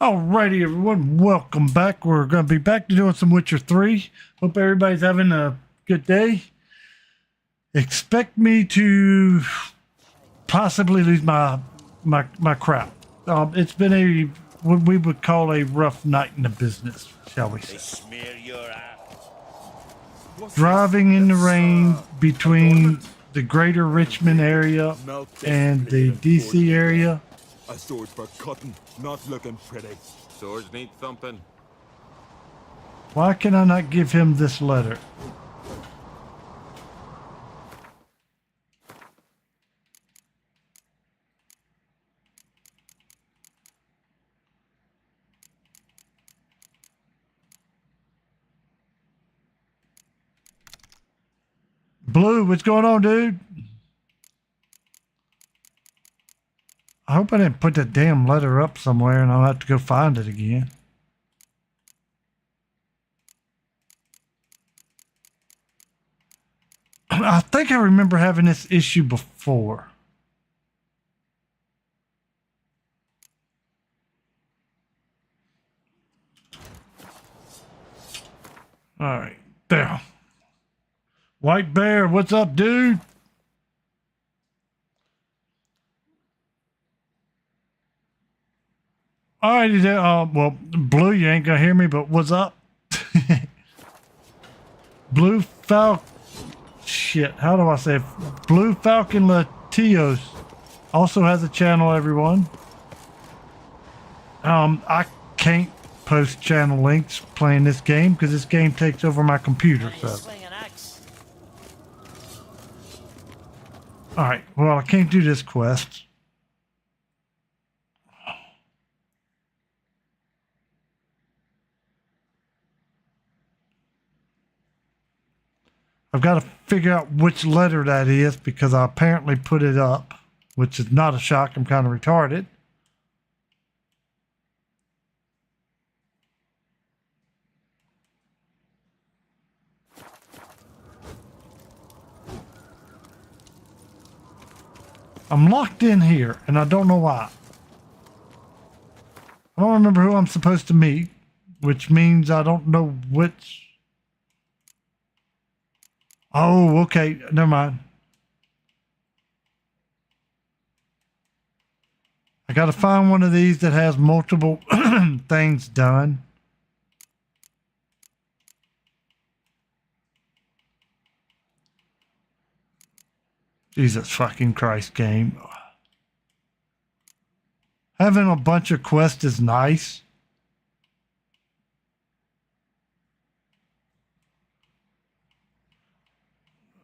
Alrighty, everyone, welcome back. We're going to be back to doing some Witcher 3. Hope everybody's having a good day. Expect me to possibly lose my crap. It's been what we would call a rough night in the business, shall we say. Smear your ass. Driving in the rain between the greater Richmond area and the DC area. A sword for cutting, not looking pretty. Swords need thumping. Why can I not give him this letter? Blue, what's going on, dude? I hope I didn't put that damn letter up somewhere and I'll have to go find it again. I think I remember having this issue before. All right, there. White Bear, what's up, dude? Alrighty there. Well, Blue, you ain't gonna hear me, but what's up? Blue Falcon. Shit, how do I say it? Blue Falcon Latios also has a channel, everyone. I can't post channel links playing this game because this game takes over my computer. So. Alright, well, I can't do this quest. I've got to figure out which letter that is because I apparently put it up, which is not a shock. I'm kind of retarded. I'm locked in here, and I don't know why. I don't remember who I'm supposed to meet, which means I don't know which... Oh, okay. Never mind. I got to find one of these that has multiple things done. Jesus fucking Christ, game. Having a bunch of quests is nice.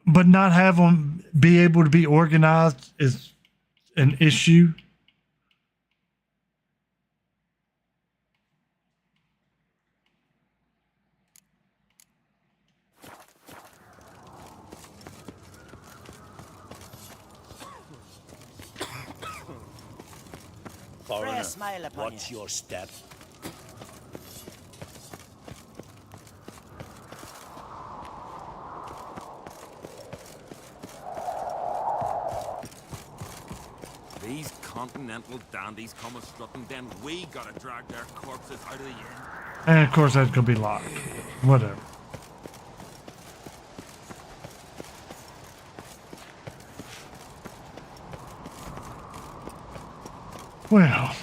But not have them be able to be organized is an issue. Foreigner, watch your step. These continental dandies come a-strutting, then we gotta drag their corpses out of the inn. And of course that's gonna be locked. Whatever. Well.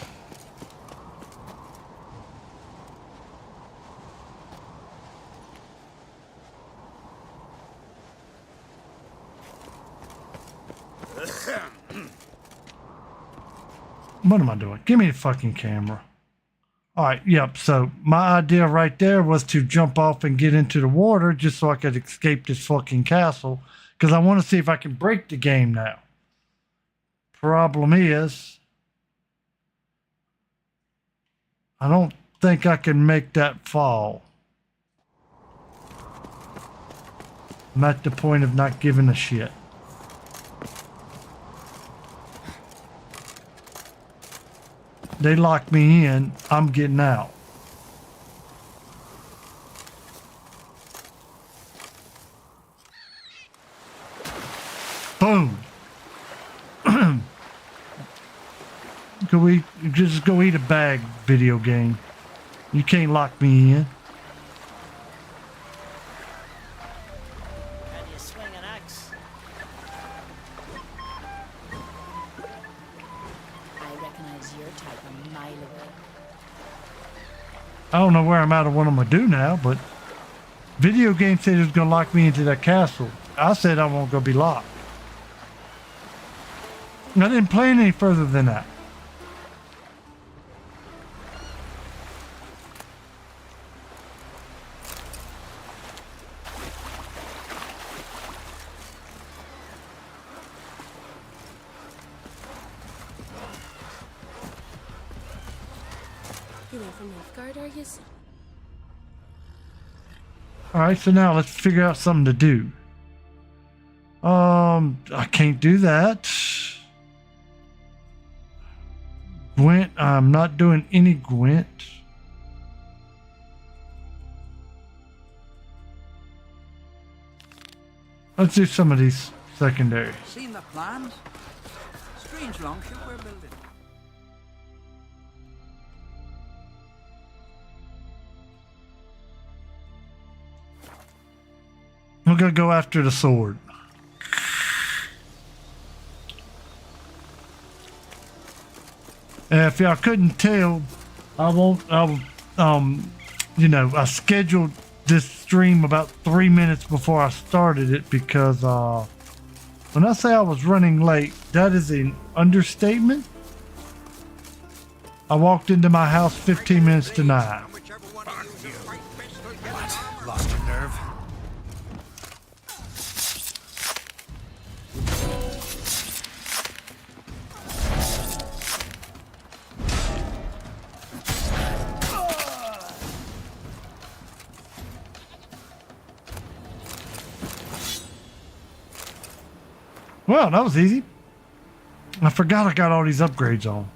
What am I doing? Give me the fucking camera. All right, yep. So my idea right there was to jump off and get into the water just so I could escape this fucking castle because I want to see if I can break the game now. Problem is, I don't think I can make that fall. I'm at the point of not giving a shit. They lock me in, I'm getting out. Boom. could we just go eat a bag video game? You can't lock me in. Can you swing an axe? I recognize your type a mile away. I don't know where I'm at or what I'm gonna do now, but video game said it was gonna lock me into that castle. I said I won't go be locked. I didn't plan any further than that. You went from Nilfgaard, are you? All right, so now let's figure out something to do. I can't do that. Gwent, I'm not doing any Gwent. Let's do some of these secondaries. Seen the plans? Strange longship we're building. I'm gonna go after the sword. If y'all couldn't tell, I scheduled this stream about 3 minutes before I started it because when I say I was running late, that is an understatement. I walked into my house 15 minutes to 9. What? Lost your nerve? Well, that was easy. I forgot I got all these upgrades on.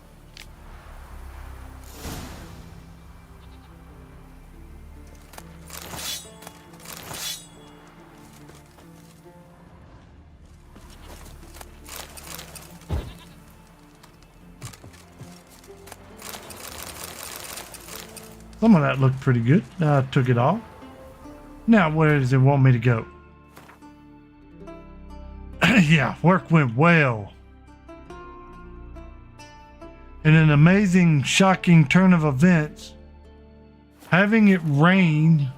Some of that looked pretty good. I took it all. Now, where does it want me to go? Yeah, work went well. In an amazing, shocking turn of events, having it rain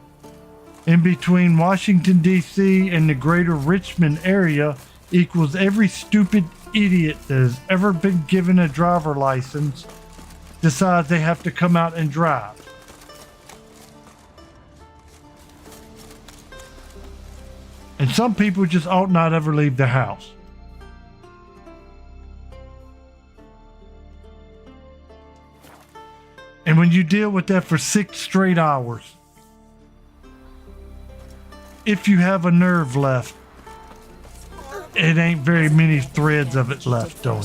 in between Washington, D.C. and the greater Richmond area equals every stupid idiot that has ever been given a driver license decides they have to come out and drive. And some people just ought not ever leave their house. And when you deal with that for 6 straight hours, if you have a nerve left, it ain't very many threads of it left, though.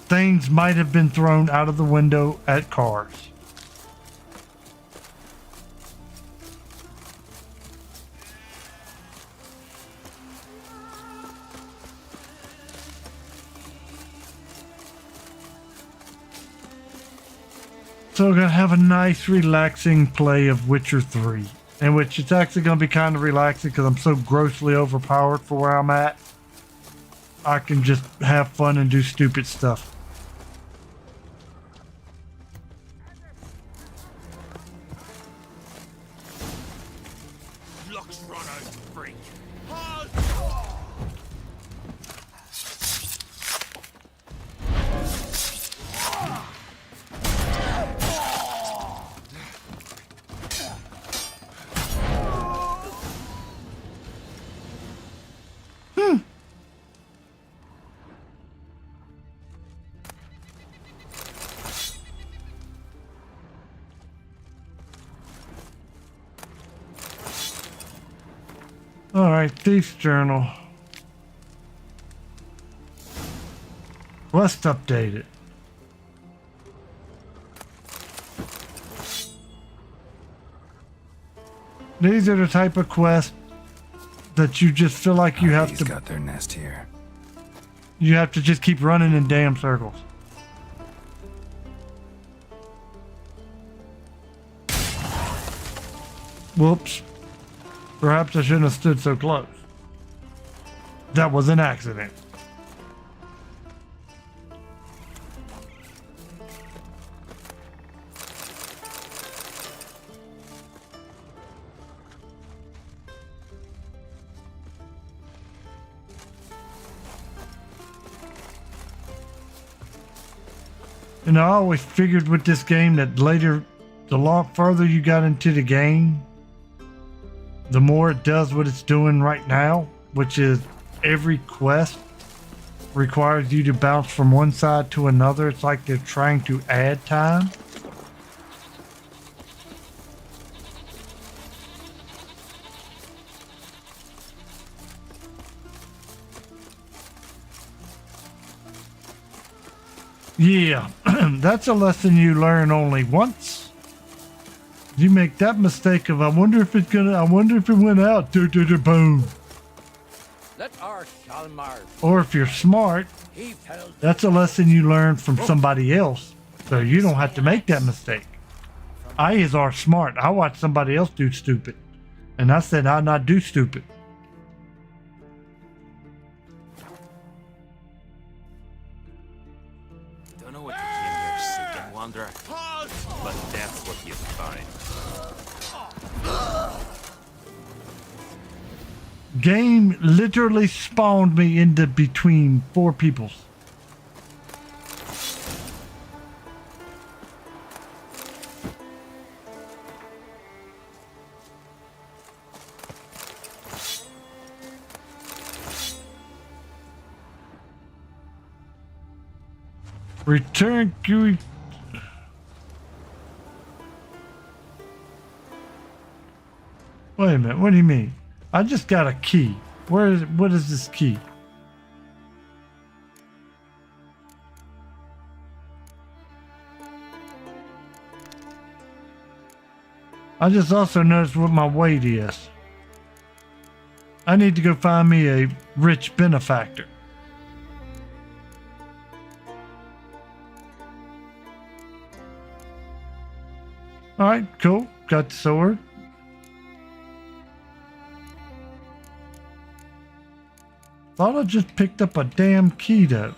Things might have been thrown out of the window at cars. So we're going to have a nice relaxing play of Witcher 3. In which it's actually going to be kind of relaxing because I'm so grossly overpowered for where I'm at. I can just have fun and do stupid stuff. Looks run out, freak. Alright, Thief's Journal. Quest updated. These are the type of quests that you just feel like you have He's to... got their nest here. You have to just keep running in damn circles. Whoops. Perhaps I shouldn't have stood so close. That was an accident. And I always figured with this game that later, the lot further you got into the game, the more it does what it's doing right now, which is every quest requires you to bounce from one side to another. It's like they're trying to add time. Yeah, that's a lesson you learn only once. You make that mistake of, I wonder if it went out, boom. Let our Shalmar. Or if you're smart, He tells that's a lesson you learn from somebody else. So you don't have to make that mistake. I are smart. I watched somebody else do stupid. And I said I'd not do stupid. Don't know what you came here seeking, Wanderer. But that's what you find. Game literally spawned me into between four peoples. Return GUI. Wait a minute, what do you mean? I just got a key. What is this key? I just also noticed what my weight is. I need to go find me a rich benefactor. Alright, cool. Got the sword. Thought I just picked up a damn key though.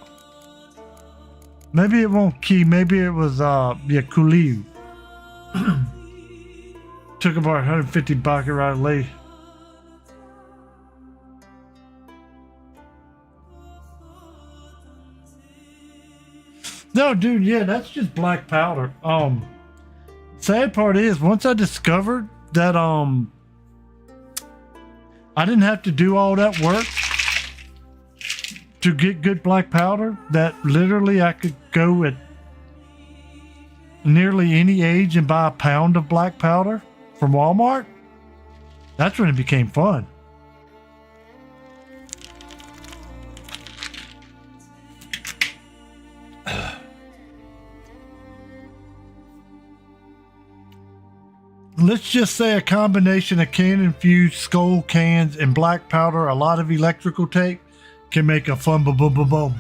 Maybe it won't key, maybe it was yeah, Kuliu. Took about 150 bucks right late. No, dude, yeah, that's just black powder. Sad part is once I discovered that I didn't have to do all that work to get good black powder, that literally I could go at nearly any age and buy a pound of black powder from Walmart. That's when it became fun. Let's just say a combination of can-infused skull cans and black powder, a lot of electrical tape, can make a fun boom.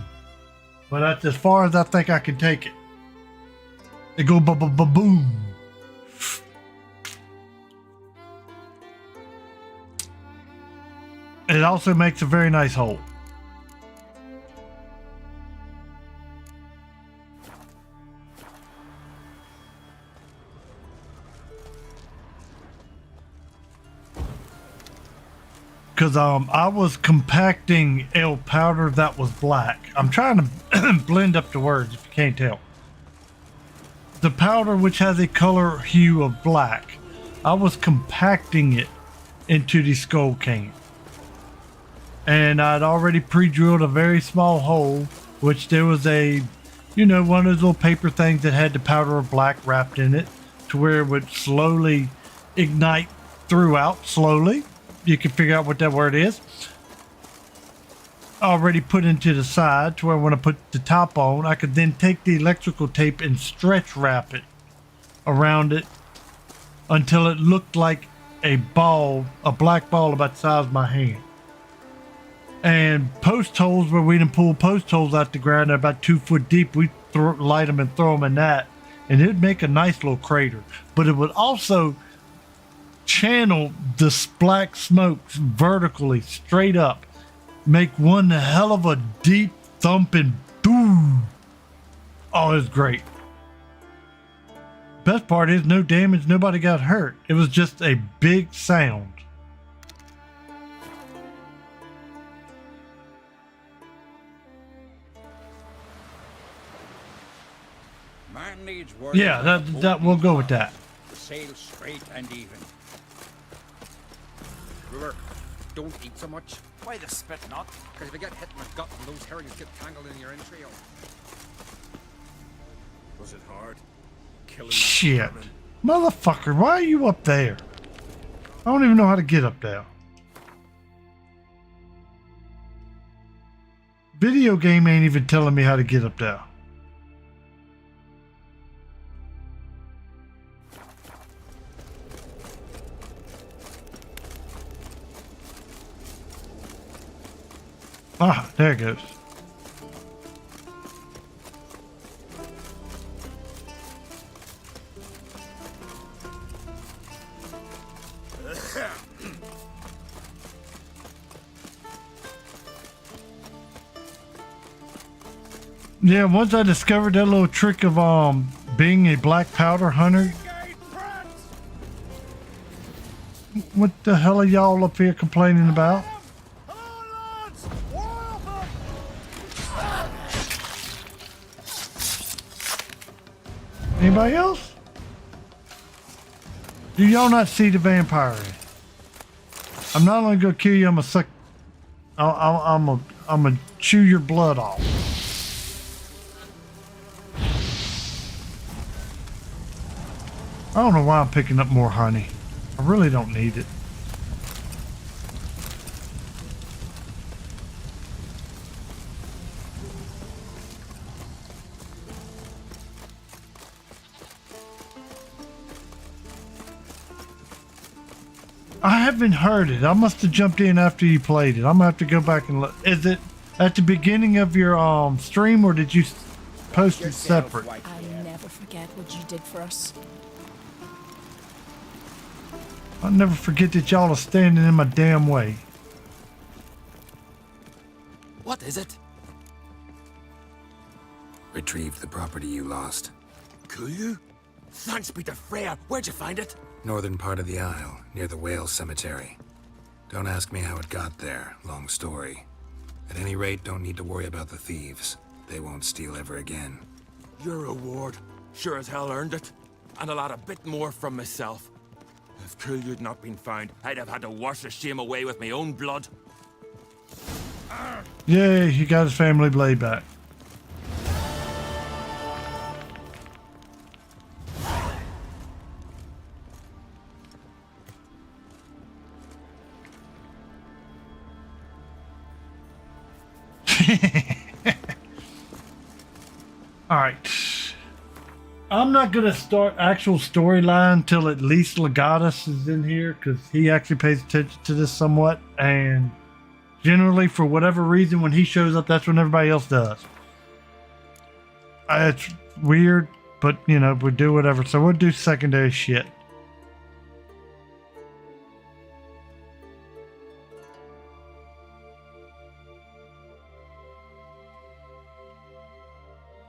But that's as far as I think I can take it. It go boom. It also makes a very nice hole. Because I was compacting L powder that was black. I'm trying to blend up the words if you can't tell. The powder which has a color hue of black, I was compacting it into the skull can. And I'd already pre-drilled a very small hole, which there was a, you know, one of those little paper things that had the powder of black wrapped in it to where it would slowly ignite throughout, slowly. You can figure out what that word is. Already put into the side to where when I put the top on, I could then take the electrical tape and stretch wrap it around it until it looked like a ball, a black ball about the size of my hand. And post holes where we didn't pull post holes out the ground, they're about 2 foot deep. We light them and throw them in that, and it'd make a nice little crater. But it would also channel the black smokes vertically straight up, make one hell of a deep thumping boom. Oh, it's great. Best part is no damage, nobody got hurt. It was just a big sound. Man needs work. Yeah, that we'll go with that. Sail straight and even. Brewer, don't eat so much. Why the spit not? Because if you get hit in the gut and those herrings get tangled in your entrail. Was it hard? Killing Shit. Motherfucker, why are you up there? I don't even know how to get up there. Video game ain't even telling me how to get up there. Ah, there it goes. Yeah, once I discovered that little trick of being a black powder hunter. What the hell are y'all up here complaining about? Anybody else? Do y'all not see the vampire? I'm not only gonna kill you, I'm gonna suck. I'm gonna chew your blood off. I don't know why I'm picking up more honey. I really don't need it. I haven't heard it. I must have jumped in after you played it. I'm gonna have to go back and look. Is it at the beginning of your stream, or did you post it separate? I'll never forget what you did for us. I'll never forget that y'all are standing in my damn way. What is it? Retrieved the property you lost. Could you? Thanks be to Freya. Where'd you find it? Northern part of the Isle, near the whale cemetery. Don't ask me how it got there, long story. At any rate, don't need to worry about the thieves. They won't steal ever again. Your reward sure as hell earned it. And I'll add a bit more from myself. If Kulyud not been found, I'd have had to wash the shame away with my own blood. Yay, he got his family blade back. All right. I'm not going to start actual storyline till at least Legatus is in here, because he actually pays attention to this somewhat. And generally, for whatever reason, when he shows up, that's when everybody else does. It's weird, but, you know, we do whatever. So we'll do secondary shit.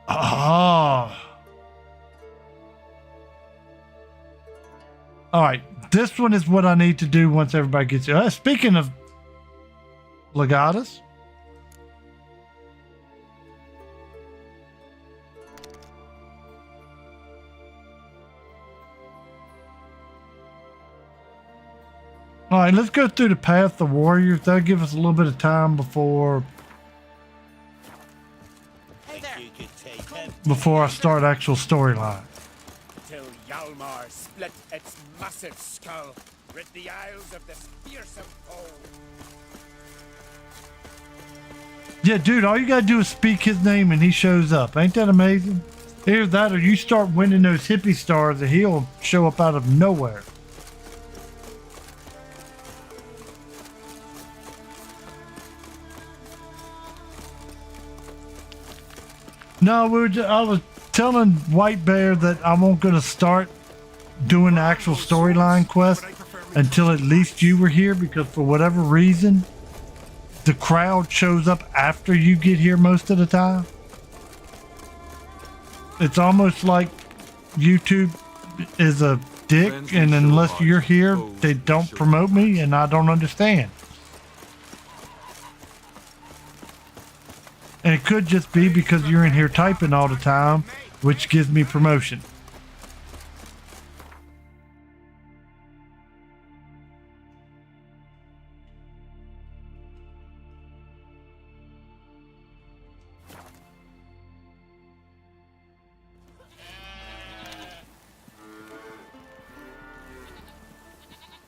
Ah. All right, this one is what I need to do once everybody gets here. Speaking of Legatus, all right, let's go through the path of warriors. That'll give us a little bit of time before I start actual storyline. Till Hjalmar split its massive skull, rid the Isles of this fearsome foe. Yeah, dude, all you gotta do is speak his name and he shows up. Ain't that amazing? Either that or you start winning those hippie stars and he'll show up out of nowhere. No, I was telling White Bear that I won't gonna start doing the actual storyline quest until at least you were here, because for whatever reason, the crowd shows up after you get here most of the time. It's almost like YouTube is a dick, and unless you're here, they don't promote me, and I don't understand. And it could just be because you're in here typing all the time, which gives me promotion.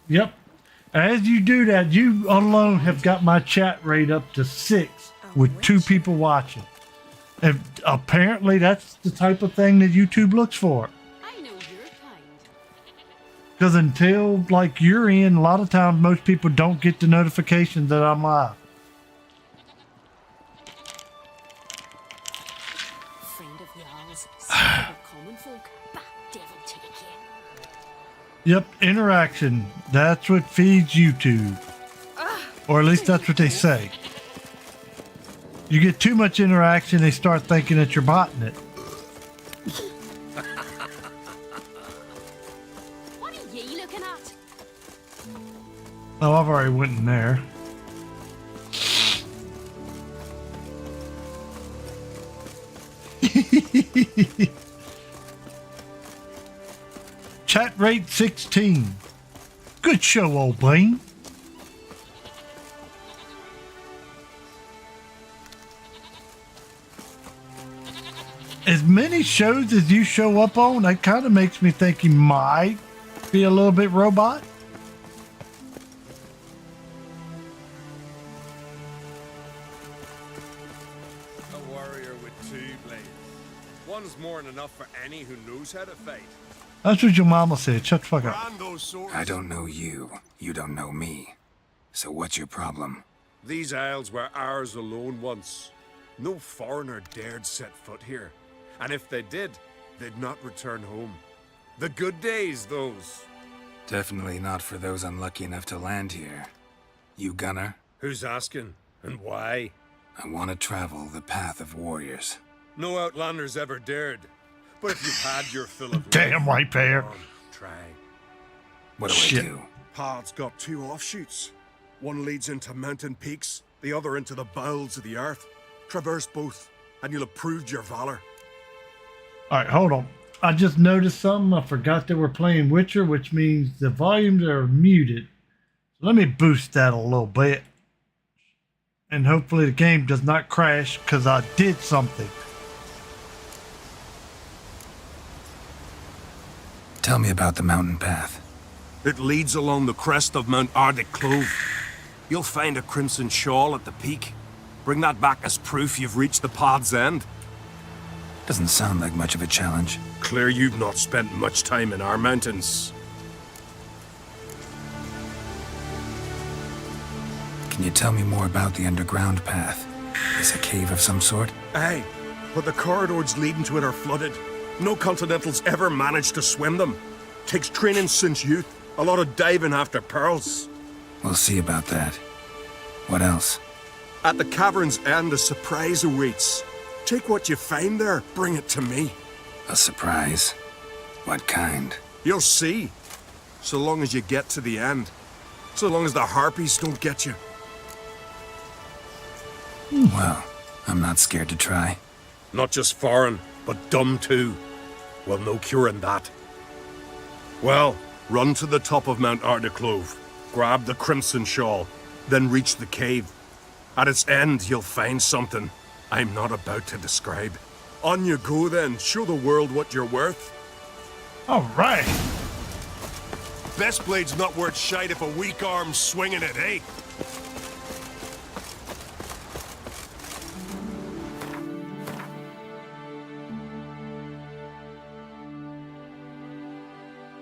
Yep. As you do that, you alone have got my chat rate up to 6 with 2 people watching. And apparently that's the type of thing that YouTube looks for. I know your kind. Because until like you're in, a lot of times most people don't get the notification that I'm live. Friend of Jarl's, son of common folk, but devil take you. Yep, interaction. That's what feeds YouTube. Or at least that's what they say. You get too much interaction, they start thinking that you're botting it. What are ye looking at? Oh, I've already went in there. Chat rate 16. Good show, old Blaine. As many shows as you show up on, that kind of makes me think he might be a little bit robot. A warrior with 2 blades. One's more than enough for any who knows how to fight. That's what your mama said. Shut the fuck up. Brand those swords. I don't know you. You don't know me. So what's your problem? These isles were ours alone once. No foreigner dared set foot here. And if they did, they'd not return home. The good days, those. Definitely not for those unlucky enough to land here. You gunner? Who's asking? And why? I want to travel the path of warriors. No outlanders ever dared. But if you've had your fill of Damn life, White Bear. come on, try. What do Shit. I do? Path's got 2 offshoots. One leads into mountain peaks, the other into the bowels of the earth. Traverse both, and you'll have proved your valor. All right, hold on. I just noticed something. I forgot that we're playing Witcher, which means the volumes are muted. So let me boost that a little bit. And hopefully the game does not crash because I did something. Tell me about the mountain path. It leads along the crest of Mount Arctic Clove. You'll find a crimson shawl at the peak. Bring that back as proof you've reached the path's end. Doesn't sound like much of a challenge. Clear you've not spent much time in our mountains. Can you tell me more about the underground path? Is a cave of some sort? Aye, but the corridors leading to it are flooded. No Continentals ever managed to swim them. Takes training since youth. A lot of diving after pearls. We'll see about that. What else? At the cavern's end, a surprise awaits. Take what you find there, bring it to me. A surprise? What kind? You'll see. So long as you get to the end. So long as the harpies don't get you. Well, I'm not scared to try. Not just foreign, but dumb too. Well, no curing that. Well, run to the top of Mount Ardaclove, grab the crimson shawl, then reach the cave. At its end, you'll find something I'm not about to describe. On you go then, show the world what you're worth. All right. Best blade's not worth shite if a weak arm's swinging it, eh?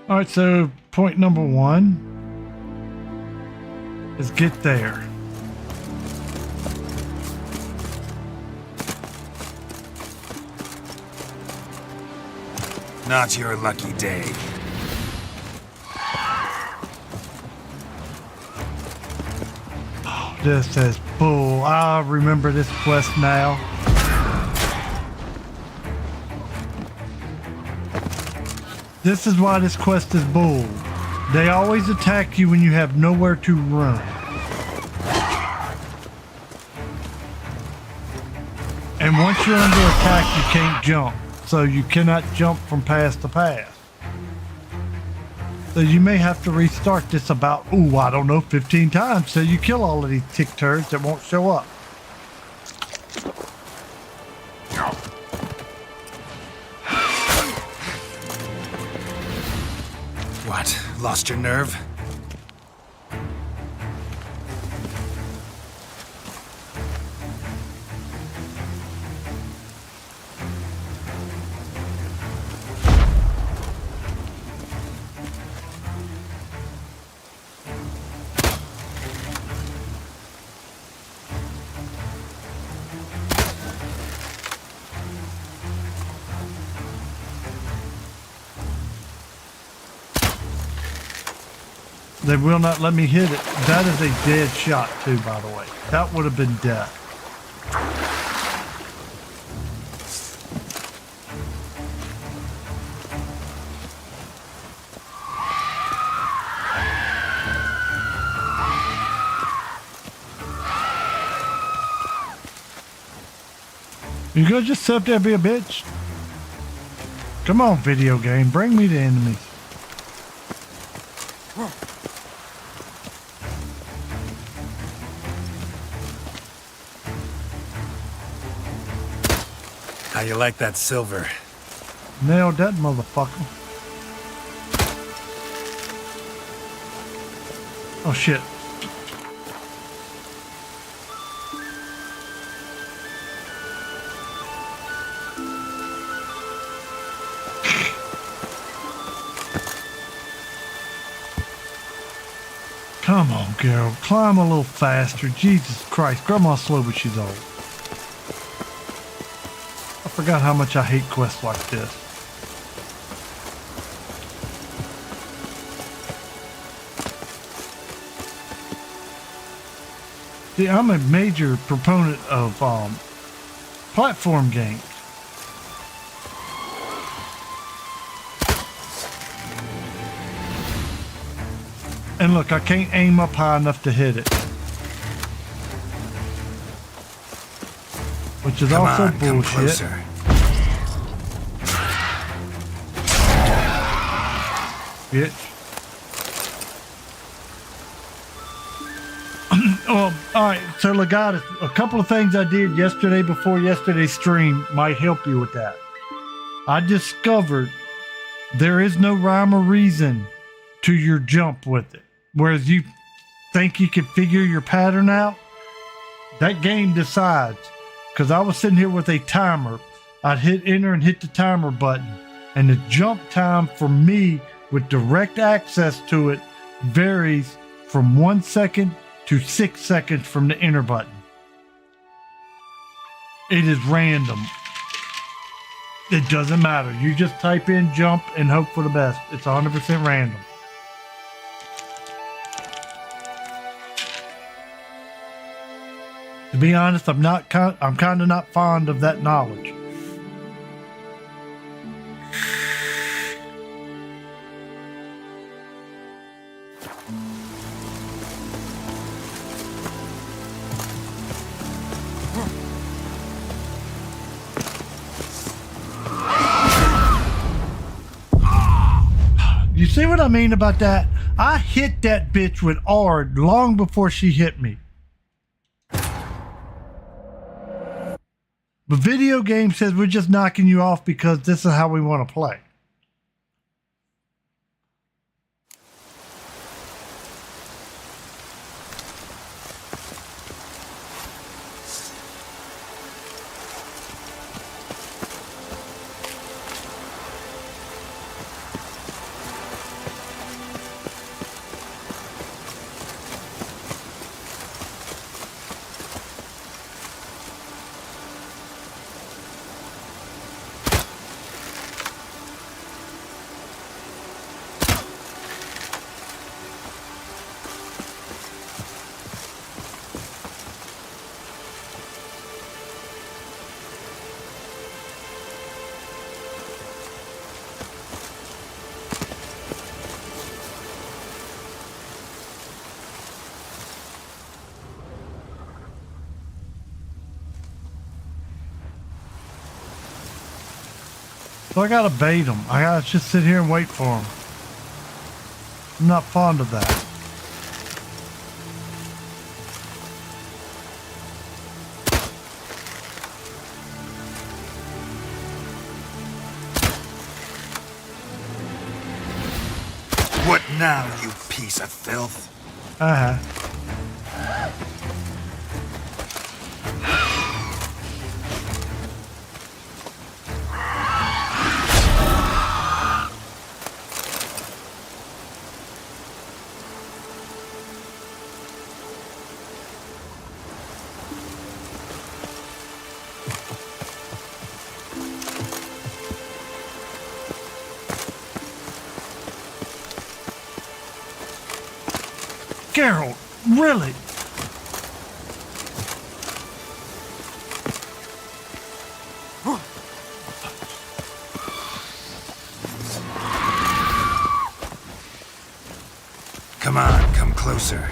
All right, so point number 1 is get there. Not your lucky day. This is bull. I remember this quest now. This is why this quest is bull. They always attack you when you have nowhere to run. And once you're under attack, you can't jump. So you cannot jump from pass to pass. So you may have to restart this about, I don't know, 15 times till you kill all of these tick turds that won't show up. What? Lost your nerve? They will not let me hit it. That is a dead shot too, by the way. That would have been death. You gonna just sit up there and be a bitch? Come on, video game. Bring me the enemies. How you like that silver? Nailed that motherfucker. Oh shit. Come on, girl. Climb a little faster. Jesus Christ. Grandma's slow, but she's old. I forgot how much I hate quests like this. See, I'm a major proponent of platform games. And look, I can't aim up high enough to hit it. Which is Come also on, come bullshit. closer. Bitch. Alright, so Legatus, a couple of things I did yesterday before yesterday's stream might help you with that. I discovered there is no rhyme or reason to your jump with it. Whereas you think you can figure your pattern out, that game decides. Because I was sitting here with a timer. I'd hit enter and hit the timer button. And the jump time for me with direct access to it varies from 1 second to 6 seconds from the enter button. It is random. It doesn't matter. You just type in jump and hope for the best. It's 100% random. To be honest, I'm kind of not fond of that knowledge. You see what I mean about that? I hit that bitch with R long before she hit me. But video game says we're just knocking you off because this is how we want to play. So I gotta bait them. I gotta just sit here and wait for them. I'm not fond of that. What now, you piece of filth? Uh-huh. Geralt, really? Come on, come closer.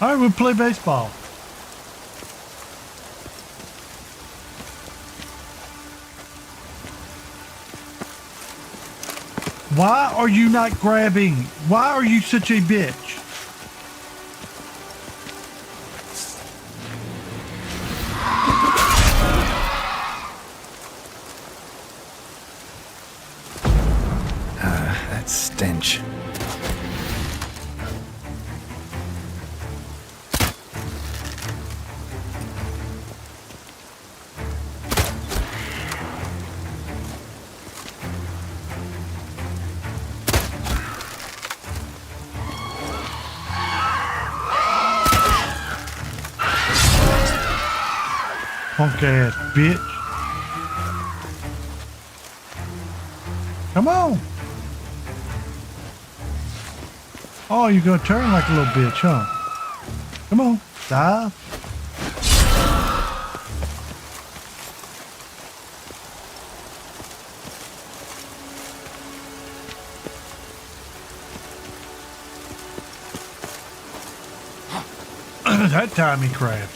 All right, we'll play baseball. Why are you not grabbing? Why are you such a bitch? That stench. Punk ass bitch. Come on. Oh, you're gonna turn like a little bitch, huh? Come on, dive. That time he crabbed.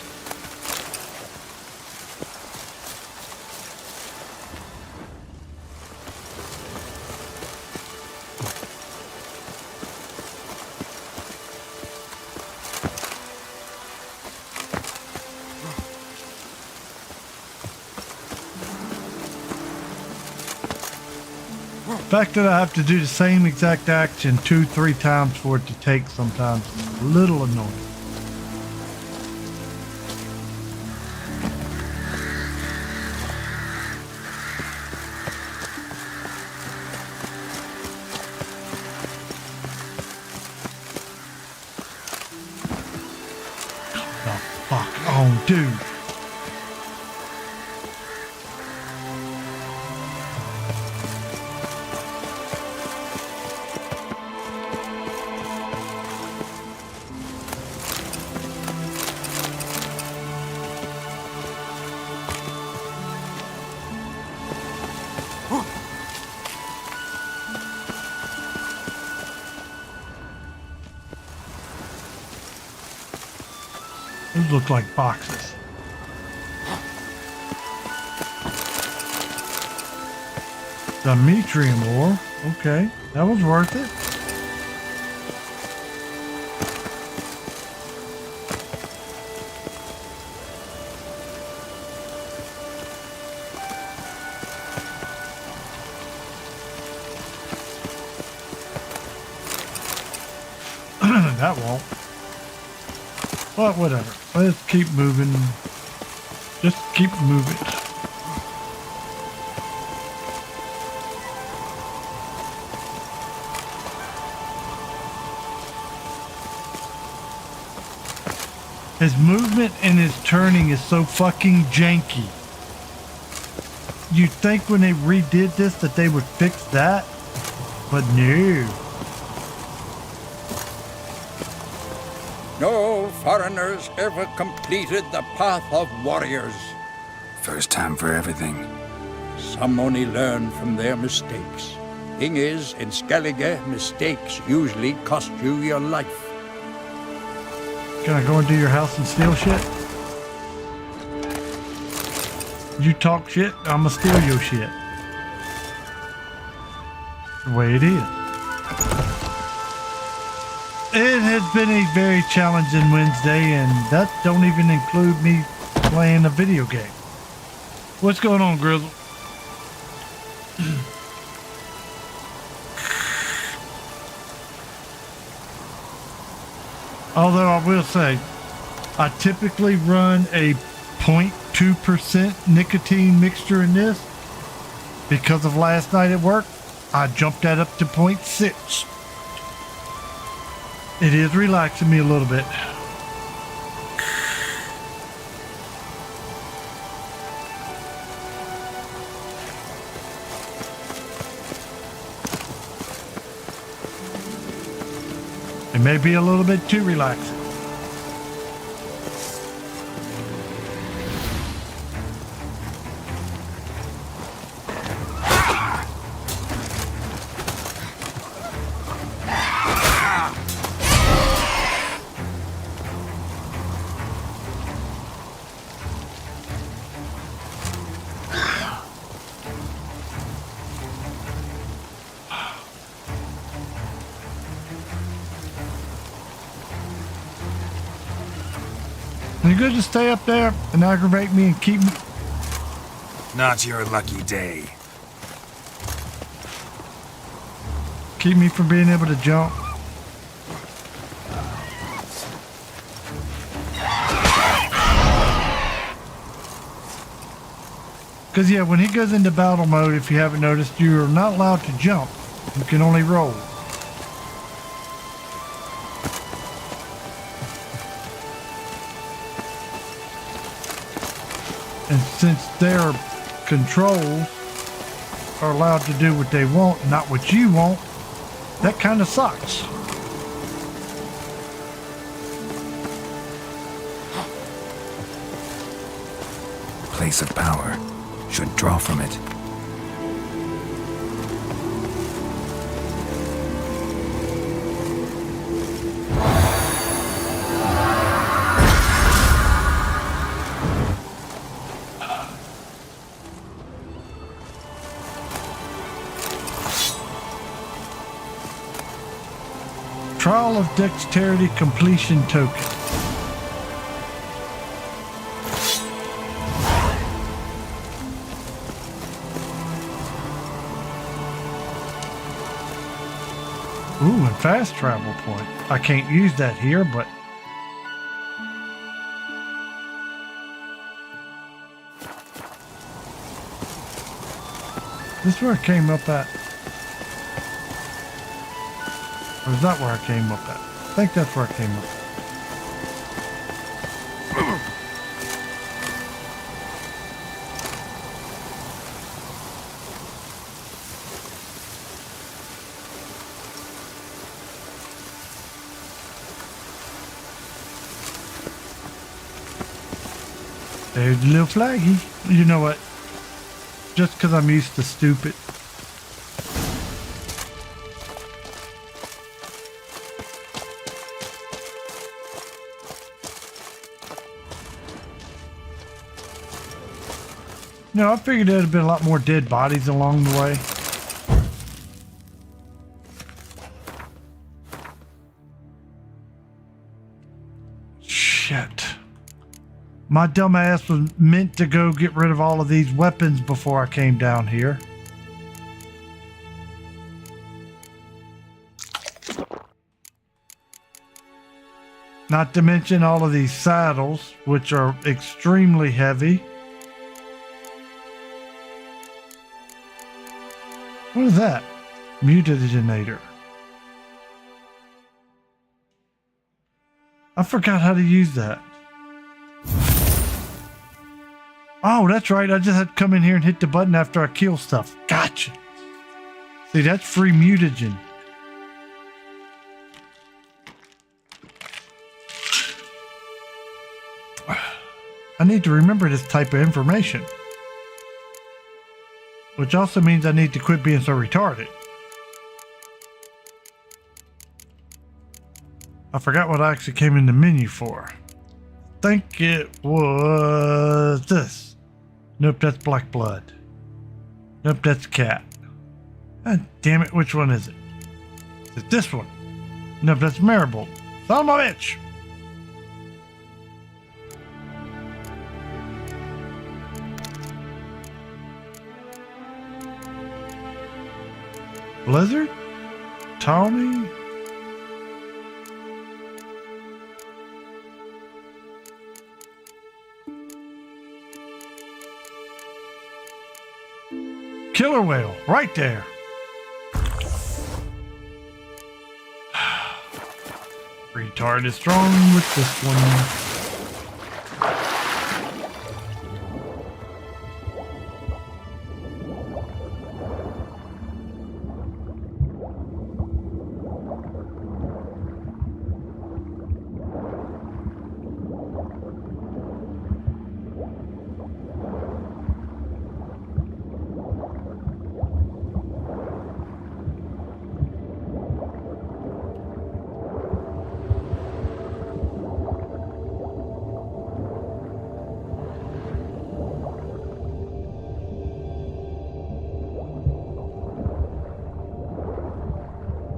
The fact that I have to do the same exact action 2-3 times for it to take sometimes is a little annoying. Oh, fuck. Oh, dude. Those look like boxes. Dimitri ore. Okay, that was worth it. That won't. But whatever. Let's keep moving. Just keep moving. His movement and his turning is so fucking janky. You'd think when they redid this that they would fix that, but no. No foreigners ever completed the path of warriors. First time for everything. Some only learn from their mistakes. Thing is, in Skellige, mistakes usually cost you your life. Can I go into your house and steal shit? You talk shit, I'ma steal your shit. The way it is. It has been a very challenging Wednesday, and that don't even include me playing a video game. What's going on, Grizzle? Although I will say, I typically run a 0.2% nicotine mixture in this. Because of last night at work, I jumped that up to 0.6. It is relaxing me a little bit. It may be a little bit too relaxing. You good to stay up there and aggravate me and keep me? Not your lucky day. Keep me from being able to jump. Because yeah, when he goes into battle mode, if you haven't noticed, you're not allowed to jump. You can only roll. And since their controls are allowed to do what they want, not what you want, that kind of sucks. Place of power. Should draw from it. Trial of Dexterity Completion Token. Ooh, and fast travel point. I can't use that here, but this is where I came up at. Or is that where I came up at? I think that's where I came up at. There's a little flaggy. You know what? Just because I'm used to stupid. No, I figured there'd have been a lot more dead bodies along the way. Shit. My dumb ass was meant to go get rid of all of these weapons before I came down here. Not to mention all of these saddles, which are extremely heavy. What is that? Mutagenator. I forgot how to use that. Oh, that's right. I just had to come in here and hit the button after I kill stuff. Gotcha. See, that's free mutagen. I need to remember this type of information. which also means I need to quit being so retarded. I forgot what I actually came in the menu for. Think it was this. Nope, that's Black Blood. Nope, that's Cat. God damn it, which one is it? Is it this one? Nope, that's Maribel. Son of a bitch! Blizzard? Tawny? Killer whale, right there. Retard is strong with this one.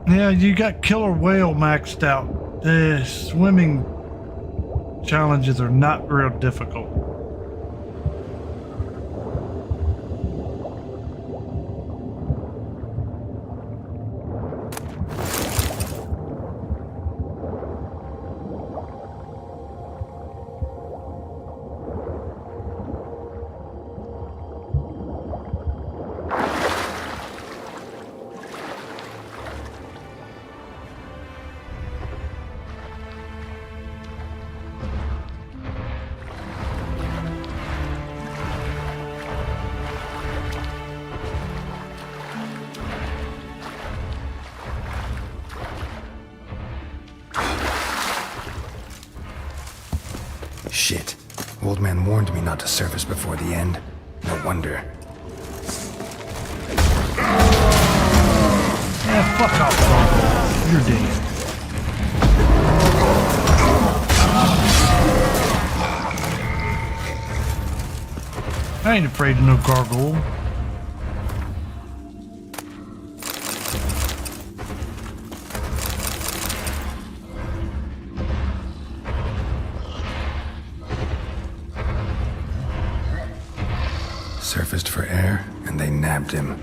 Yeah, you got Killer Whale maxed out. The swimming challenges are not real difficult. Shit. Old man warned me not to surface before the end. No wonder. Yeah, fuck off, son. You're dead. I ain't afraid of no gargoyle. Surfaced for air, and they nabbed him.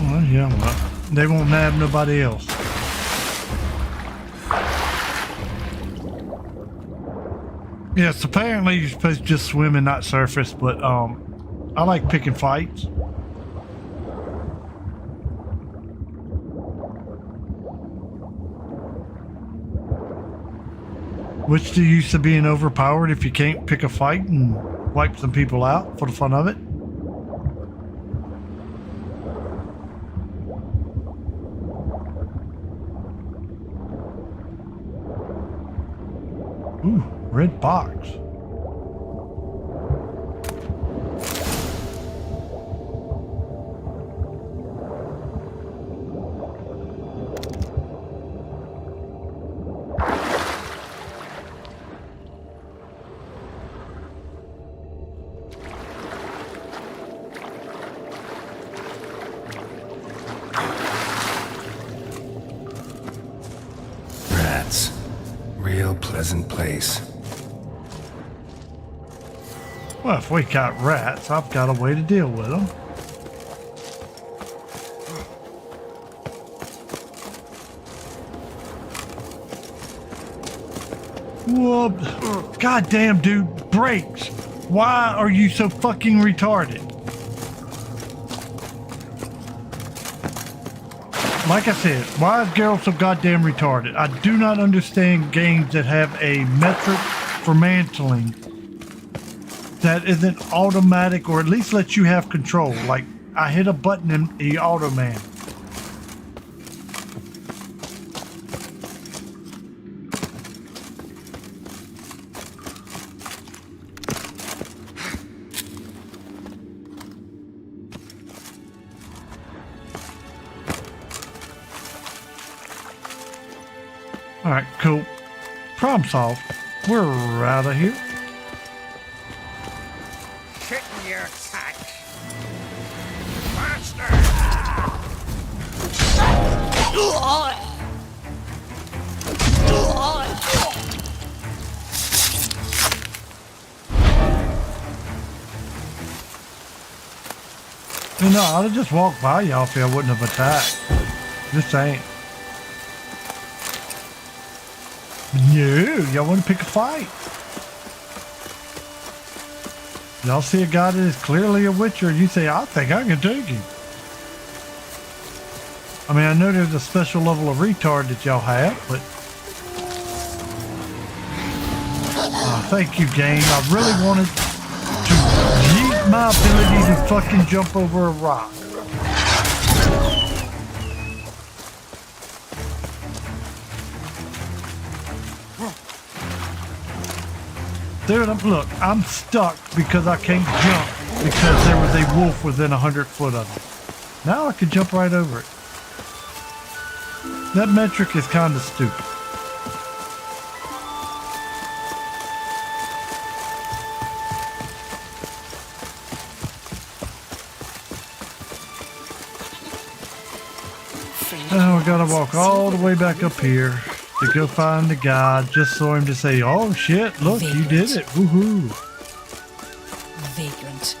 Well, yeah, well, they won't nab nobody else. Yes, apparently you're supposed to just swim and not surface, but I like picking fights. What's the use of being overpowered if you can't pick a fight and wipe some people out for the fun of it? Ooh, red box. Rats. Real pleasant place. Well, if we got rats, I've got a way to deal with them. Whoa. Goddamn, dude. Brakes. Why are you so fucking retarded? Like I said, why is Geralt so goddamn retarded? I do not understand games that have a metric for mantling that isn't automatic, or at least lets you have control. Like, I hit a button and he auto-man. Alright, cool. Problem solved. We're out of here. Sit in your sack. Faster! You know, I'd have just walked by y'all if I wouldn't have attacked. Just saying. No, y'all want to pick a fight? Y'all see a guy that is clearly a witcher and you say, I think I can take him. I mean, I know there's a special level of retard that y'all have, but... thank you, game. I really wanted to yeet my ability to fucking jump over a rock. Dude, look, I'm stuck because I can't jump because there was a wolf within 100 foot of me. Now I can jump right over it. That metric is kind of stupid. Now we gotta walk all the way back up here to go find the guy just for him to say, oh shit, look, you did it, woohoo. Vagrant.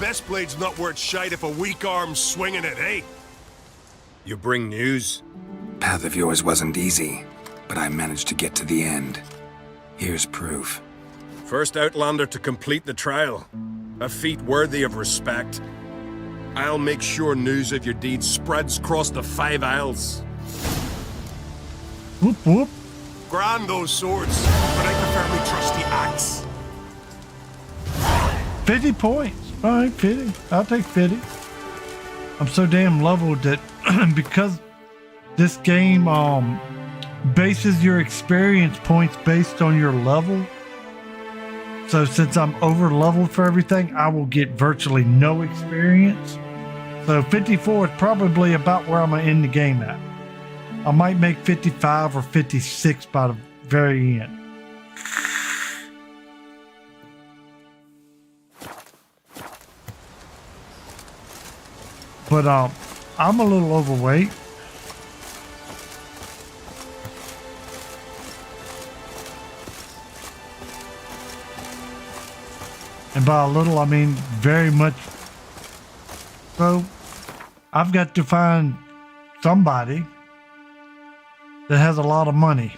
Best blade's not worth shite if a weak arm's swinging it, eh? You bring news? Path of yours wasn't easy, but I managed to get to the end. Here's proof. First Outlander to complete the trial. A feat worthy of respect. I'll make sure news of your deeds spreads across the 5 Isles. Whoop whoop. Grand those swords, but I prefer me trusty axe. 50 points. All right, 50. I'll take 50. I'm so damn leveled that because this game bases your experience points based on your level. So since I'm over leveled for everything, I will get virtually no experience. So 54 is probably about where I'm gonna end the game at. I might make 55 or 56 by the very end. But I'm a little overweight. And by a little, I mean very much. So I've got to find somebody that has a lot of money.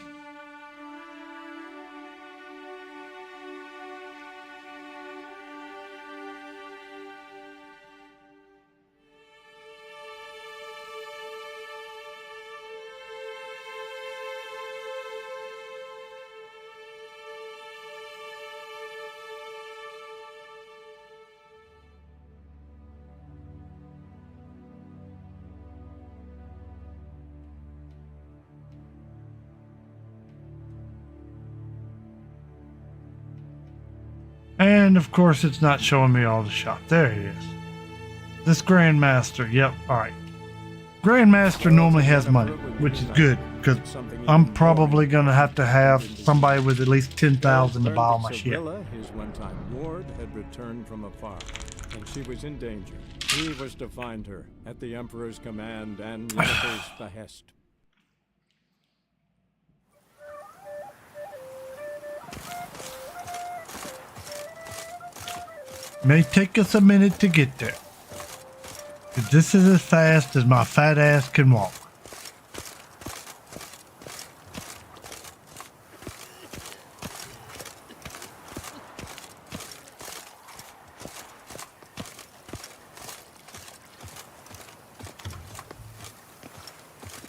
And of course, it's not showing me all the shop. There he is. This Grandmaster. Yep. All right. Grandmaster normally has money, which is good because I'm probably going to have somebody with at least 10,000 to buy all my shit. His one-time ward had returned from afar, and she was in danger. He was to find her at the Emperor's command and Yennefer's behest. May take us a minute to get there. But this is as fast as my fat ass can walk.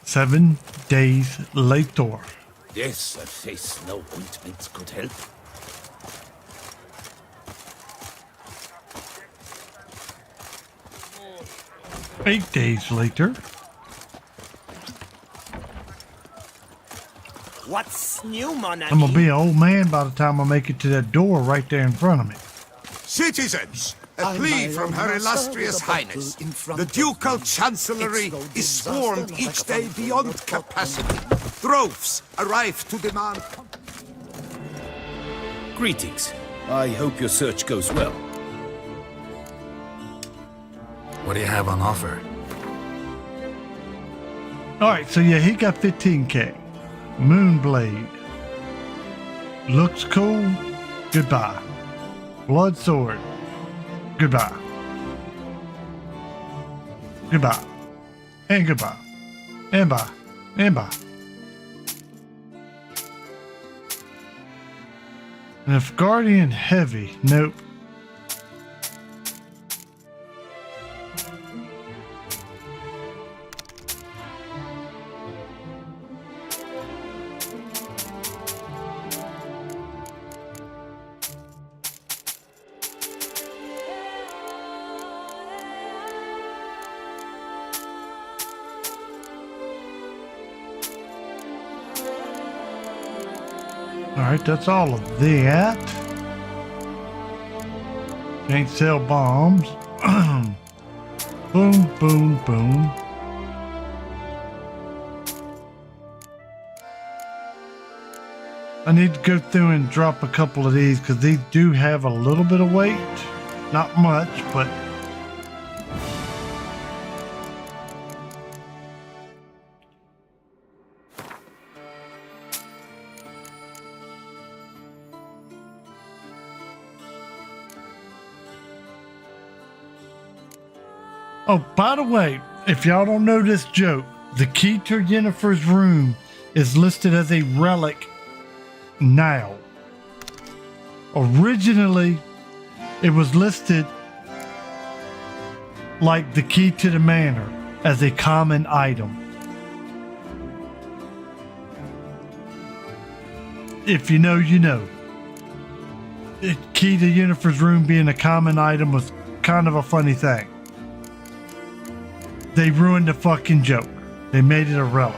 Seven days later. Yes, a face no ointments could help. 8 days later. What's new, mon I'm gonna ami? be an old man by the time I make it to that door right there in front of me. Citizens, a plea from Her Illustrious Highness. The Ducal Chancellery is swarmed each day beyond capacity. Droves arrive to demand... Greetings. I hope your search goes well. What do you have on offer? Alright, so yeah, he got 15k. Moonblade. Looks cool. Goodbye. Blood sword. Goodbye. Goodbye. And goodbye. And bye. And bye. And if Guardian Heavy, nope. Alright, that's all of that. Can't sell bombs. Boom, boom, boom. I need to go through and drop a couple of these because these do have a little bit of weight. Not much, but... Oh, by the way, if y'all don't know this joke, the key to Yennefer's room is listed as a relic now. Originally, it was listed like the key to the manor as a common item. If you know, you know. The key to Yennefer's room being a common item was kind of a funny thing. They ruined the fucking joke. They made it a relic.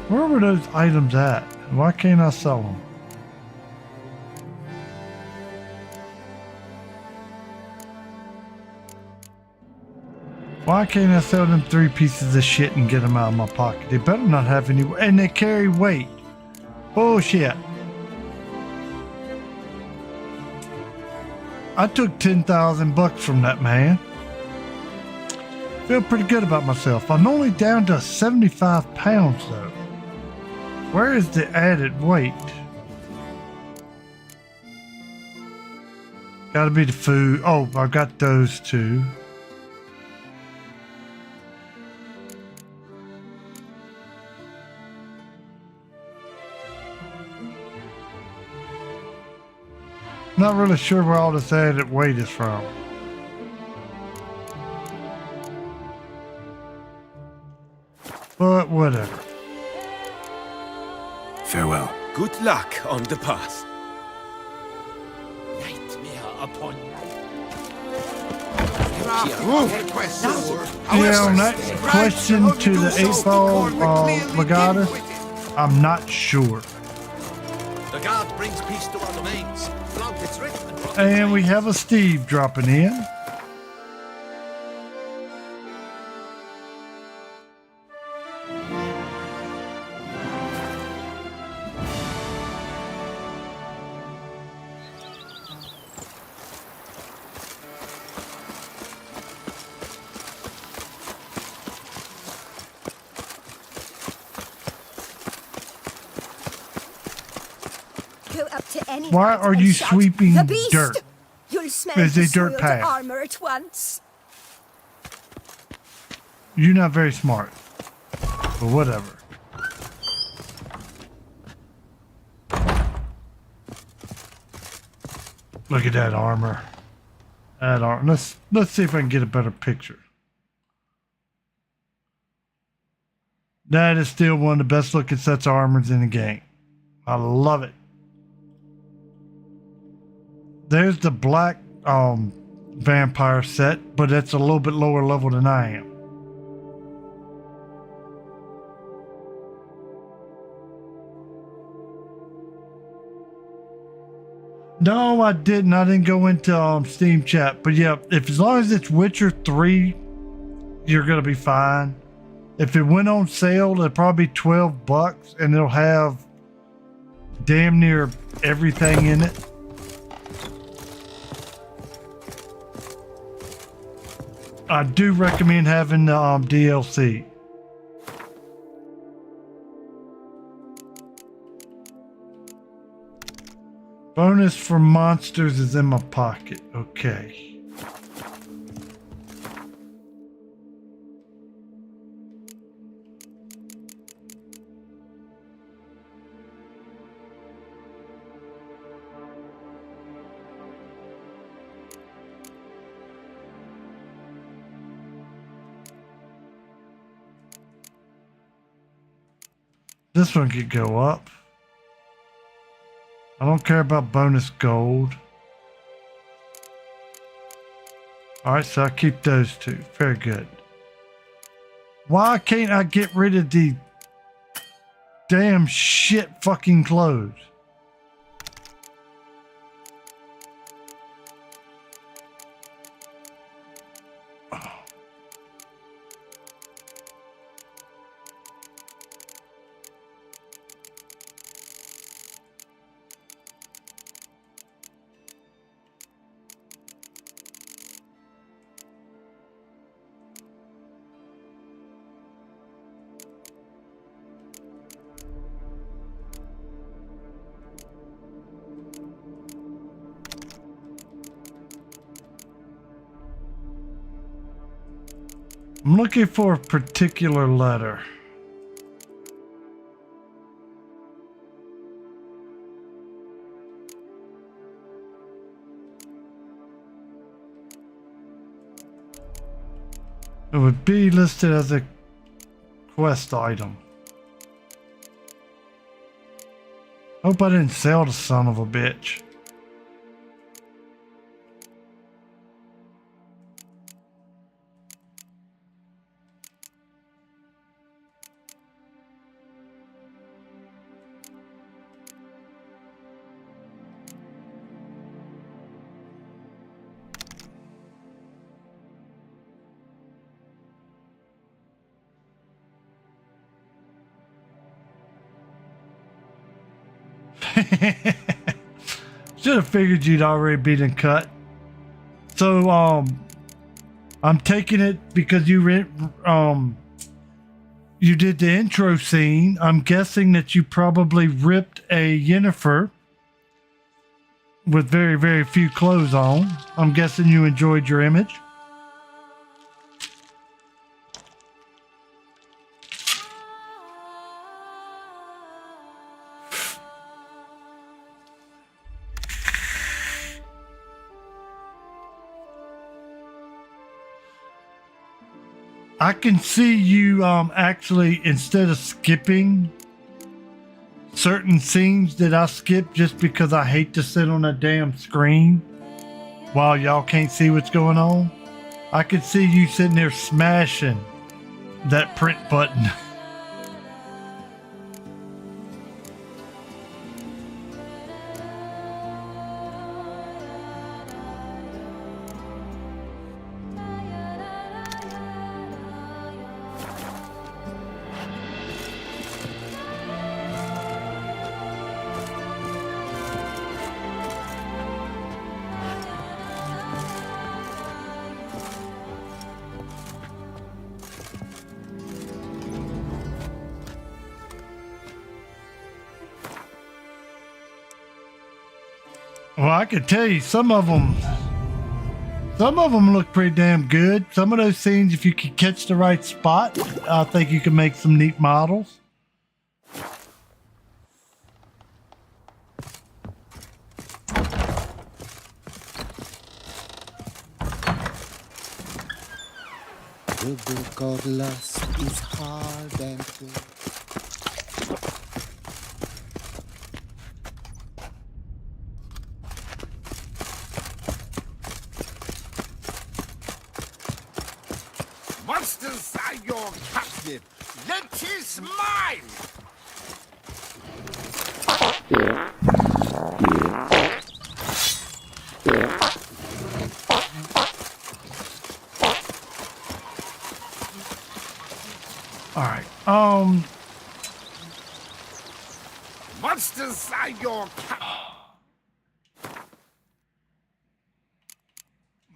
Where were those items at? Why can't I sell them? Why can't I sell them 3 pieces of shit and get them out of my pocket? They better not have any, and they carry weight. Bullshit. I took 10,000 bucks from that man. Feel pretty good about myself. I'm only down to 75 pounds though. Where is the added weight? Gotta be the food. Oh, I got those too. Not really sure where all this added weight is from. But whatever. Farewell. Good luck on the path. Nightmare upon Yeah, on that question to the 8-ball Legatus, I'm not sure. The guard brings peace to our domains. And we have a Steve dropping in. Why are you sweeping dirt? You'll smell There's the a dirt soiled path. armor at once. You're not very smart. But whatever. Look at that armor. That armor. Let's see if I can get a better picture. That is still one of the best looking sets of armors in the game. I love it. There's the black vampire set, but it's a little bit lower level than I am. No, I didn't. I didn't go into Steam chat. But yeah, if as long as it's Witcher 3, you're going to be fine. If it went on sale, it'll probably be $12 and it'll have damn near everything in it. I do recommend having the DLC. Bonus for monsters is in my pocket. Okay. This one could go up. I don't care about bonus gold. Alright, so I keep those two. Very good. Why can't I get rid of the damn shit fucking clothes? I'm looking for a particular letter. It would be listed as a quest item. Hope I didn't sell the son of a bitch. Should have figured you'd already been cut. So I'm taking it because you did the intro scene. I'm guessing that you probably ripped a Yennefer with very, very few clothes on. I'm guessing you enjoyed your image. I can see you actually, instead of skipping certain scenes that I skip just because I hate to sit on a damn screen while y'all can't see what's going on, I could see you sitting there smashing that print button. Well, I can tell you some of them look pretty damn good. Some of those scenes, if you can catch the right spot, I think you can make some neat models. The book of lust is hard and good. Monsters are your captive. Let is mine! All right. Monsters are your captive.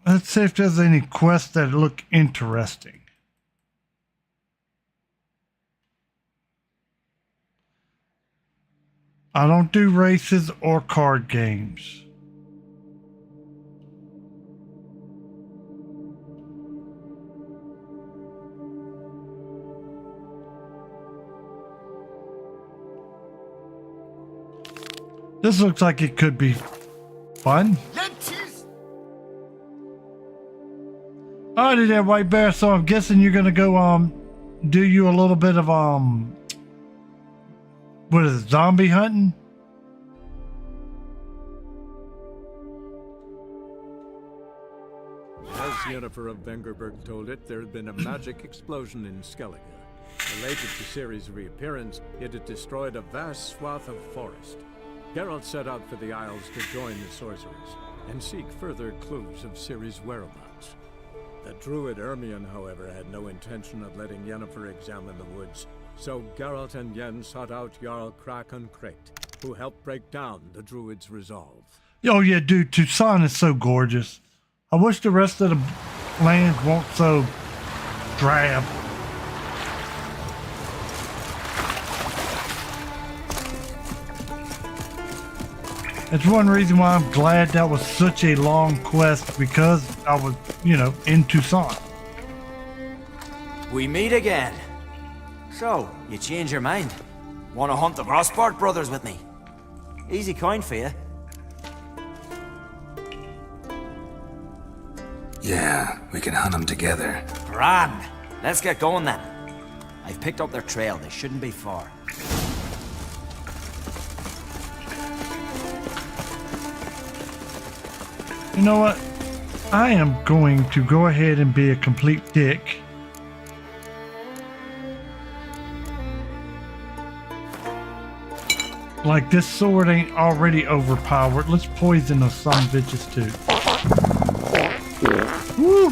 Let's see if there's any quests that look interesting. I don't do races or card games. This looks like it could be fun. Alrighty there, White Bear. So I'm guessing you're gonna go do you a little bit of what is it, zombie hunting? As Yennefer of Vengerberg told it, there had been a magic explosion in Skellige. Related to Ciri's reappearance, it had destroyed a vast swath of forest. Geralt set out for the Isles to join the sorcerers and seek further clues of Ciri's whereabouts. The druid Ermion, however, had no intention of letting Yennefer examine the woods, so Geralt and Yen sought out Jarl Krakon Krayt, who helped break down the druid's resolve. Oh yeah, dude, Tucson is so gorgeous. I wish the rest of the lands weren't so drab. That's one reason why I'm glad that was such a long quest, because I was, in Tucson. We meet again. So, you change your mind? Want to hunt the Grosport brothers with me? Easy coin for you. Yeah, we can hunt them together. Grand. Let's get going then. I've picked up their trail. They shouldn't be far. You know what? I am going to go ahead and be a complete dick. Like, this sword ain't already overpowered. Let's poison those some bitches too. Woo!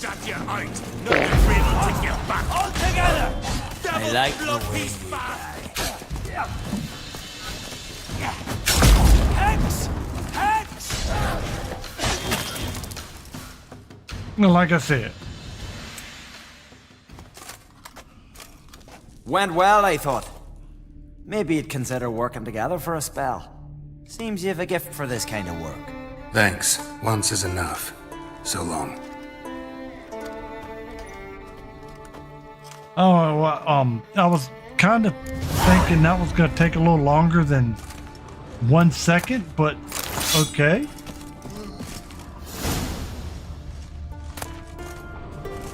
Shut your eyes. Nothing's able to get back. All together! I like the way you die. Hex! Hex! Well, like I said. Went well, I thought. Maybe you'd consider working together for a spell. Seems you have a gift for this kind of work. Thanks. Once is enough. So long. Oh, well, I was kind of thinking that was going to take a little longer than 1 second, but okay.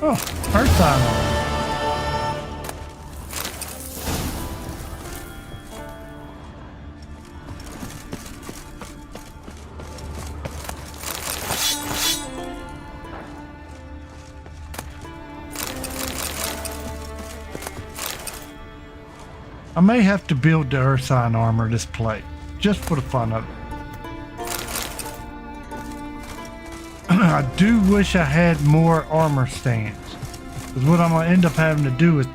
Oh, first time. I may have to build the Ursine armor this play, just for the fun of it. I do wish I had more armor stands, because what I'm going to end up having to do is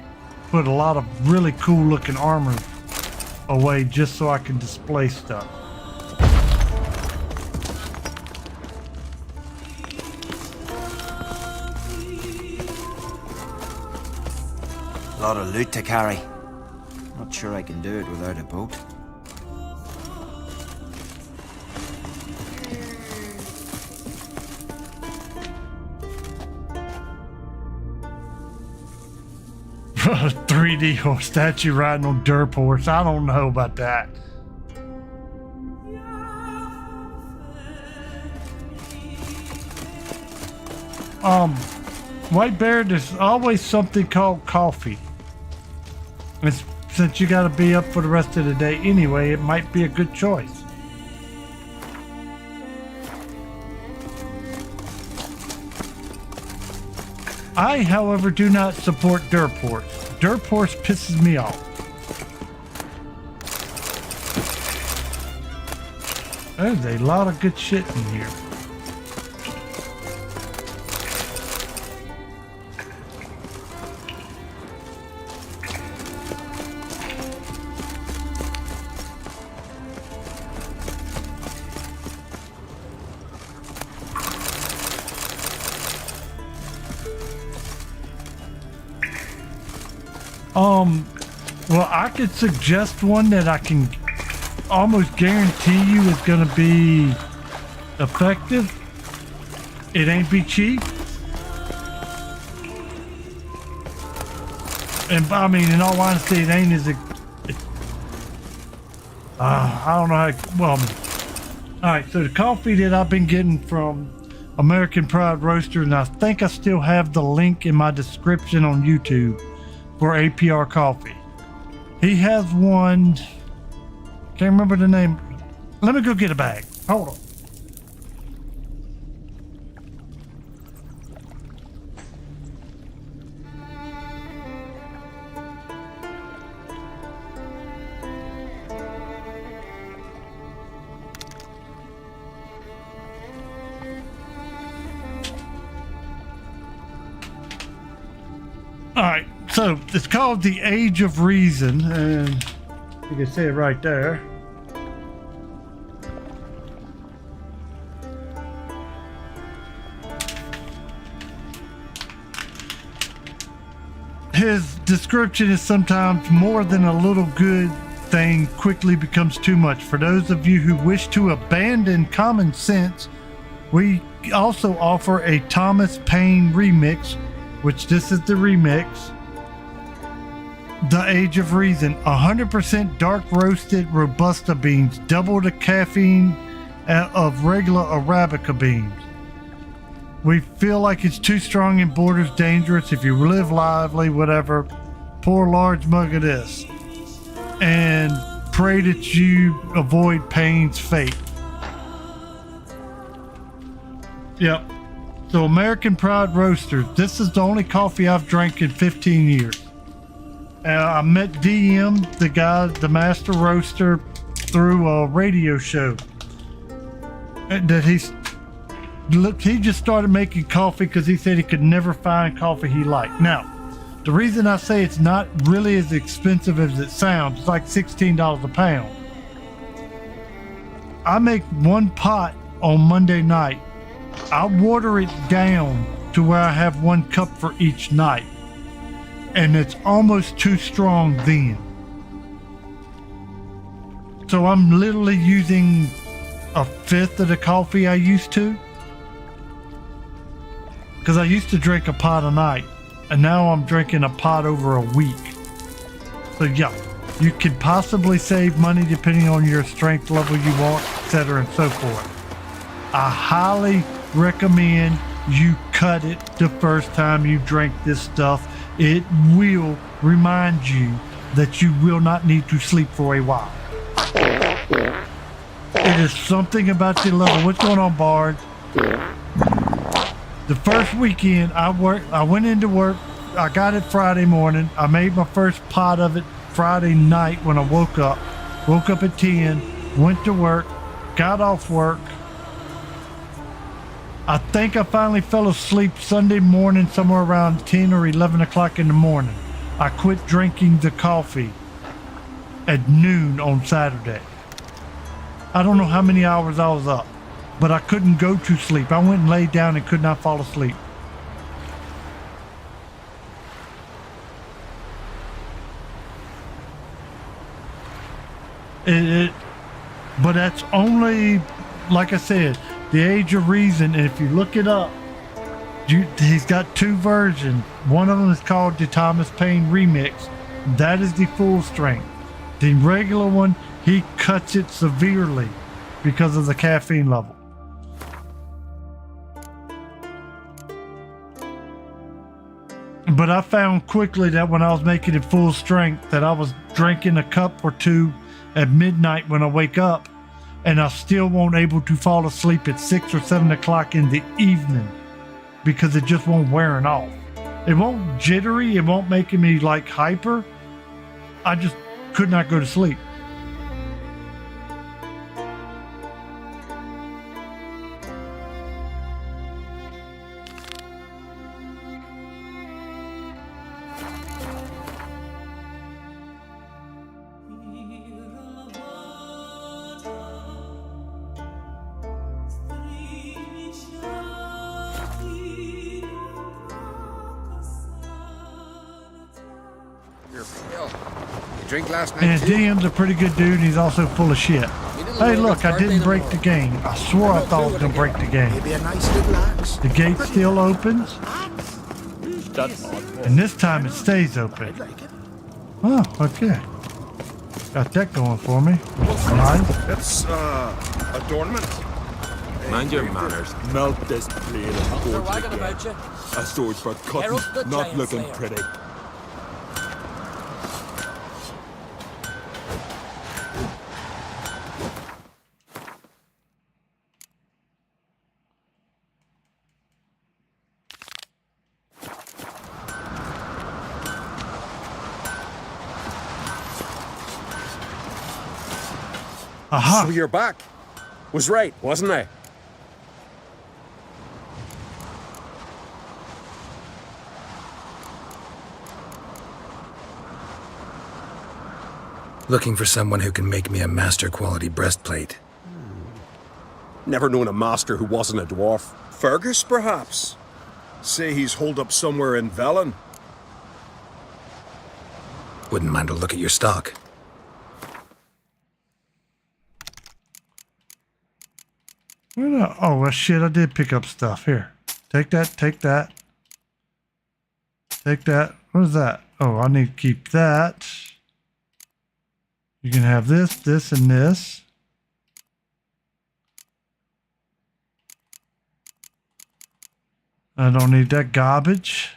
put a lot of really cool looking armor away just so I can display stuff. A lot of loot to carry. Not sure I can do it without a boat. A 3D horse statue riding on Derp horse. I don't know about that. White Bear, there's always something called coffee. Since you got to be up for the rest of the day anyway, it might be a good choice. I, however, do not support Derp Horse. Derp Horse pisses me off. There's a lot of good shit in here. Well, I could suggest one that I can almost guarantee you is going to be effective. It ain't be cheap. And I mean, in all honesty, it ain't as I don't know how. Well, all right. So the coffee that I've been getting from American Pride Roaster, and I think I still have the link in my description on YouTube for APR coffee. He has one. Can't remember the name. Let me go get a bag. Hold on. All right, so it's called The Age of Reason, and you can see it right there. His description is sometimes more than a little good thing quickly becomes too much. For those of you who wish to abandon common sense, we also offer a Thomas Paine remix, which this is the remix. The Age of Reason, 100% dark roasted Robusta beans, double the caffeine of regular Arabica beans. We feel like it's too strong and borders dangerous. If you live lively, whatever, pour a large mug of this and pray that you avoid Paine's fate. Yep. So American Pride Roasters, this is the only coffee I've drank in 15 years. I met DM, the guy, the master roaster, through a radio show. That he just started making coffee because he said he could never find coffee he liked. Now, the reason I say it's not really as expensive as it sounds, it's like $16 a pound. I make one pot on Monday night. I water it down to where I have 1 cup for each night. And it's almost too strong then. So I'm literally using 1/5 of the coffee I used to. Because I used to drink a pot a night. And now I'm drinking a pot over a week. So yeah, you could possibly save money depending on your strength level you want, etc. and so forth. I highly recommend you cut it the first time you drink this stuff. It will remind you that you will not need to sleep for a while. It is something about the level. What's going on, Bard? The first weekend I went into work. I got it Friday morning. I made my first pot of it Friday night when I woke up. Woke up at 10, went to work, got off work. I think I finally fell asleep Sunday morning somewhere around 10 or 11 o'clock in the morning. I quit drinking the coffee at noon on Saturday. I don't know how many hours I was up, but I couldn't go to sleep. I went and laid down and could not fall asleep. But that's only, like I said, The Age of Reason, and if you look it up, he's got 2 versions. One of them is called the Thomas Paine Remix. That is the full strength. The regular one, he cuts it severely because of the caffeine level. But I found quickly that when I was making it full strength, that I was drinking a cup or two at midnight when I wake up, and I still won't able to fall asleep at 6 or 7 o'clock in the evening because it just won't wearing off. It won't jittery. It won't making me like hyper. I just could not go to sleep. Drink last night And too? DM's a pretty good dude, and he's also full of shit. Hey, look, I didn't break the game. I swore I thought I was gonna break the game. Maybe a nice little axe. The gate still opens, and this time it stays open. Oh, okay. Got that going for me. Nice. It's, adornment. Mind your manners. Melt this blade and They're forge wagging again. about you. A sword for Herald the cutting, not Giant looking Slayer. pretty. Aha! So you're back. Was right, wasn't I? Looking for someone who can make me a master quality breastplate. Never known a master who wasn't a dwarf. Fergus, perhaps? Say he's holed up somewhere in Velen. Wouldn't mind a look at your stock. Oh, well, shit, I did pick up stuff. Here. Take that, take that. Take that. What is that? Oh, I need to keep that. You can have this, this, and this. I don't need that garbage.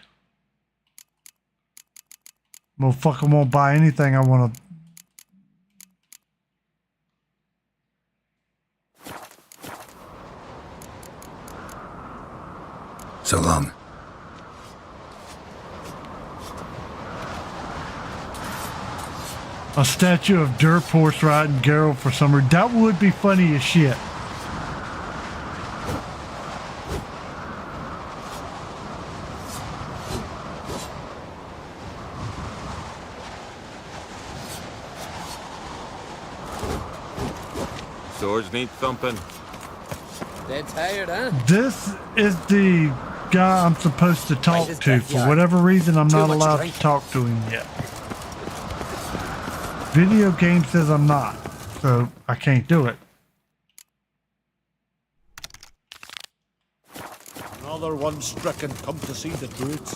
Motherfucker won't buy anything I want to. So long. A statue of Derp horse riding Geralt for summer. That would be funny as shit. Swords need thumping. Dead tired, huh? This is the guy I'm supposed to talk his to. For backyard. whatever reason, I'm Too not much allowed drink. to talk to him yet. Video game says I'm not, so I can't do it. Another one stricken come to see the brutes.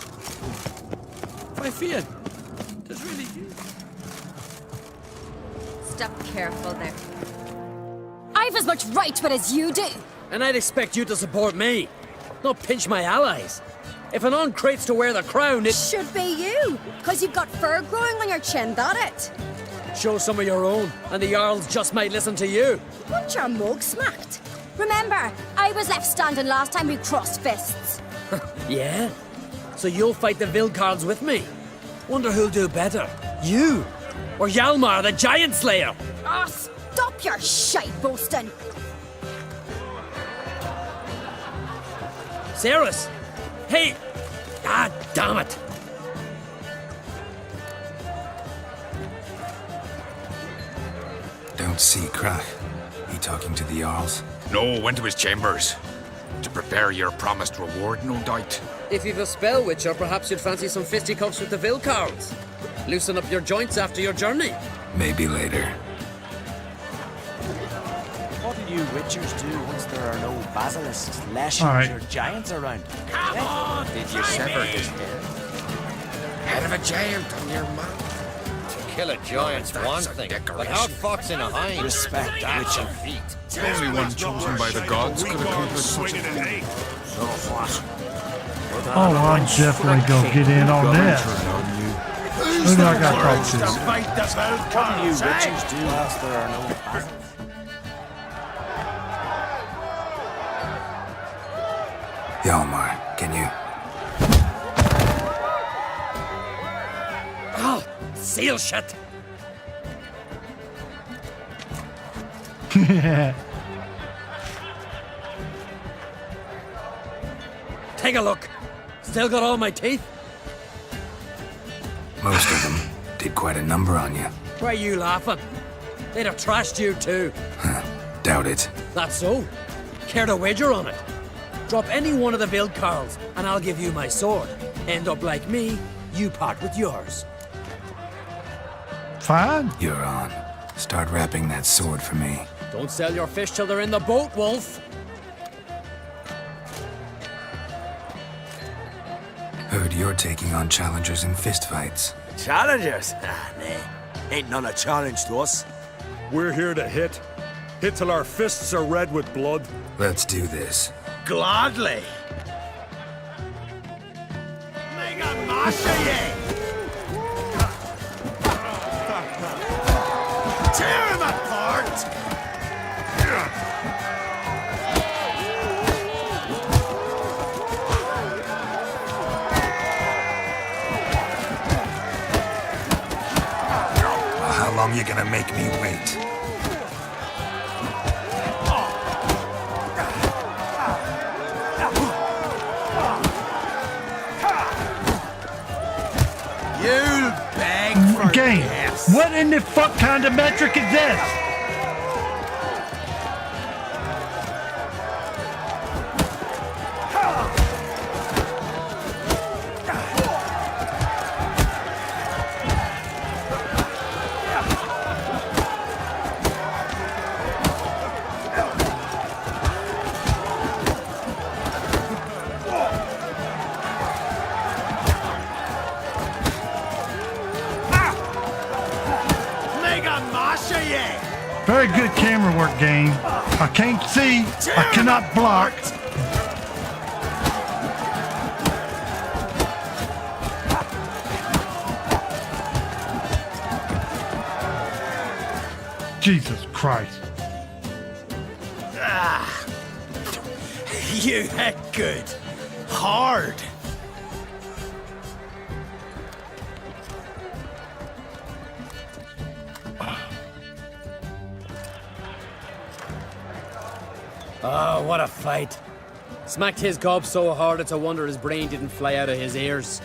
My fear. Does really. Step careful there. I've as much right to it as you do. And I'd expect you to support me, not pinch my allies. If an on crates to wear the crown, it Should be you, because you've got fur growing on your chin, that it? show some of your own, and the Jarls just might listen to you. Want your mug smacked? Remember, I was left standing last time we crossed fists. Yeah? So you'll fight the Vilcards with me? Wonder who'll do better, you or Hjalmar the Giant Slayer? Ah, stop your shite boasting. Cerys! Hey! Ah, damn it! Don't see Krach. He talking to the Jarls? No, went to his chambers. To prepare your promised reward, no doubt. If you've a spell witcher, perhaps you'd fancy some fisticuffs with the Vilcards. Loosen up your joints after your journey. Maybe later. What do you witchers do once there are no basilisks, lashings, All right. or giants around? Come on! Did you sever his head? Head of a giant on your mouth. To kill a giant's one thing, but how fucks in a hind? Respect witching. Only one chosen by the gods could accomplish such a feat. So what? Oh, I'm definitely gonna get in on this. Who do I got to talk to? What do you witches do whilst there are no battles? Hjalmar, can you? Oh, seal shut! Take a look. Still got all my teeth? Most of them did quite a number on you. Why are you laughing? They'd have trashed you too. Doubt it. That's so. Care to wager on it? Drop any one of the Vildkarls, and I'll give you my sword. End up like me, you part with yours. Fine. You're on. Start wrapping that sword for me. Don't sell your fish till they're in the boat, Wolf. Heard you're taking on challengers in fistfights. Challengers? Ah, nah. Ain't none a challenge to us. We're here to hit. Hit till our fists are red with blood. Let's do this. Gladly. Mega Masha ye! Tear him apart! How long you gonna make me wait? You'll beg for Game. this. What in the fuck kind of metric is this? Mega Masha ye! Very good camera work, game. I can't see. I cannot block. Jesus Christ. Ah. You hit good. Hard. Oh, what a fight. Smacked his gob so hard it's a wonder his brain didn't fly out of his ears.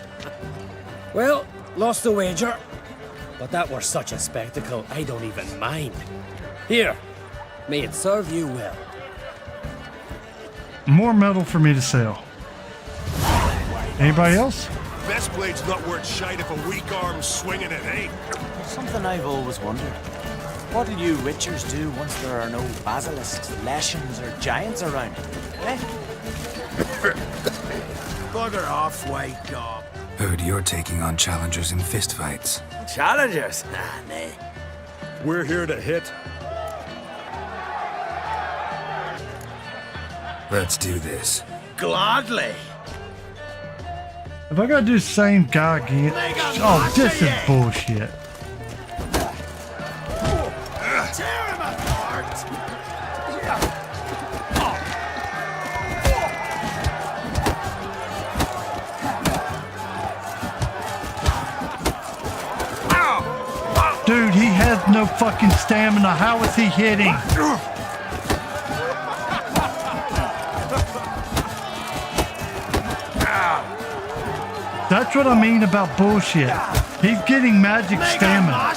Well, lost the wager. But that were such a spectacle, I don't even mind. Here, may it serve you well. More metal for me to sell. Anybody else? Best blade's not worth shite if a weak arm's swinging it, eh? Something I've always wondered. What'll you witchers do once there are no basilisks, leshens, or giants around? Eh? Bugger off, white gob. Heard you're taking on challengers in fistfights. Challengers? Ah, nah. We're here to hit. Let's do this. Gladly. If I gotta do the same guy again. Oh, this is bullshit. Tear him apart! Dude, he has no fucking stamina. How is he hitting? That's what I mean about bullshit. He's getting magic stamina.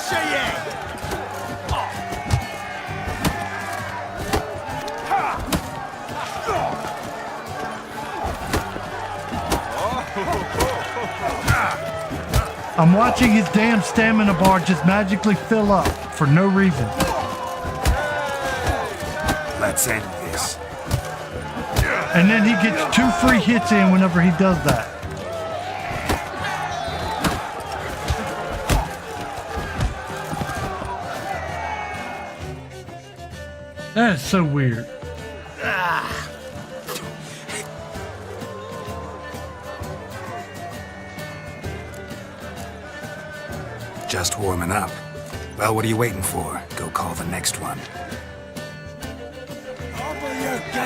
I'm watching his damn stamina bar just magically fill up for no reason. Let's end this. And then he gets 2 free hits in whenever he does that. That is so weird. Just warming up. Well, what are you waiting for? Go call the next one.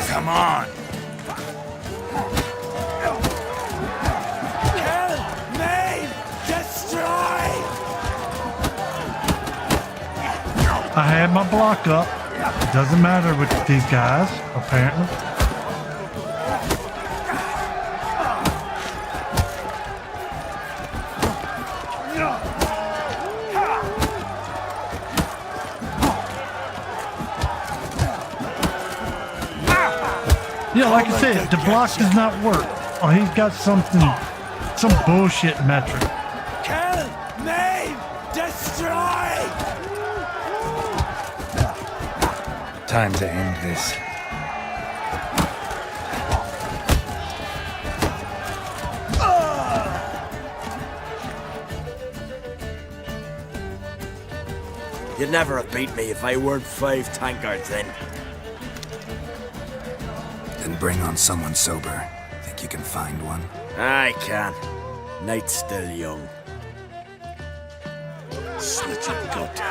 Come on! Kill! Maim! Destroy! I had my block up. It doesn't matter with these guys, apparently. Yeah, like I said, the block does not work. Oh, he's got something, some bullshit metric. Kill! Maim! Destroy! Time to end this. You'd never have beat me if I weren't 5 tankards then. Then bring on someone sober. Think you can find one? I can. Night's still young. Slit your gut.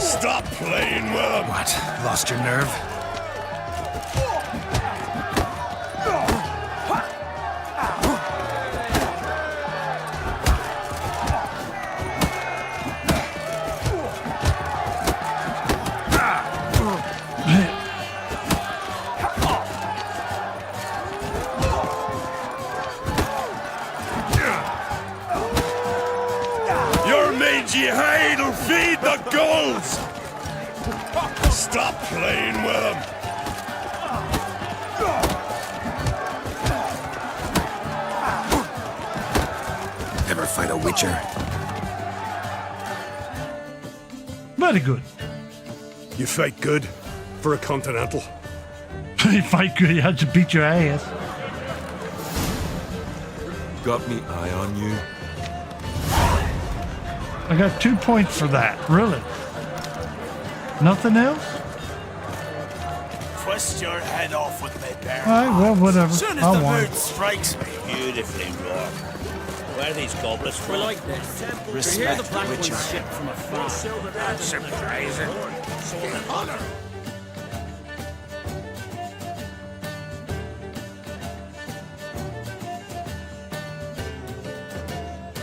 Stop playing with him! What? Lost your nerve? Your mangy hide'll feed the gulls! Stop playing with him! Ever fight a witcher? Very good. You fight good for a continental. You fight good, you had to beat your ass. Got me eye on you. I got 2 points for that, really. Nothing else? Twist your head off with me, bear. Alright, well, whatever. Soon as I the won. mood strikes me. Beautifully wrought. Where are these goblets We're from? like this. We Respect hear the the black Witcher. ones shit from afar. That's surprising. Honor!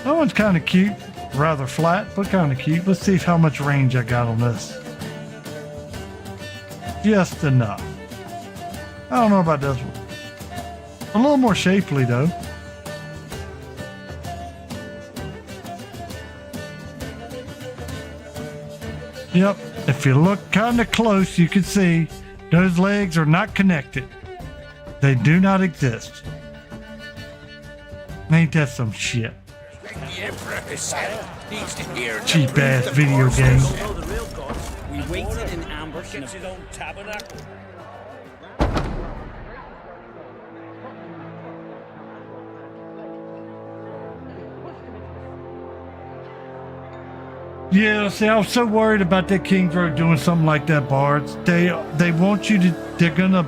That one's kind of cute. Rather flat, but kind of cute. Let's see how much range I got on this. Just enough. I don't know about this one. A little more shapely, though. Yep, if you look kind of close, you can see those legs are not connected. They do not exist. Ain't that some shit? The Emperor himself needs to hear the Cheap ass truth video of game. Know the real gods. We waited in ambush in a his own tabernacle. Yeah, see, I was so worried about that Kingsburg doing something like that, Bards. They want you to, they're gonna,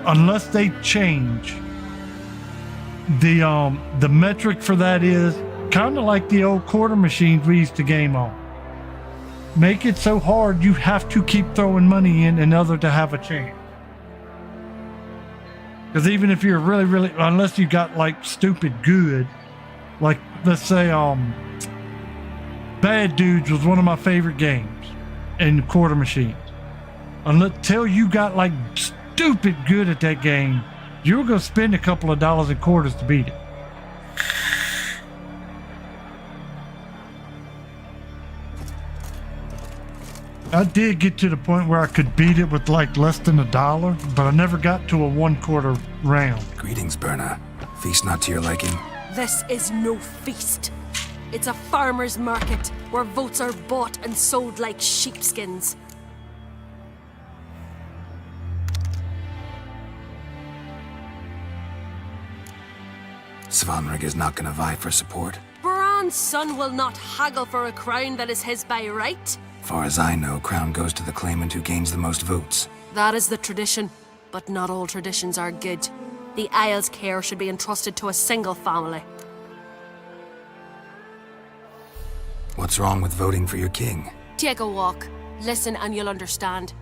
unless they change, the metric for that is kind of like the old quarter machines we used to game on. Make it so hard you have to keep throwing money in order to have a chance. Because even if you're really, unless you got like stupid good, like let's say, Bad Dudes was one of my favorite games in quarter machines. Until you got like stupid good at that game, you were going to spend a couple of dollars in quarters to beat it. I did get to the point where I could beat it with like less than $1, but I never got to a 1/4 round. Greetings, Berna. Feast not to your liking? This is no feast. It's a farmer's market where votes are bought and sold like sheepskins. Svanrig is not gonna vie for support. Bran's son will not haggle for a crown that is his by right. Far as I know, crown goes to the claimant who gains the most votes. That is the tradition, but not all traditions are good. The Isle's care should be entrusted to a single family. What's wrong with voting for your king? Take a walk. Listen and you'll understand.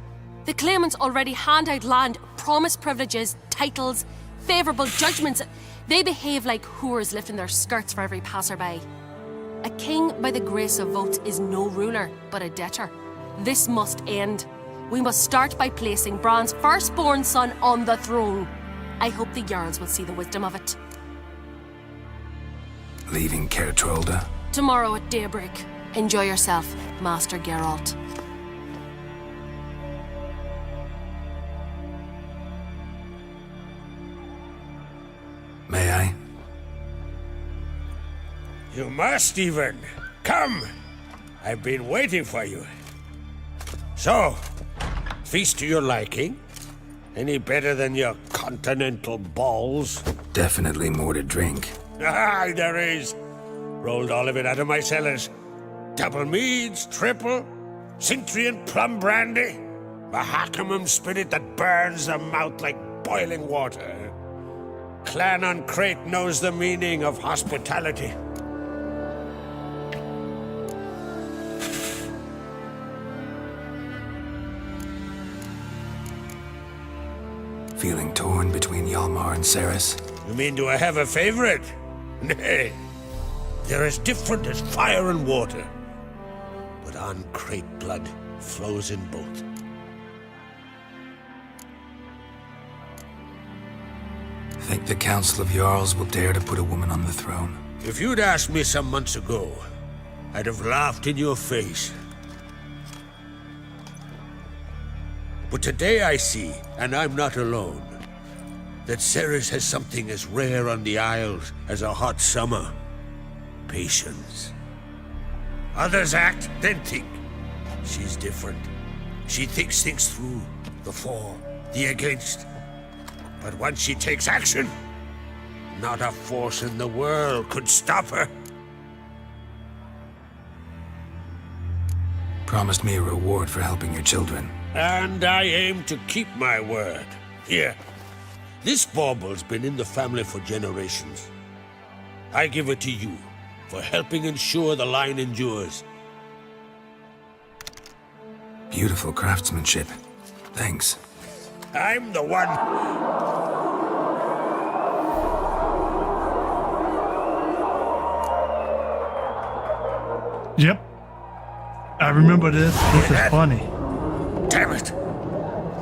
The claimants already hand out land, promise privileges, titles, favourable judgments. They behave like whores lifting their skirts for every passerby. A king by the grace of votes is no ruler, but a debtor. This must end. We must start by placing Bran's firstborn son on the throne. I hope the Jarls will see the wisdom of it. Leaving Caer Trolda? Tomorrow at daybreak. Enjoy yourself, Master Geralt. May I? You must, even. Come! I've been waiting for you. So, feast to your liking? Any better than your continental balls? Definitely more to drink. Aye, there is. Rolled all of it out of my cellars. Double meads, triple, Cintrian plum brandy, a Hackamum spirit that burns the mouth like boiling water. Clan on Crate knows the meaning of hospitality. Feeling torn between Hjalmar and Cerys? You mean, do I have a favorite? Nay. They're as different as fire and water. But on Crate blood flows in both. Think the Council of Jarls will dare to put a woman on the throne? If you'd asked me some months ago, I'd have laughed in your face. But today I see, and I'm not alone, that Cerys has something as rare on the Isles as a hot summer. Patience. Others act, then think. She's different. She thinks things through. The for, the against. But once she takes action, not a force in the world could stop her. Promised me a reward for helping your children. And I aim to keep my word. Here, this bauble's been in the family for generations. I give it to you for helping ensure the line endures. Beautiful craftsmanship. Thanks. I'm the one. Yep. I remember this. This is funny. Damn it.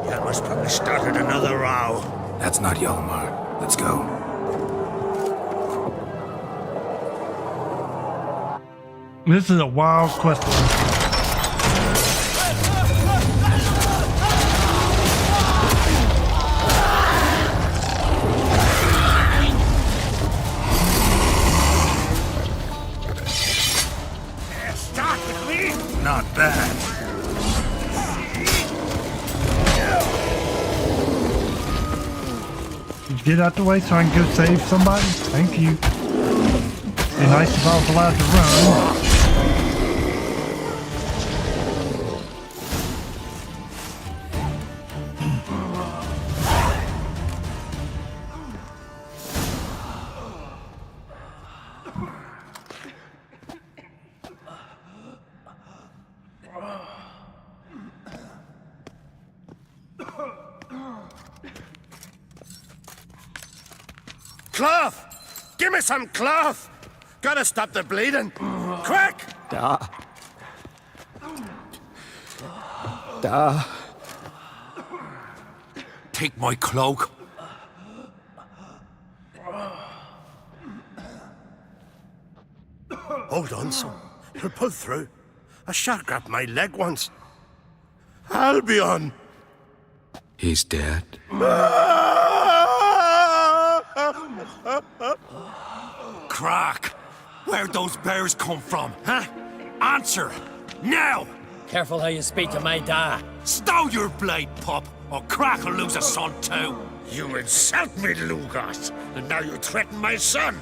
Hjalmar's probably started another row. That's not Hjalmar. Let's go. This is a wild question. Start with me. Not bad. Get out the way so I can go save somebody. Thank you. Be nice if I was allowed to run. Cloth! Give me some cloth! Gotta stop the bleeding. Quick! Da. Take my cloak. Hold on, son. You'll pull through. A shark grabbed my leg once. Albion! He's dead. Crack! Where'd those bears come from, huh? Answer! Now! Careful how you speak to my dad. Stow your blade, pup, or Crack will lose a son too. You insult me, Lugos, and now you threaten my son.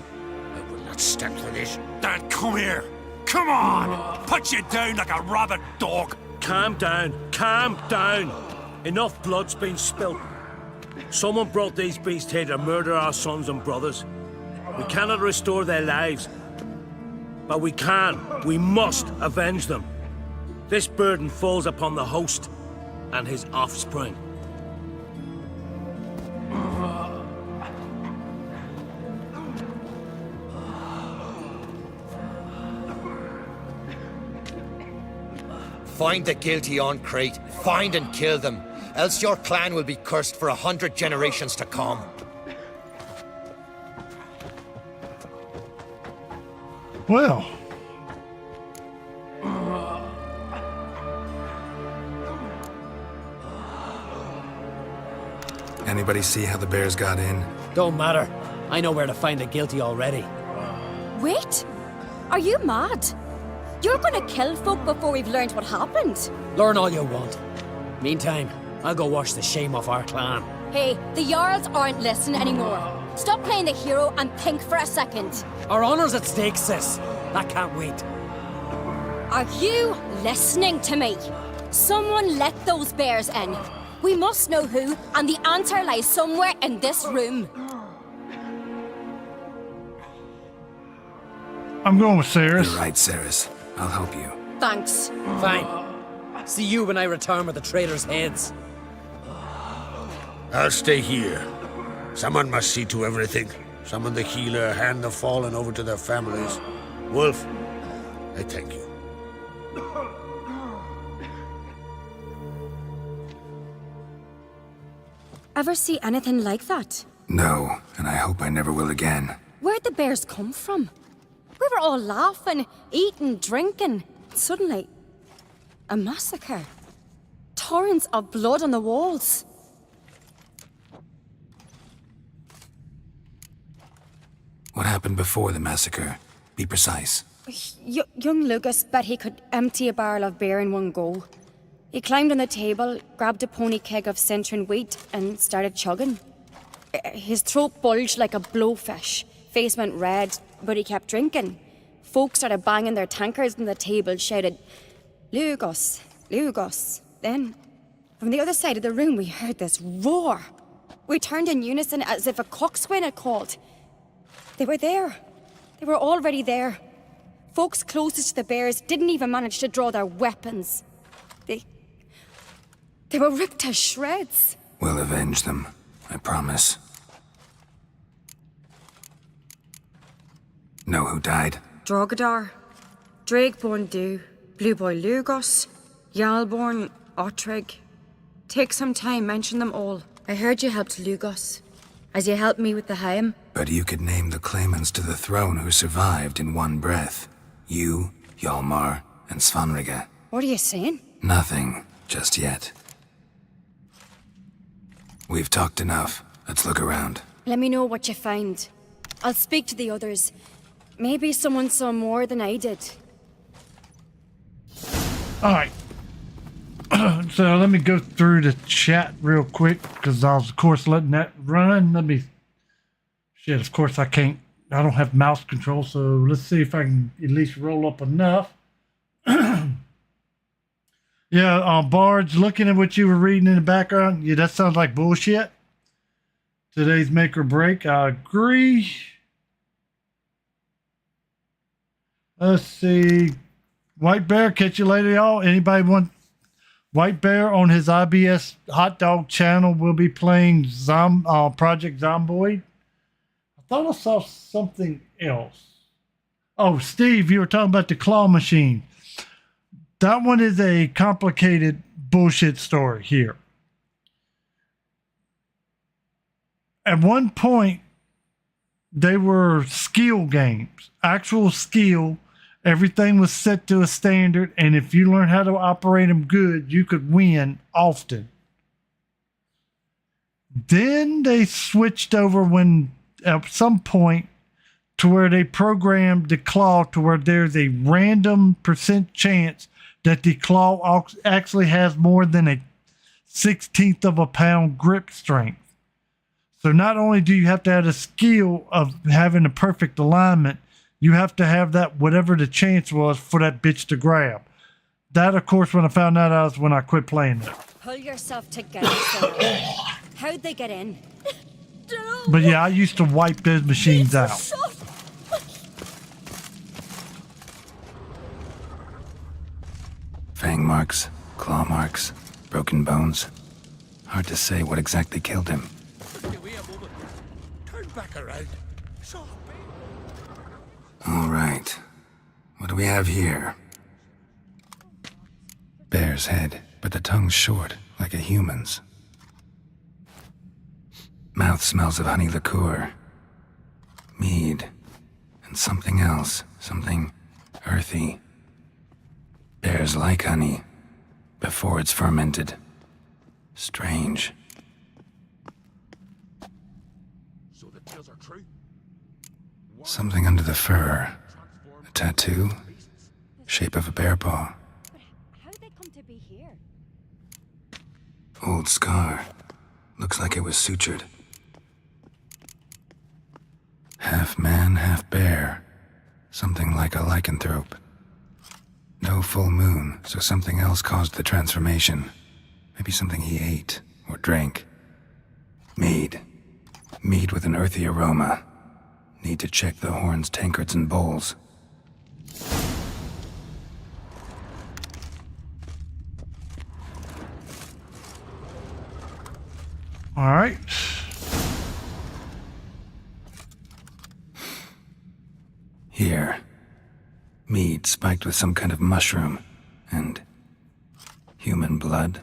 I will not stand for this. Dan, come here. Come on! Put you down like a rabid dog. Calm down. Calm down. Enough blood's been spilt. Someone brought these beasts here to murder our sons and brothers. We cannot restore their lives. But we must avenge them. This burden falls upon the host and his offspring. Find the guilty on Crete. Find and kill them. Else your clan will be cursed for 100 generations to come. Well. Anybody see how the bears got in? Don't matter. I know where to find the guilty already. Wait! Are you mad? You're gonna kill folk before we've learned what happened. Learn all you want. Meantime, I'll go wash the shame off our clan. Hey, the Jarls aren't listening anymore. Stop playing the hero and think for a second. Our honor's at stake, sis. That can't wait. Are you listening to me? Someone let those bears in. We must know who, and the answer lies somewhere in this room. I'm going with Cerys. You're right, Cerys. I'll help you. Thanks. Fine. See you when I return with the traitors' heads. I'll stay here. Someone must see to everything. Summon the healer, hand the fallen over to their families. Wolf, I thank you. Ever see anything like that? No, and I hope I never will again. Where'd the bears come from? We were all laughing, eating, drinking. Suddenly, a massacre. Torrents of blood on the walls. What happened before the massacre? Be precise. Young Lucas bet he could empty a barrel of beer in one go. He climbed on the table, grabbed a pony keg of Cintron wheat, and started chugging. His throat bulged like a blowfish, face went red, but he kept drinking. Folks started banging their tankards on the table, shouted, "Lugos, Lugos." Then, from the other side of the room, we heard this roar. We turned in unison as if a coxswain had called. They were there. They were already there. Folks closest to the bears didn't even manage to draw their weapons. They were ripped to shreds. We'll avenge them, I promise. Know who died? Drogadar, Drakeborn Du, Blue Boy Lugos, Jarlborn, Ottrig. Take some time, mention them all. I heard you helped Lugos, as you helped me with the Haim. But you could name the claimants to the throne who survived in one breath. You, Hjalmar, and Svanrige. What are you saying? Nothing, just yet. We've talked enough. Let's look around. Let me know what you find. I'll speak to the others. Maybe someone saw more than I did. Alright. So let me go through the chat real quick, because I was, of course, letting that run. Shit, of course I can't. I don't have mouse control, so let's see if I can at least roll up enough. Yeah, Bards, looking at what you were reading in the background, yeah, that sounds like bullshit. Today's make or break, I agree. Let's see. White Bear, catch you later, y'all. Anybody want White Bear on his IBS Hot Dog channel will be playing Project Zomboid. I thought I saw something else. Oh, Steve, you were talking about the claw machine. That one is a complicated bullshit story here. At one point, they were skill games, actual skill. Everything was set to a standard, and if you learn how to operate them good, you could win often. Then they switched over when, at some point, to where they programmed the claw to where there's a random % chance that the claw actually has more than a 1/16 of a pound grip strength. So not only do you have to have the skill of having the perfect alignment, you have to have that, whatever the chance was for that bitch to grab. That, of course, when I found that out was when I quit playing it. Pull yourself together, Sarah. How'd they get in? But yeah, I used to wipe those machines out. marks, claw marks, broken bones. Hard to say what exactly killed him. Turn back around. All right. What do we have here? Bear's head, but the tongue's short, like a human's. Mouth smells of honey liqueur. Mead. And something else. Something earthy. Bears like honey. Before it's fermented. Strange. So the tales are true? Something under the fur. A tattoo. Shape of a bear paw. How'd they come to be here? Old scar. Looks like it was sutured. Half man, half bear. Something like a lycanthrope. No full moon, so something else caused the transformation. Maybe something he ate or drank. Mead. Mead with an earthy aroma. Need to check the horns, tankards, and bowls. All right. Here. Mead spiked with some kind of mushroom. And human blood.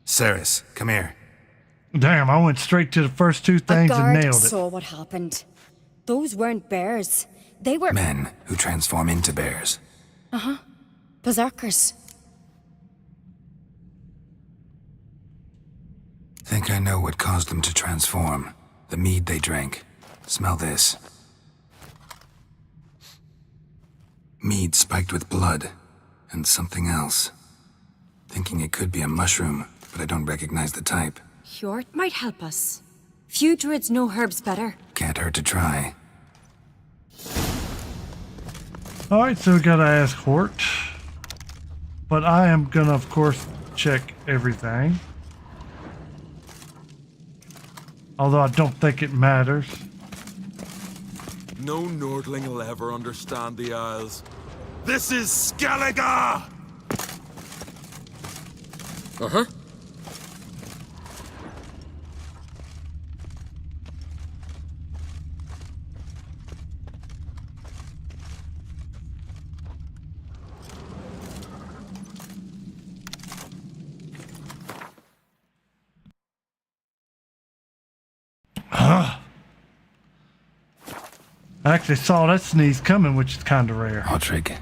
Ceres, come here. Damn, I went straight to the first two things A and guard nailed it. saw what happened. Those weren't bears. They were... Men who transform into bears. Uh-huh. Berserkers. Think I know what caused them to transform. The mead they drank. Smell this. Mead spiked with blood. And something else. Thinking it could be a mushroom, but I don't recognize the type. Hjort might help us. Few druids know herbs better. Can't hurt to try. All right, so we gotta ask Hort. But I am gonna, of course, check everything. Although I don't think it matters. No Nordling will ever understand the Isles. This is Skellige! Uh-huh. I actually saw that sneeze coming, which is kind of rare. Aldrich.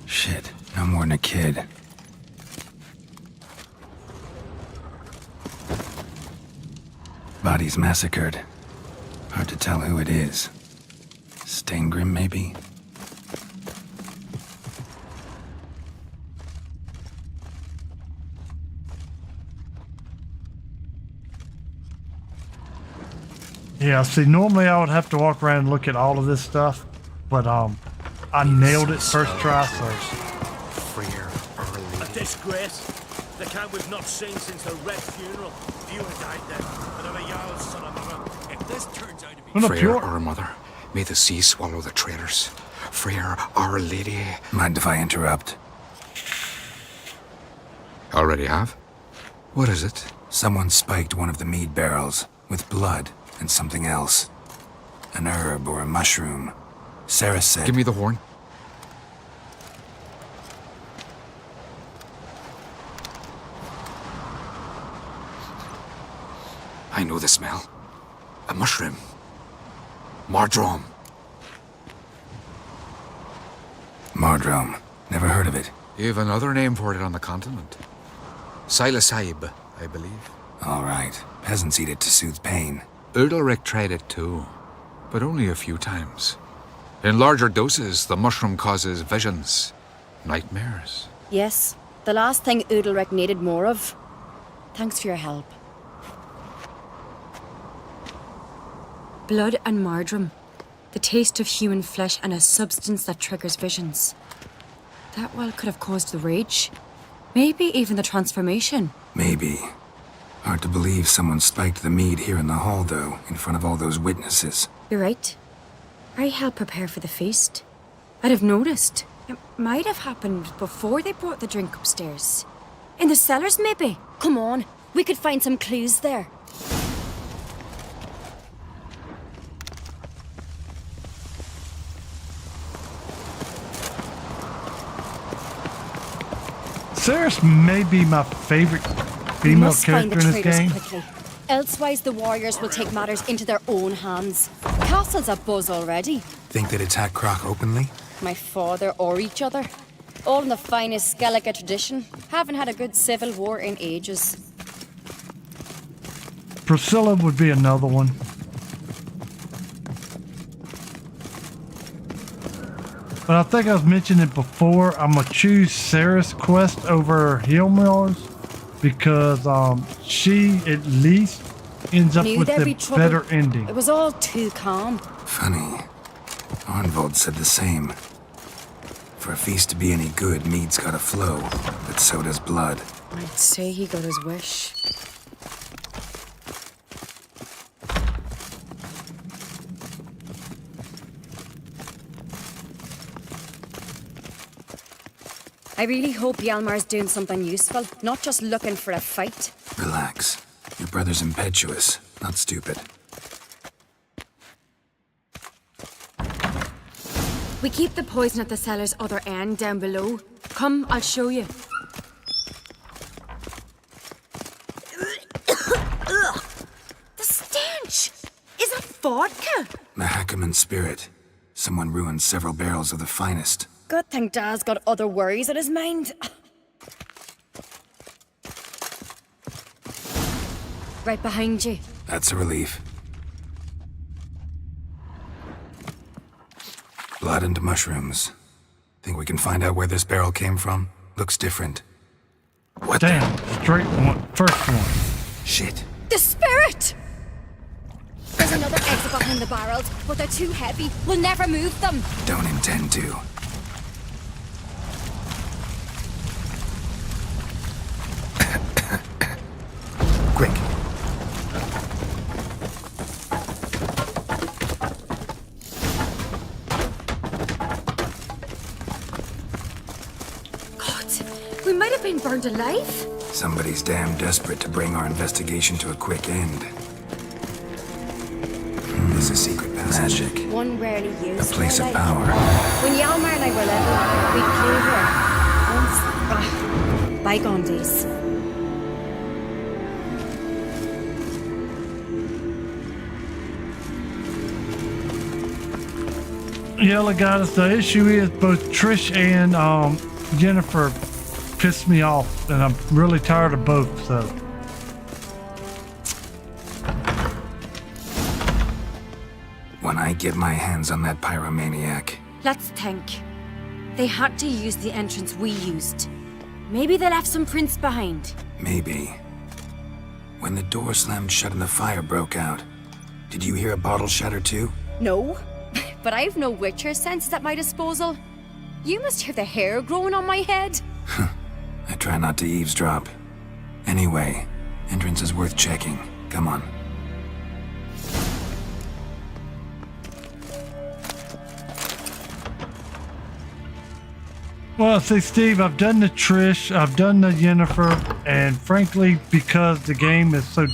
Shit, no more than a kid. Bodies massacred. Hard to tell who it is. Steingrim, maybe? Yeah, see, normally I would have to walk around and look at all of this stuff, but I nailed it first try, so. Freer early. A disgrace. The camp we've not seen since the Red funeral. Few had died then, and I'm a Jarl's son of mother. If this turns out to be Freer, our mother, may the sea swallow the traitors. Freer, our lady. Mind if I interrupt? Already have? What is it? Someone spiked one of the mead barrels with blood and something else. An herb or a mushroom. Sarah said... Give me the horn. I know the smell. A mushroom. Mardrome. Mardrome. Never heard of it. You have another name for it on the continent. Silasib, I believe. All right. Peasants eat it to soothe pain. Udalric tried it too, but only a few times. In larger doses, the mushroom causes visions, nightmares. Yes, the last thing Udalric needed more of. Thanks for your help. Blood and Mardrome. The taste of human flesh and a substance that triggers visions. That well could have caused the rage. Maybe even the transformation. Maybe. Hard to believe someone spiked the mead here in the hall, though, in front of all those witnesses. You're right. I helped prepare for the feast. I'd have noticed. It might have happened before they brought the drink upstairs. In the cellars, maybe? Come on, we could find some clues there. Ceres may be my favorite We female must find character the in this traitors game. quickly. Elsewise, the warriors will take matters into their own hands. Castle's a buzz already. Think they'd attack Croc openly? My father or each other. All in the finest Skellige tradition. Haven't had a good civil war in ages. Priscilla would be another one. But I think I was mentioning it before. I'm gonna choose Ceres' quest over Hilmar's because she at least ends up Knew with there'd the be trouble. better ending. It was all too calm. Funny. Arnvold said the same. For a feast to be any good, mead's gotta flow, but so does blood. I'd say he got his wish. I really hope Hjalmar's doing something useful, not just looking for a fight. Relax. Your brother's impetuous, not stupid. We keep the poison at the cellar's other end down below. Come, I'll show you. The stench! Is that vodka? Mahakaman spirit. Someone ruined several barrels of the finest. Good thing Dad's got other worries in his mind. Right behind you. That's a relief. Blood and mushrooms. Think we can find out where this barrel came from? Looks different. What Damn, straight one, first one. Shit. The spirit! There's another exit behind the barrels, but they're too heavy. We'll never move them. Don't intend to. Quick. God, we might have been burned alive. Somebody's damn desperate to bring our investigation to a quick end. This is secret passage. Magic. One rarely used. A place of like. power. When Hjalmar and I were little, we'd play here. Once, bygone days. Yeah, Legatus, the issue is both Trish and Jennifer pissed me off, and I'm really tired of both, so. When I get my hands on that pyromaniac, Let's think. They had to use the entrance we used. Maybe they left some prints behind. maybe. When the door slammed shut and the fire broke out, did you hear a bottle shatter too? No, but I've no Witcher senses at my disposal. You must hear the hair growing on my head. I try not to eavesdrop. Anyway, entrance is worth checking. Come on. Well, see, Steve, I've done the Trish, I've done the Jennifer, and frankly, because the game is so...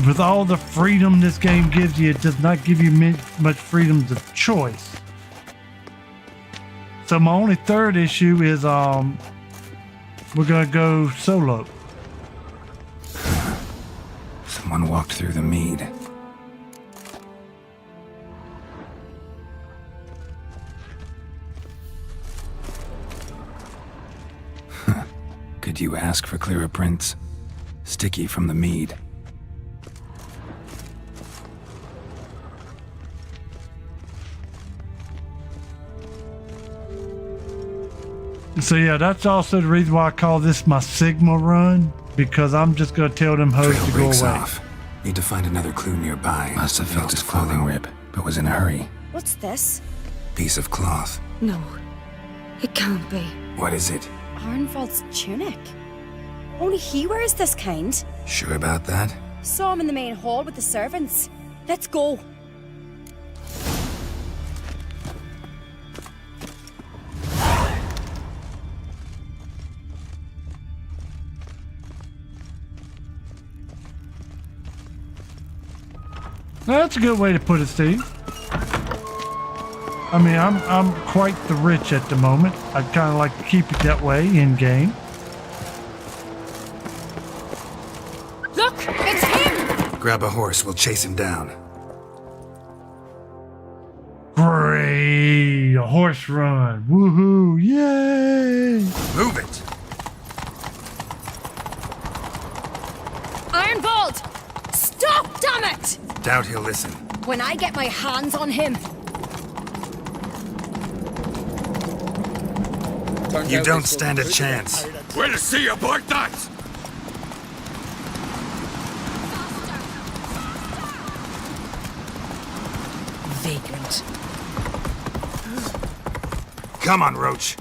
With all the freedom this game gives you, it does not give you much freedom of choice. So my only third issue is, we're gonna go solo. Someone walked through the mead. Could you ask for clearer prints? Sticky from the mead. So yeah, that's also the reason why I call this my Sigma run, because I'm just gonna tell them hoes Trail to go breaks away. off. Need to find another clue nearby. Must have felt his clothing rip, but was in a hurry. What's this? Piece of cloth. No, it can't be. What is it? Arnvald's tunic. Only he wears this kind. Sure about that? Saw him in the main hall with the servants. Let's go. That's a good way to put it, Steve. I mean, I'm quite the rich at the moment. I'd kind of like to keep it that way in game. Look, it's him! Grab a horse, we'll chase him down. Great, a horse run. Woohoo, yay! Move it! Ironvolt! Stop, damn it! Doubt he'll listen. When I get my hands on him. You don't stand a chance. We'll see about that! Vagrant. Come on, Roach.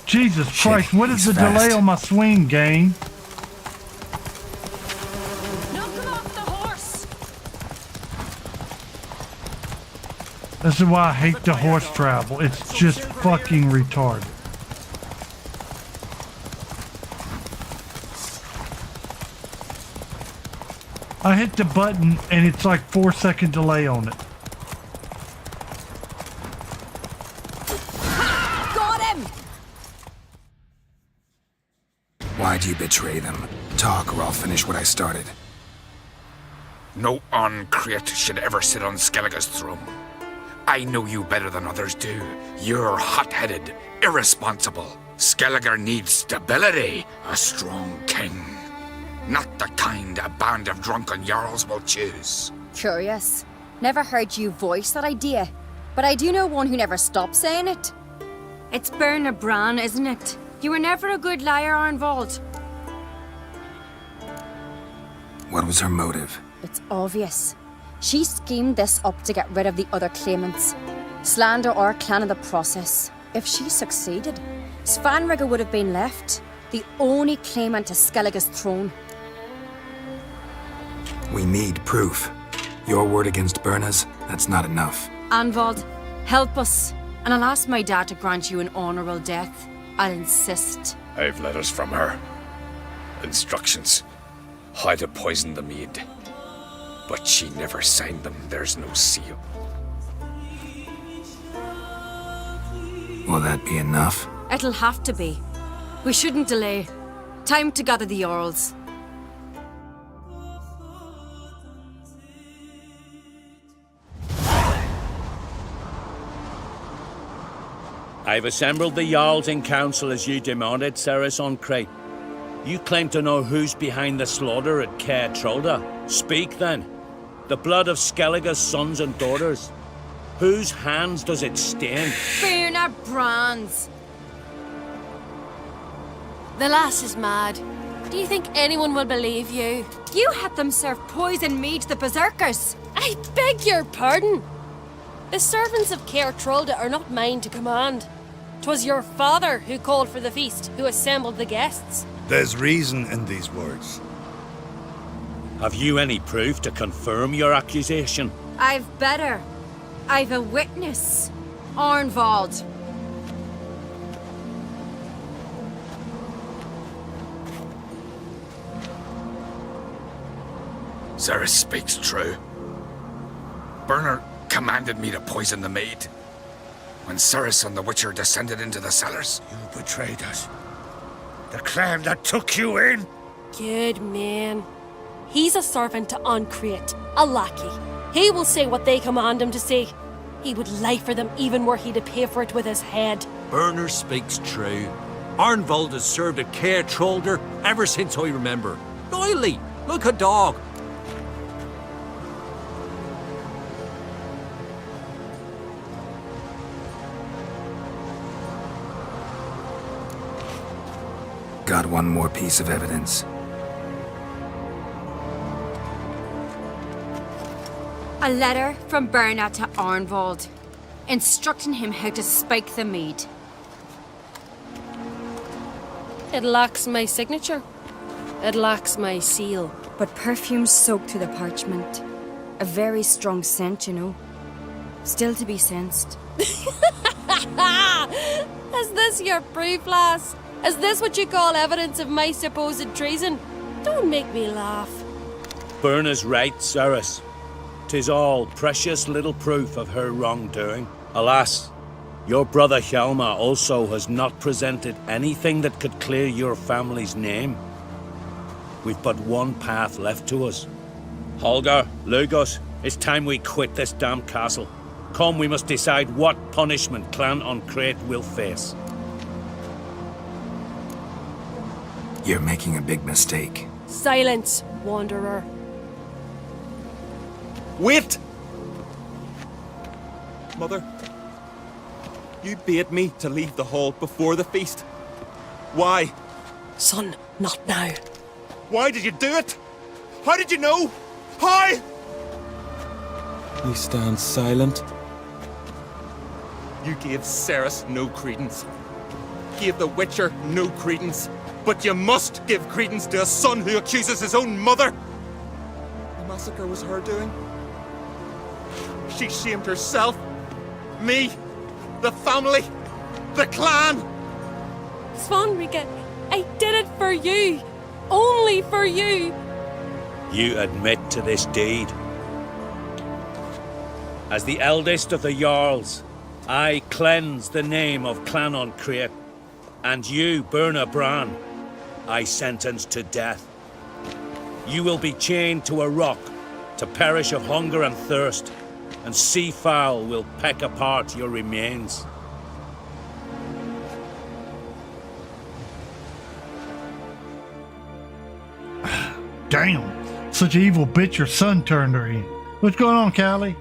Jesus Christ, what is he's the fast. delay on my swing, gang? Knock him off the horse! This is why I hate the horse travel. It's just fucking retarded. I hit the button and it's like 4-second delay on it. Got him! Why'd you betray them? Talk or I'll finish what I started. No uncreate should ever sit on Skellige's throne. I know you better than others do. You're hot-headed, irresponsible. Skellige needs stability, a strong king. Not the kind a band of drunken jarls will choose. Curious. Never heard you voice that idea, but I do know one who never stops saying it. It's Berna Bran, isn't it? You were never a good liar, Arnvold. What was her motive? It's obvious. She schemed this up to get rid of the other claimants. Slander our clan in the process. If she succeeded, Svanrige would have been left, the only claimant to Skellige's throne. We need proof. Your word against Berna's, that's not enough. Arnvold, help us, and I'll ask my dad to grant you an honourable death. I'll insist. I've letters from her. Instructions. How to poison the mead. But she never signed them. There's no seal. Will that be enough? It'll have to be. We shouldn't delay. Time to gather the Jarls. I've assembled the Jarls in council as you demanded, Ceres on Crate. You claim to know who's behind the slaughter at Caer Trolda. Speak then. The blood of Skellige's sons and daughters. Whose hands does it stain? Berna Bran's. The lass is mad. Do you think anyone will believe you? You had them serve poison mead to the berserkers. I beg your pardon. The servants of Caer Trolda are not mine to command. 'Twas your father who called for the feast, who assembled the guests. There's reason in these words. Have you any proof to confirm your accusation? I've better. I've a witness. Arnvold. Ceres speaks true. Berna commanded me to poison the maid. When Ceres and the Witcher descended into the cellars. You betrayed us. The clan that took you in. Good man. He's a servant to Ancreate, a lackey. He will say what they command him to say. He would lie for them even were he to pay for it with his head. Berner speaks true. Arnvold has served at Caer Trolda ever since I remember. Doily, look a dog. Got one more piece of evidence. A letter from Berna to Arnvold, instructing him how to spike the mead. It lacks my signature. It lacks my seal. But perfume soaked through the parchment. A very strong scent, you know. Still to be sensed. Is this your proof, lass? Is this what you call evidence of my supposed treason? Don't make me laugh. Berna's right, Cerys. 'Tis all precious little proof of her wrongdoing. Alas, your brother Hjalmar also has not presented anything that could clear your family's name. We've but one path left to us. Holger, Lugos, it's time we quit this damn castle. Come, we must decide what punishment Clan an Craite will face. You're making a big mistake. Silence, wanderer. Wait! Mother, you bade me to leave the hall before the feast. Why? Son, not now. Why did you do it? How did you know? How? You stand silent. You gave Cerys no credence. Gave the Witcher no credence. But you must give credence to a son who accuses his own mother. The massacre was her doing. She shamed herself, me, the family, the clan. Svanrige, I did it for you. Only for you. You admit to this deed. As the eldest of the Jarls, I cleanse the name of Clan an Craite, and you, Berna Bran, I sentence to death. You will be chained to a rock to perish of hunger and thirst, and sea fowl will peck apart your remains. Damn, such an evil bitch your son turned her in. What's going on, Callie?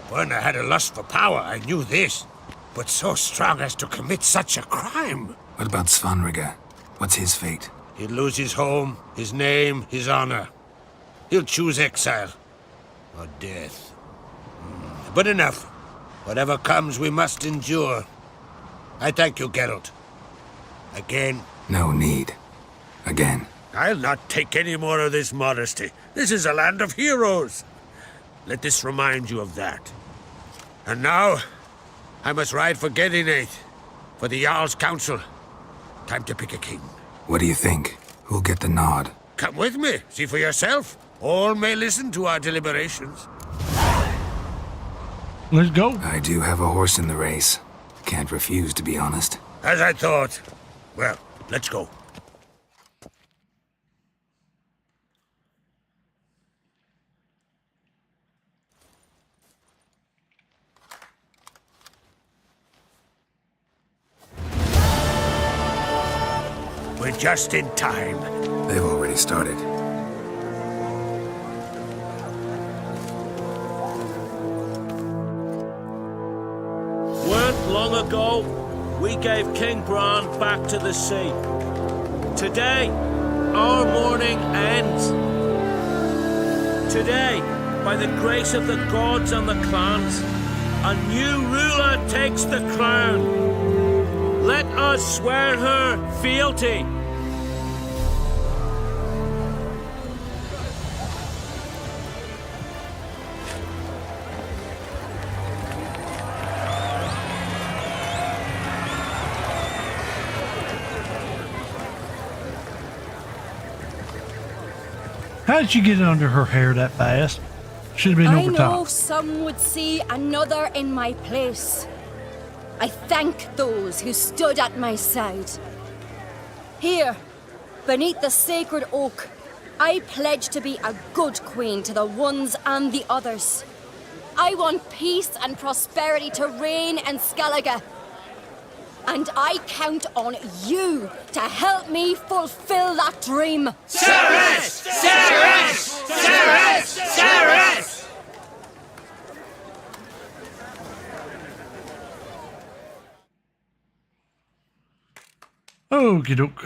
Berna had a lust for power, I knew this. But so strong as to commit such a crime. What about Svanrige? What's his fate? He'll lose his home, his name, his honor. He'll choose exile. Or death. But enough. Whatever comes, we must endure. I thank you, Geralt. Again. No need. Again. I'll not take any more of this modesty. This is a land of heroes. Let this remind you of that. And now, I must ride for Gedinate, for the Jarl's Council. Time to pick a king. What do you think? Who'll get the nod? Come with me, see for yourself. All may listen to our deliberations. Let's go. I do have a horse in the race. Can't refuse, to be honest. As I thought. Well, let's go. We're just in time. They've already started. Weren't long ago, we gave King Bran back to the sea. Today, our mourning ends. Today, by the grace of the gods and the clans, a new ruler takes the crown. Let us swear her fealty. How did she get under her hair that fast? Should have been I over know top. some would see another in my place. I thank those who stood at my side. Here, beneath the sacred oak, I pledge to be a good queen to the ones and the others. I want peace and prosperity to reign in Skellige. And I count on you to help me fulfill that dream. Cerys! Cerys! Cerys! Cerys! Okie doke.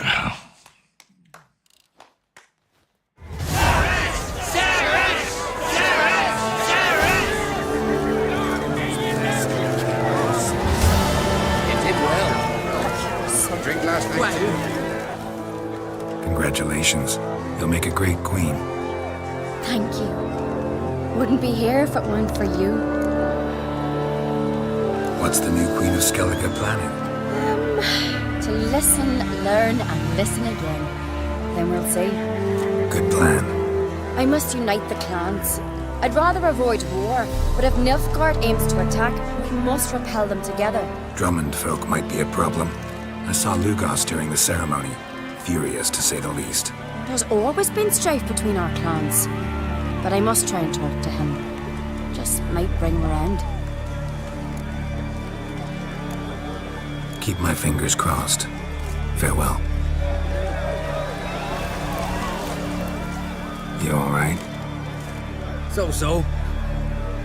Drink last night too. Congratulations. You'll make a great queen. Thank you. Wouldn't be here if it weren't for you. What's the new Queen of Skellige planning? To listen, learn, and listen again. Then we'll see. Good plan. I must unite the clans. I'd rather avoid war, but if Nilfgaard aims to attack, we must repel them together. Drummond folk might be a problem. I saw Lugos during the ceremony. Furious, to say the least. There's always been strife between our clans. But I must try and talk to him. Just might bring her end. Keep my fingers crossed. Farewell. You alright? So.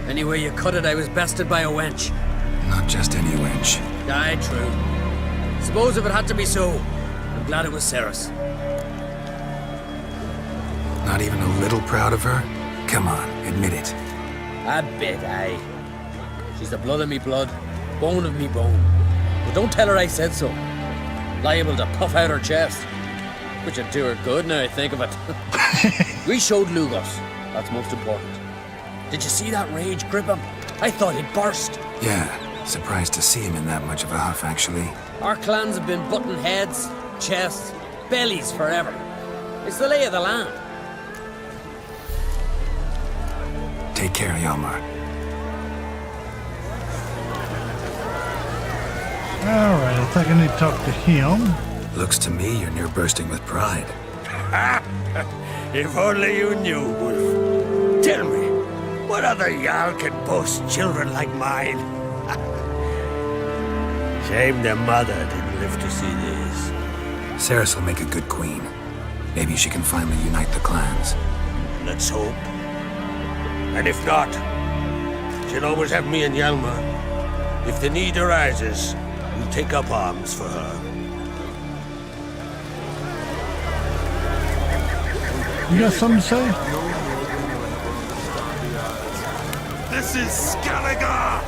Anyway you cut it, I was bested by a wench. Not just any wench. Aye, true. Suppose if it had to be so, I'm glad it was Ceres. Not even a little proud of her? Come on, admit it. A bit, aye. She's the blood of me blood, bone of me bone. But don't tell her I said so. Liable to puff out her chest. Which would do her good now I think of it. We showed Lugos. That's most important. Did you see that rage grip him? I thought he'd burst. Yeah, surprised to see him in that much of a huff, actually. Our clans have been butting heads, chests, bellies forever. It's the lay of the land. Take care, Hjalmar. Alright, I think I need to talk to him. Looks to me you're near bursting with pride. If only you knew, Wolf. Tell me, what other Jarl can boast children like mine? Shame their mother didn't live to see this. Ceres will make a good queen. Maybe she can finally unite the clans. Let's hope. And if not, she'll always have me and Hjalmar. If the need arises, we'll take up arms for her. You got something to say? This is Skellige!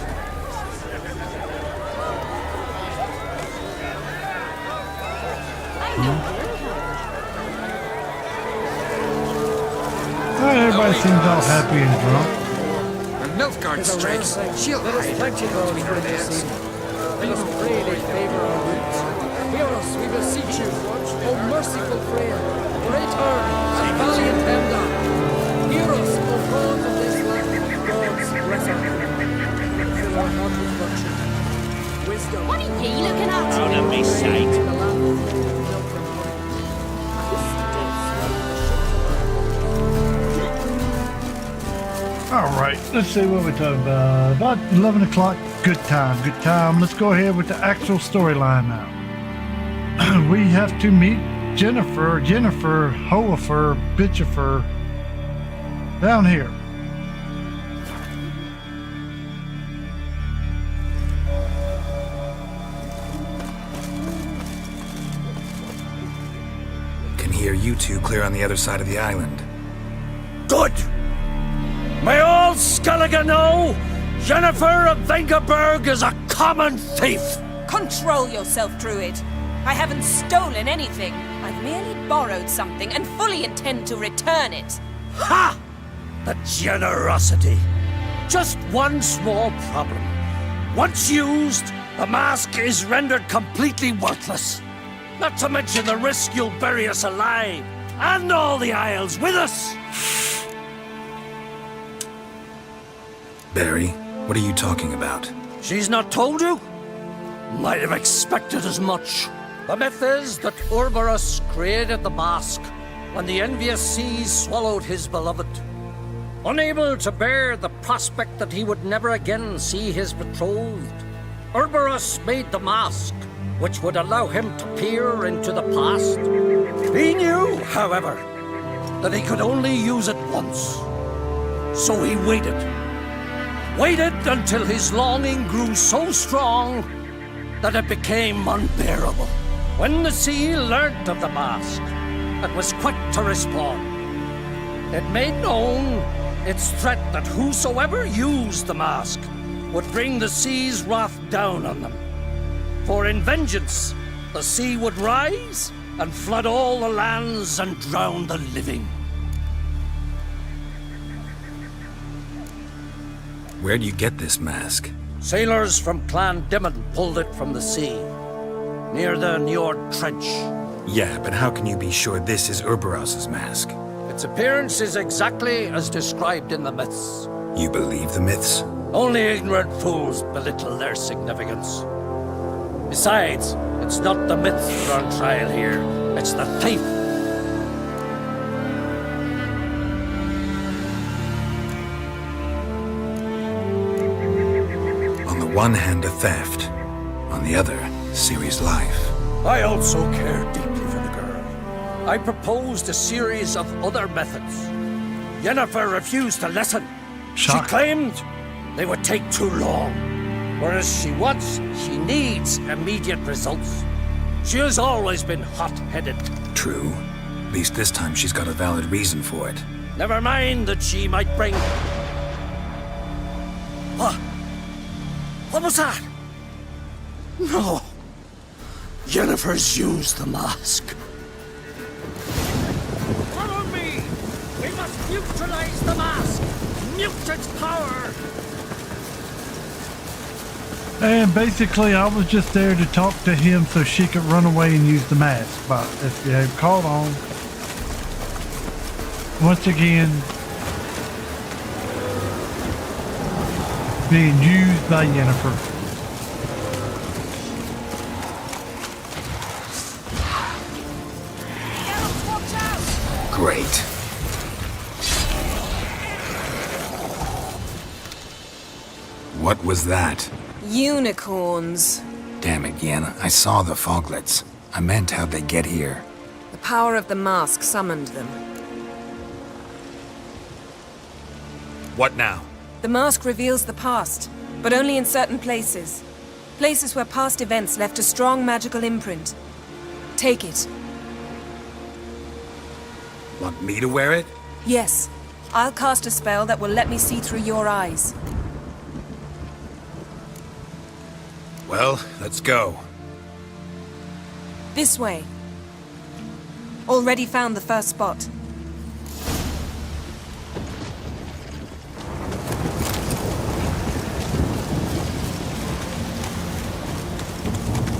Alright, everybody seems all happy and drunk. When Nilfgaard strikes, she'll hide between her legs. Be not afraid in favor of roots. Hear us, we beseech you, O merciful Freya, great arm and valiant Hemda. Hear us, O God of this land, God's bless our fill our heart with virtue, wisdom. What are you looking at? Out of me sight. Alright, let's see what we're talking about. About 11 o'clock, good time, good time. Let's go ahead with the actual storyline now. We have to meet Jennifer, Hoifer, Bitchifer, down here. Can hear you two clear on the other side of the island. Good! May all Skellige know Jennifer of Vengerberg is a common thief! Control yourself, Druid. I haven't stolen anything. I've merely borrowed something and fully intend to return it. Ha! The generosity. Just one small problem. Once used, the mask is rendered completely worthless. Not to mention the risk you'll bury us alive, and all the Isles with us! Barry, what are you talking about? She's not told you? Might have expected as much. The myth is that Urberus created the mask when the envious seas swallowed his beloved. Unable to bear the prospect that he would never again see his betrothed, Urberus made the mask, which would allow him to peer into the past. He knew, however, that he could only use it once. So he waited. Waited until his longing grew so strong that it became unbearable. When the sea learnt of the mask, it was quick to respond. It made known its threat that whosoever used the mask would bring the sea's wrath down on them. For in vengeance, the sea would rise and flood all the lands and drown the living. Where do you get this mask? Sailors from Clan Dimon pulled it from the sea, near the Njord Trench. Yeah, but how can you be sure this is Urberos's mask? Its appearance is exactly as described in the myths. You believe the myths? Only ignorant fools belittle their significance. Besides, it's not the myths that are on trial here, it's the thief. On the one hand, a theft. On the other, Ciri's life. I also care deeply for the girl. I proposed a series of other methods. Yennefer refused to listen. She claimed they would take too long. Whereas she needs immediate results. She has always been hot-headed. True. At least this time she's got a valid reason for it. Never mind that she might bring... What was that? No. Yennefer's used the mask. Follow me! We must neutralize the mask! Mute its power! And basically, I was just there to talk to him so she could run away and use the mask. But if you have caught on, once again, being used by Yennefer. Great. What was that? Unicorns. Damn it, Yen. I saw the foglets. I meant how'd they get here. The power of the mask summoned them. What now? The mask reveals the past, but only in certain places. Places where past events left a strong magical imprint. Take it. Want me to wear it? Yes. I'll cast a spell that will let me see through your eyes. Well, let's go. This way. Already found the first spot.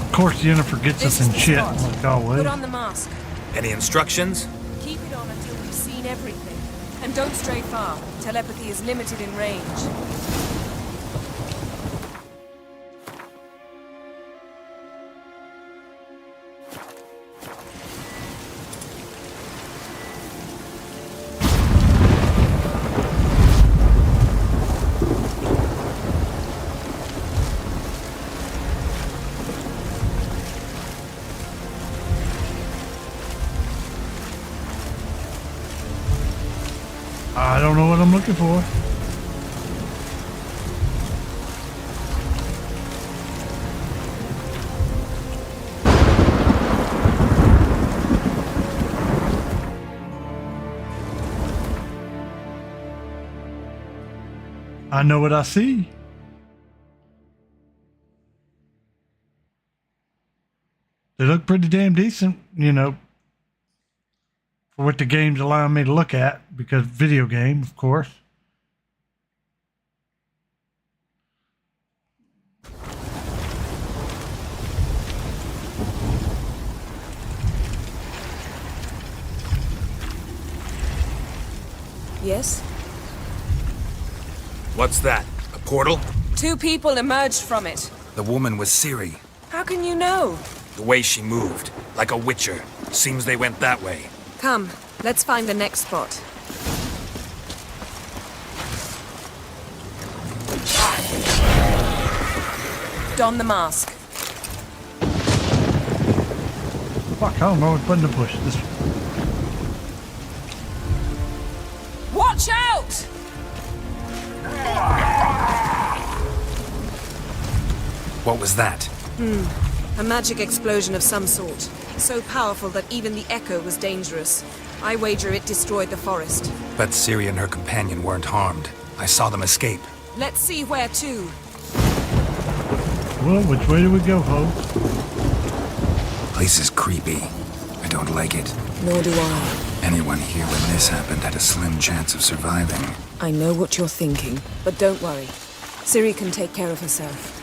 Of course, Yennefer gets us in shit, like always. Put on the mask. Any instructions? Keep it on until we've seen everything. And don't stray far. Telepathy is limited in range. I don't know what I'm looking for. I know what I see. They look pretty damn decent, you know, for what the game's allowing me to look at, because video game, of course. Yes? What's that? A portal? 2 people emerged from it. The woman was Ciri. How can you know? The way she moved, like a witcher. Seems they went that way. Come, let's find the next spot. Don the mask. Fuck, I don't know what button to push. This. Watch out! What was that? A magic explosion of some sort. So powerful that even the echo was dangerous. I wager it destroyed the forest. But Ciri and her companion weren't harmed. I saw them escape. Let's see where to. Well, which way do we go, Ho? The place is creepy. I don't like it. Nor do I. Anyone here when this happened had a slim chance of surviving. I know what you're thinking, but don't worry. Ciri can take care of herself.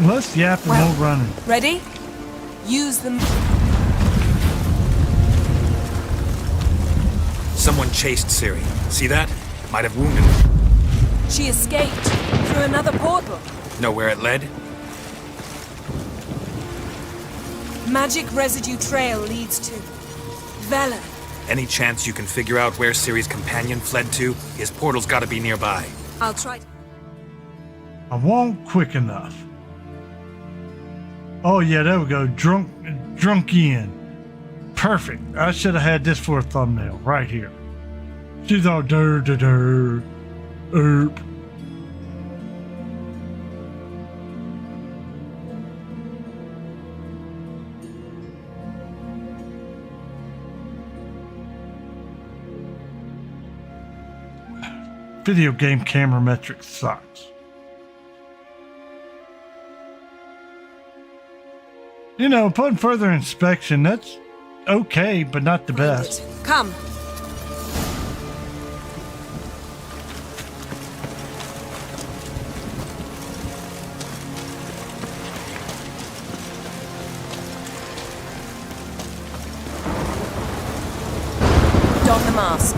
Let's yap and no running. Ready? Use them. Someone chased Ciri. See that? Might have wounded her. She escaped through another portal. Know where it led? Magic residue trail leads to Velen. Any chance you can figure out where Ciri's companion fled to? His portal's gotta be nearby. I'll try. I won't quick enough. Oh yeah, there we go. Drunk in. Perfect. I should have had this for a thumbnail right here. She's all der. Erp. Video game camera metrics sucks. You know, upon further inspection, that's okay, but not the best. Come. Don the mask.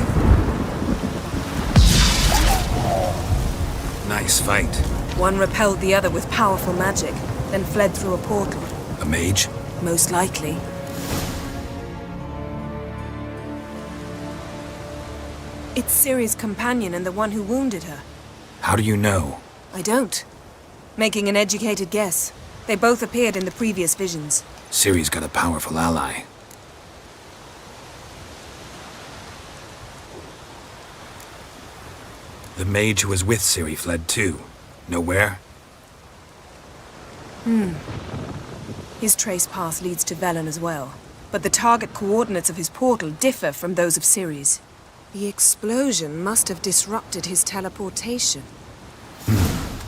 Nice fight. One repelled the other with powerful magic, then fled through a portal. A mage? Most likely. It's Ciri's companion and the one who wounded her. How do you know? I don't. Making an educated guess. They both appeared in the previous visions. Ciri's got a powerful ally. The mage who was with Ciri fled too. Know where? His trace path leads to Velen as well. But the target coordinates of his portal differ from those of Ciri's. The explosion must have disrupted his teleportation.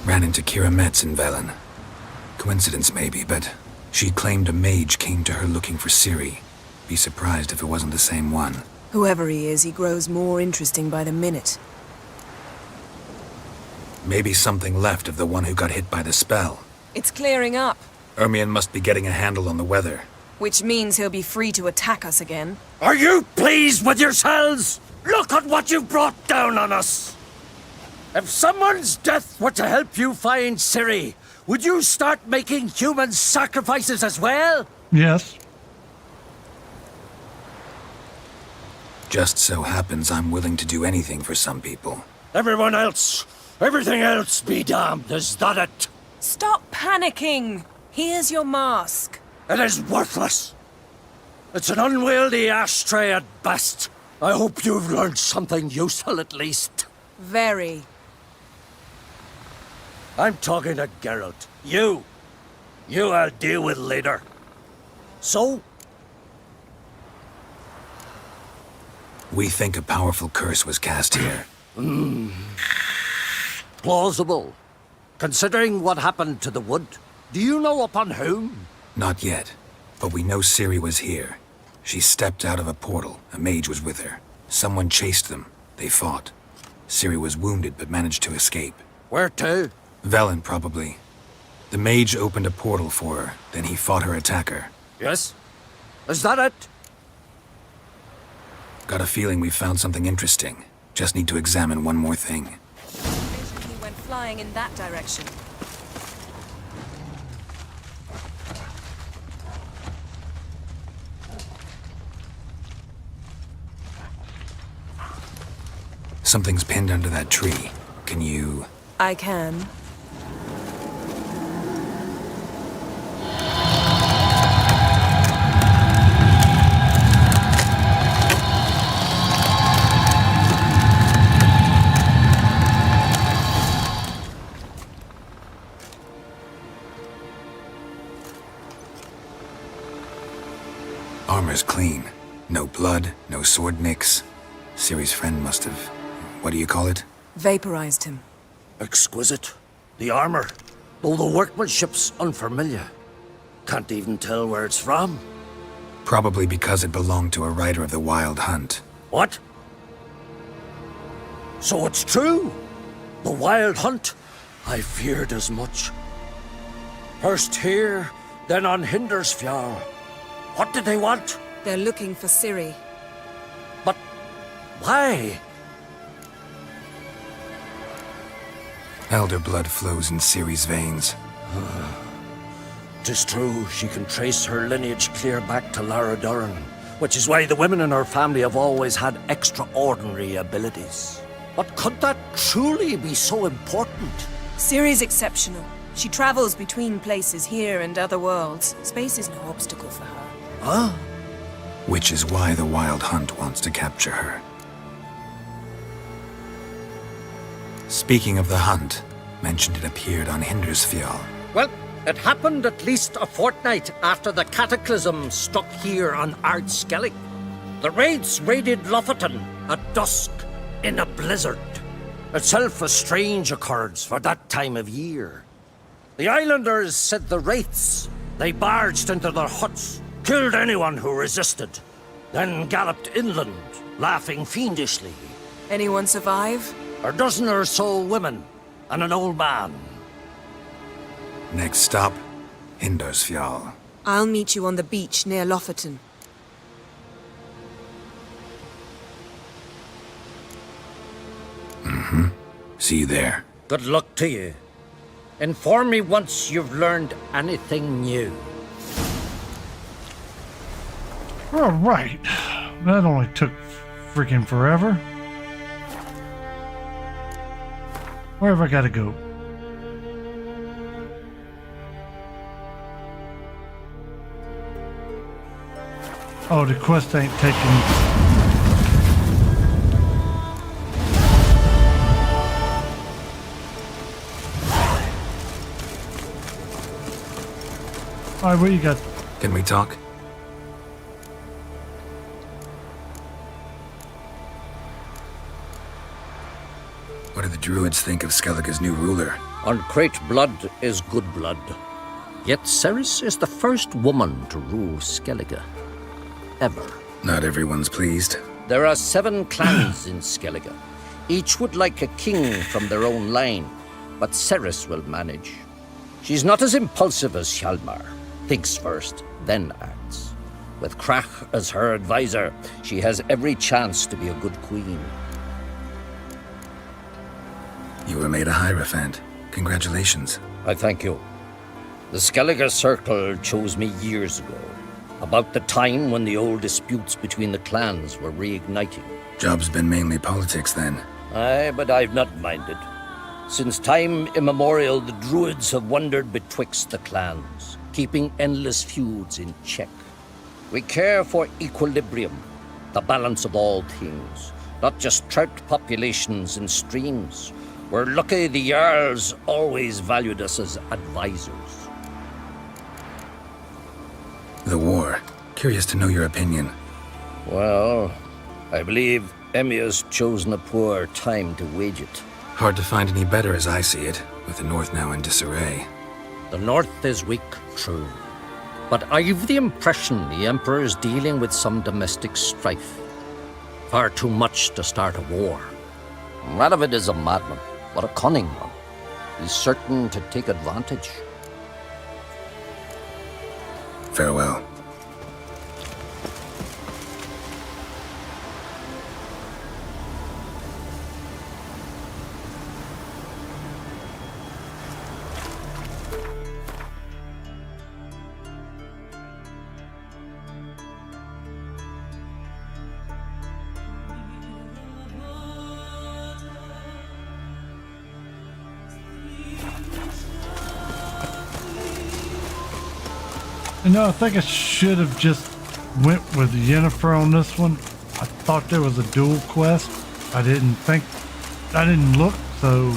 Ran into Kira Metz in Velen. Coincidence maybe, but she claimed a mage came to her looking for Ciri. Be surprised if it wasn't the same one. Whoever he is, he grows more interesting by the minute. Maybe something left of the one who got hit by the spell. It's clearing up, Ermion must be getting a handle on the weather. which means he'll be free to attack us again. Are you pleased with yourselves? Look at what you brought down on us! If someone's death were to help you find Ciri, would you start making human sacrifices as well? Yes. Just so happens I'm willing to do anything for some people. Everyone else, everything else be damned, is that it? Stop panicking! Here's your mask. It is worthless. It's an unwieldy ashtray at best. I hope you've learned something useful at least. Very. I'm talking to Geralt. You I'll deal with later. So? We think a powerful curse was cast here. Plausible. Considering what happened to the wood, do you know upon whom? Not yet, but we know Ciri was here. She stepped out of a portal. A mage was with her. Someone chased them. They fought. Ciri was wounded but managed to escape. Where to? Velen, probably. The mage opened a portal for her, then he fought her attacker. Yes? Is that it? Got a feeling we found something interesting. Just need to examine one more thing. He went flying in that direction. Something's pinned under that tree. Can you... I can. Armor's clean. No blood, no sword nicks. Ciri's friend must have... what do you call it? Vaporized him. Exquisite. The armor, though the workmanship's unfamiliar. Can't even tell where it's from. Probably because it belonged to a rider of the Wild Hunt. What? So it's true? The Wild Hunt? I feared as much. First here, then on Hindersfjall. What did they want? They're looking for Ciri. But why? Elder blood flows in Ciri's veins. 'Tis true, she can trace her lineage clear back to Lara Duran, which is why the women in her family have always had extraordinary abilities. But could that truly be so important? Ciri's exceptional. She travels between places here and other worlds. Space is no obstacle for her. Huh? Which is why the Wild Hunt wants to capture her. Speaking of the hunt, mentioned it appeared on Hindersfjall. Well, it happened at least a fortnight after the cataclysm struck here on Ard Skellig. The raids raided Lofoten at dusk in a blizzard. Itself a strange occurrence for that time of year. The islanders said the wraiths. They barged into their huts, killed anyone who resisted, then galloped inland, laughing fiendishly. Anyone survive? A dozen or so women, and an old man. Next stop, Hindersfjall. I'll meet you on the beach near Lofoten. See you there. Good luck to you. Inform me once you've learned anything new. All right. That only took freaking forever. Where have I got to go? Oh, the quest ain't taking... All right, what you got? Can we talk? What do the druids think of Skellige's new ruler? Uncrate blood is good blood. Yet Ceres is the first woman to rule Skellige. Ever. Not everyone's pleased. There are 7 clans in Skellige. Each would like a king from their own line, but Ceres will manage. She's not as impulsive as Hjalmar. Thinks first, then acts. With Krach as her advisor, she has every chance to be a good queen. You were made a Hierophant. Congratulations. I thank you. The Skellige Circle chose me years ago, about the time when the old disputes between the clans were reigniting. Job's been mainly politics then. Aye, but I've not minded. Since time immemorial, the druids have wandered betwixt the clans, keeping endless feuds in check. We care for equilibrium, the balance of all things, not just trout populations and streams. We're lucky the Jarls always valued us as advisors. The war. Curious to know your opinion. Well, I believe Emmir's chosen a poor time to wage it. Hard to find any better as I see it, with the North now in disarray. The North is weak, true. But I've the impression the Emperor is dealing with some domestic strife. Far too much to start a war. Radovid is a madman, but a cunning one. He's certain to take advantage. Farewell. You know, I think I should have just went with Yennefer on this one. I thought there was a dual quest. I didn't look, so...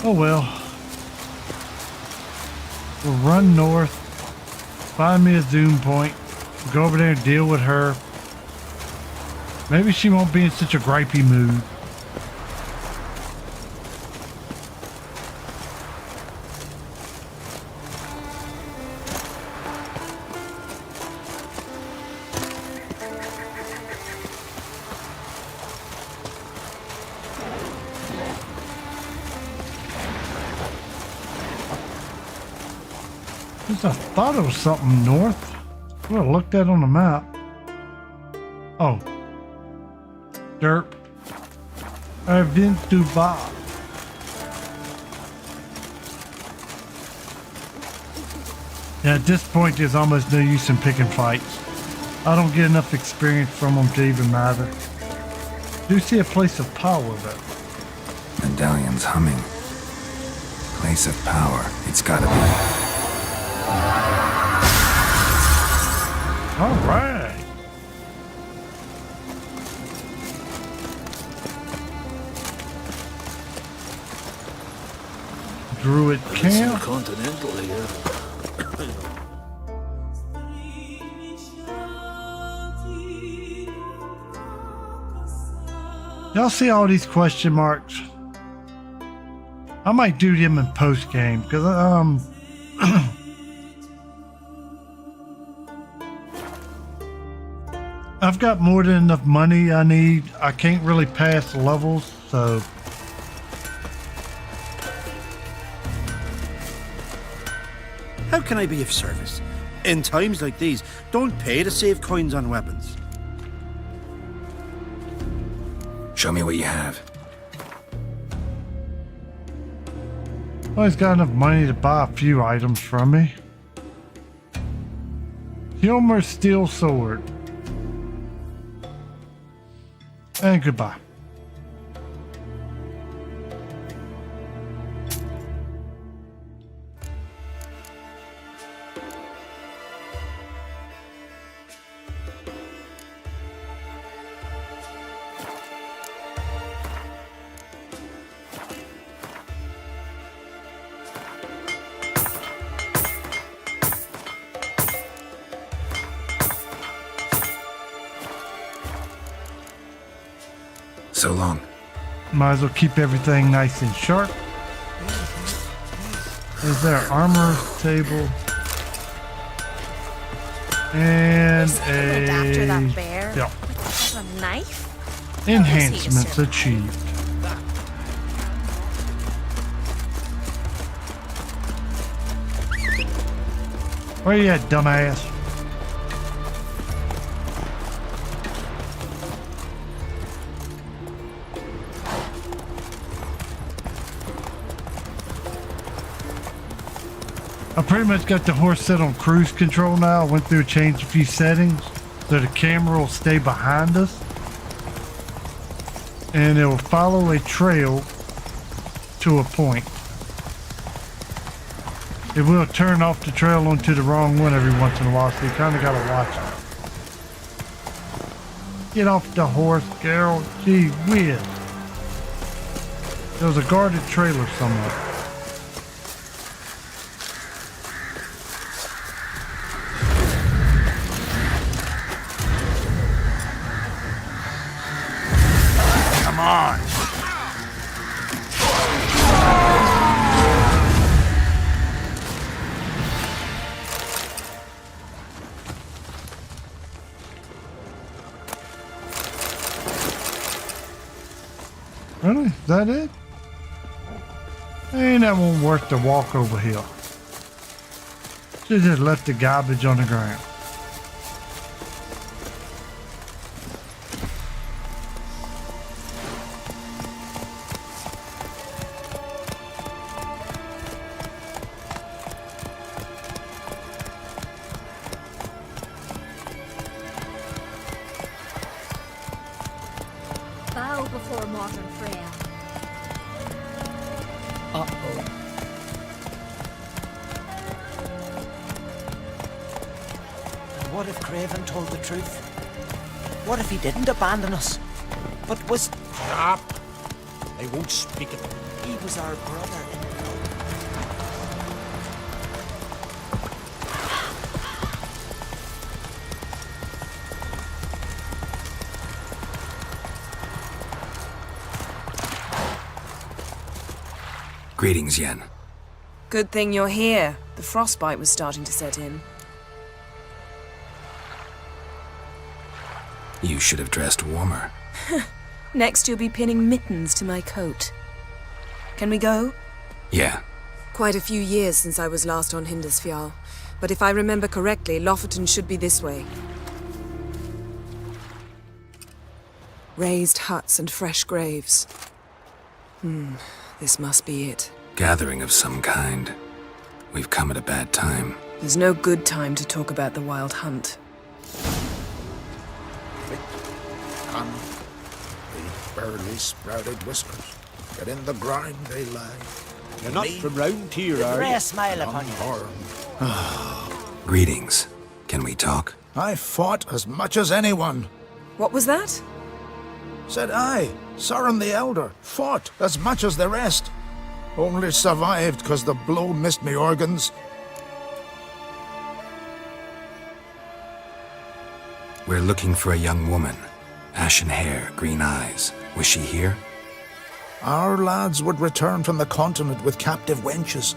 Oh well. We'll run north, find me a zoom point, go over there and deal with her. Maybe she won't be in such a gripey mood. Because I thought it was something north. I would have looked at it on the map. Oh. Derp. I've been to Bob. Yeah, at this point, there's almost no use in picking fights. I don't get enough experience from them to even matter. Do see a place of power, though. Medallion's humming. Place of power. It's gotta be. All right. Druid camp. Continental here. Y'all see all these question marks? I might do them in post game because I've got more than enough money I need. I can't really pass levels, so How can I be of service? In times like these, don't pay to save coins on weapons. Show me what you have. well, he's got enough money to buy a few items from me. Hilmer's steel sword. And goodbye. So long. Might as well keep everything nice and sharp. Is there an armor table? And a After that bear. yeah. A knife? Enhancements achieved. Where you at, dumbass? I pretty much got the horse set on cruise control now. I went through and changed a few settings so the camera will stay behind us. And it will follow a trail to a point. It will turn off the trail onto the wrong one every once in a while, so you kind of got to watch it. Get off the horse, Geralt. Gee whiz. There was a guarded trailer somewhere. Come on. Really? Is that it? Ain't that one worth the walk over here? Should just left the garbage on the ground. Bow before Morgan Freya. Uh-oh. What if Craven told the truth? What if he didn't abandon us, but was... Stop! I won't speak of it. He was our brother in law. Greetings, Yen. Good thing you're here. The frostbite was starting to set in. You should have dressed warmer. Next you'll be pinning mittens to my coat. Can we go? Yeah. Quite a few years since I was last on Hindisfjall. But if I remember correctly, Lofoten should be this way. Raised huts and fresh graves. This must be it. Gathering of some kind. We've come at a bad time. There's no good time to talk about the Wild Hunt. On the barely sprouted whiskers, yet in the ground they lie. You're not from round here, are you? Smile upon you. Greetings. Can we talk? I fought as much as anyone. What was that? Said I, Sauron the Elder, fought as much as the rest. Only survived 'cause the blow missed me organs. We're looking for a young woman. Ashen hair, green eyes. Was she here? Our lads would return from the continent with captive wenches.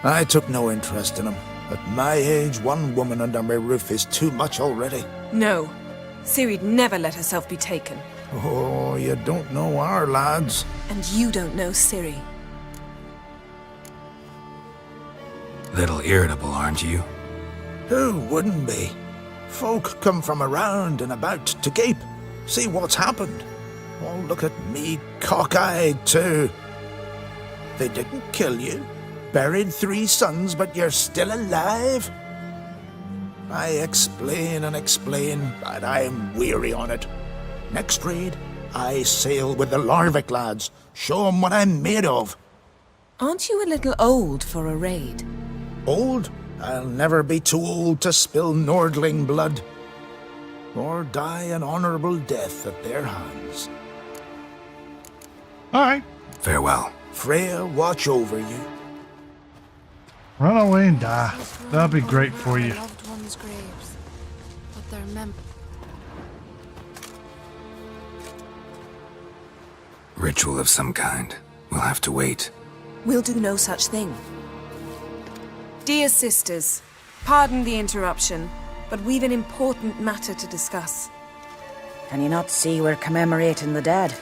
I took no interest in them. At my age, one woman under my roof is too much already. No. Ciri'd never let herself be taken. Oh, you don't know our lads. And you don't know Ciri. Little irritable, aren't you? Who wouldn't be? Folk come from around and about to gape, see what's happened. Oh, look at me, cockeyed too. They didn't kill you. Buried 3 sons, but you're still alive? I explain and explain, but I'm weary on it. Next raid, I sail with the Larvik lads. Show 'em what I'm made of. Aren't you a little old for a raid? Old? I'll never be too old to spill Nordling blood. Or die an honorable death at their hands. All right. Farewell. Freya, watch over you. Run away and die. That'll be great for you. Loved ones' graves, but their Ritual of some kind. We'll have to wait. We'll do no such thing. Dear sisters, pardon the interruption, but we've an important matter to discuss. Can you not see we're commemorating the dead?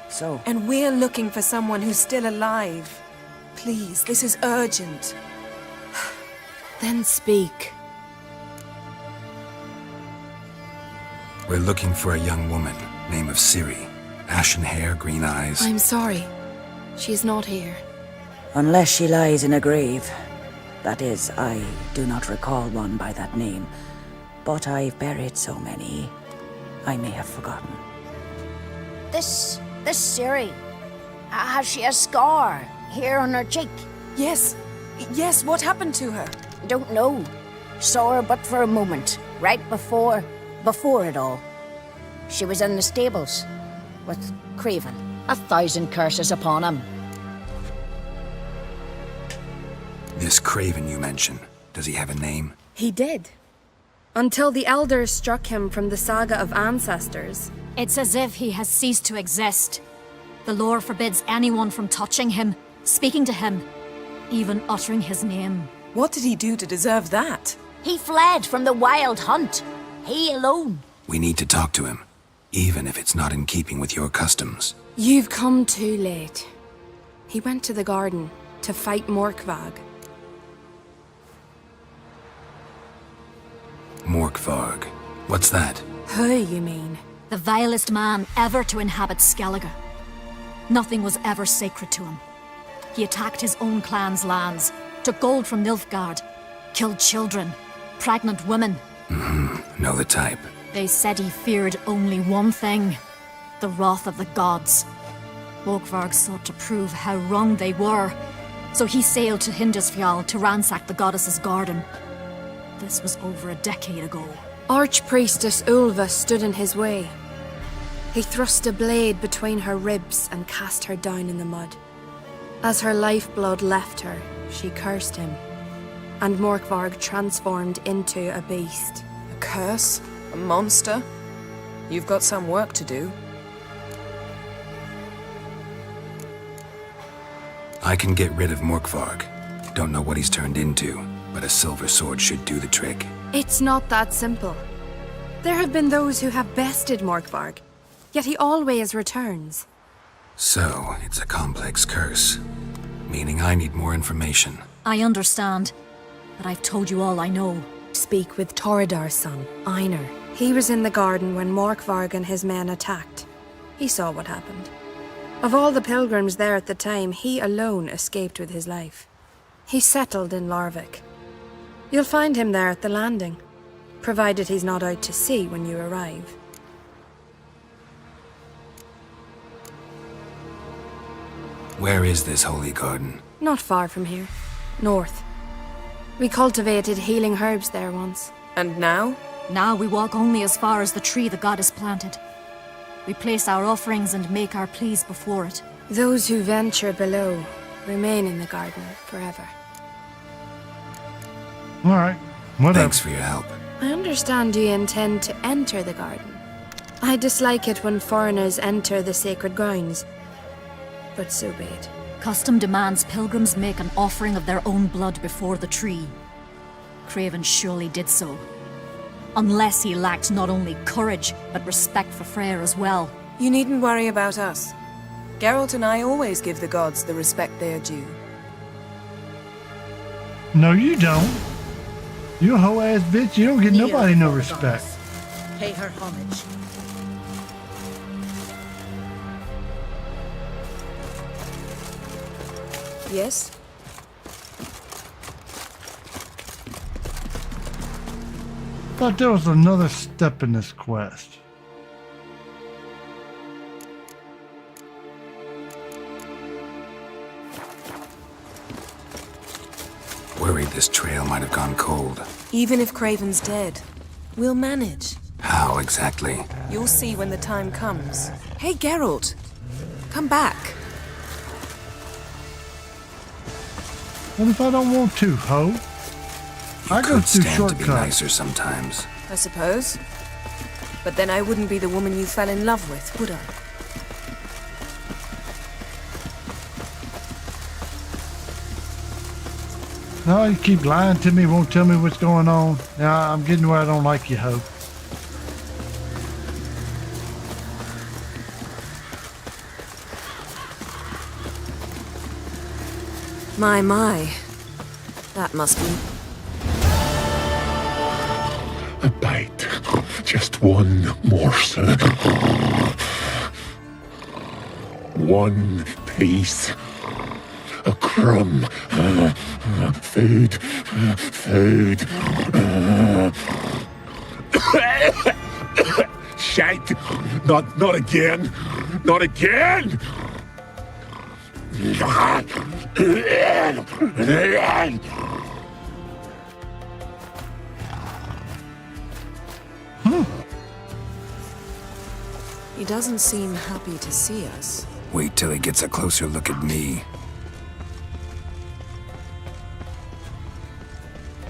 So? And we're looking for someone who's still alive. Please, this is urgent. Then speak. We're looking for a young woman, name of Ciri. Ashen hair, green eyes. I'm sorry. She's not here. Unless she lies in a grave. That is, I do not recall one by that name. But I've buried so many, I may have forgotten. This Ciri, has she a scar here on her cheek? Yes, what happened to her? Don't know. Saw her but for a moment, right before it all. She was in the stables with Craven. 1,000 curses upon him. This Craven you mention, does he have a name? He did. Until the elders struck him from the saga of ancestors. It's as if he has ceased to exist. The lore forbids anyone from touching him, speaking to him, even uttering his name. What did he do to deserve that? He fled from the Wild Hunt. He alone. We need to talk to him, even if it's not in keeping with your customs. You've come too late. He went to the garden to fight Morkvarg. Morkvarg. What's that? Who, you mean? The vilest man ever to inhabit Skellige. Nothing was ever sacred to him. He attacked his own clan's lands, took gold from Nilfgaard, killed children, pregnant women. Know the type. They said he feared only one thing, the wrath of the gods. Morkvarg sought to prove how wrong they were, so he sailed to Hindisfjall to ransack the goddess's garden. This was over a decade ago. Archpriestess Ulva stood in his way. He thrust a blade between her ribs and cast her down in the mud. As her lifeblood left her, she cursed him, and Morkvarg transformed into a beast. A curse? A monster? You've got some work to do. I can get rid of Morkvarg. Don't know what he's turned into, but a silver sword should do the trick. It's not that simple. There have been those who have bested Morkvarg, yet he always returns. So, it's a complex curse, meaning I need more information. I understand. but I've told you all I know. Speak with Toredar's son, Einar. He was in the garden when Morkvarg and his men attacked. He saw what happened. Of all the pilgrims there at the time, he alone escaped with his life. He settled in Larvik. You'll find him there at the landing, provided he's not out to sea when you arrive. Where is this holy garden? Not far from here. North. We cultivated healing herbs there once. And now? Now we walk only as far as the tree the goddess planted. We place our offerings and make our pleas before it. Those who venture below remain in the garden forever. All right. Whatever. Thanks for your help. I understand you intend to enter the garden. I dislike it when foreigners enter the sacred grounds. But so be it. Custom demands pilgrims make an offering of their own blood before the tree. Craven surely did so. Unless he lacked not only courage, but respect for Freyr as well. You needn't worry about us. Geralt and I always give the gods the respect they are due. No, you don't. You a hoe-ass bitch. You don't give Kneel nobody no before the respect. goddess. Pay her homage. Yes? Thought there was another step in this quest. Worried this trail might have gone cold. Even if Craven's dead, we'll manage. How exactly? You'll see when the time comes. Hey, Geralt! Come back. What if I don't want to, ho? I go Could through stand to be shortcuts. nicer sometimes. I suppose. But then I wouldn't be the woman you fell in love with, would I? No, you keep lying to me, won't tell me what's going on. Now I'm getting where I don't like you, ho. My. That must be... A bite. Just one morsel. One piece. A crumb. Food. Food. Shite. Not again. Not again. He doesn't seem happy to see us. Wait till he gets a closer look at me.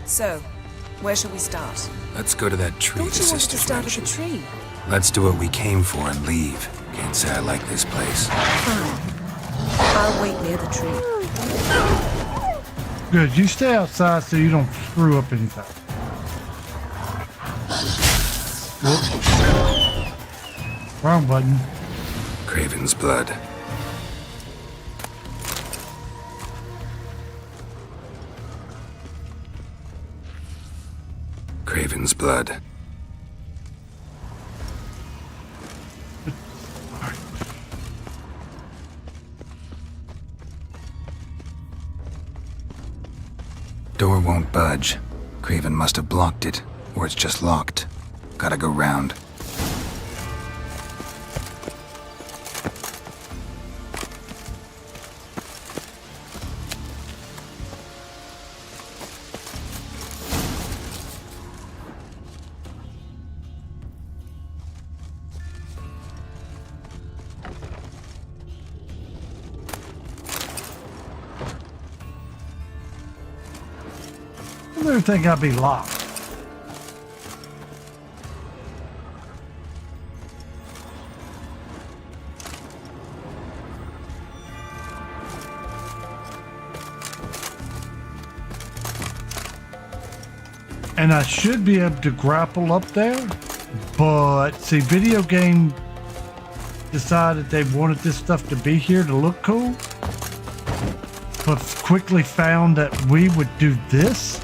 So, where shall we start? Let's go to that tree Don't the you want to sisters start at mentioned. the tree? Let's do what we came for and leave. Can't say I like this place. Fine. I'll wait near the tree. Good, you stay outside so you don't screw up anything. Whoops. Wrong button. Craven's blood. Craven's blood. Door won't budge. Craven must have blocked it, or it's just locked. Gotta go round. I never think I'd be locked. And I should be able to grapple up there, but see, video game decided they wanted this stuff to be here to look cool, but quickly found that we would do this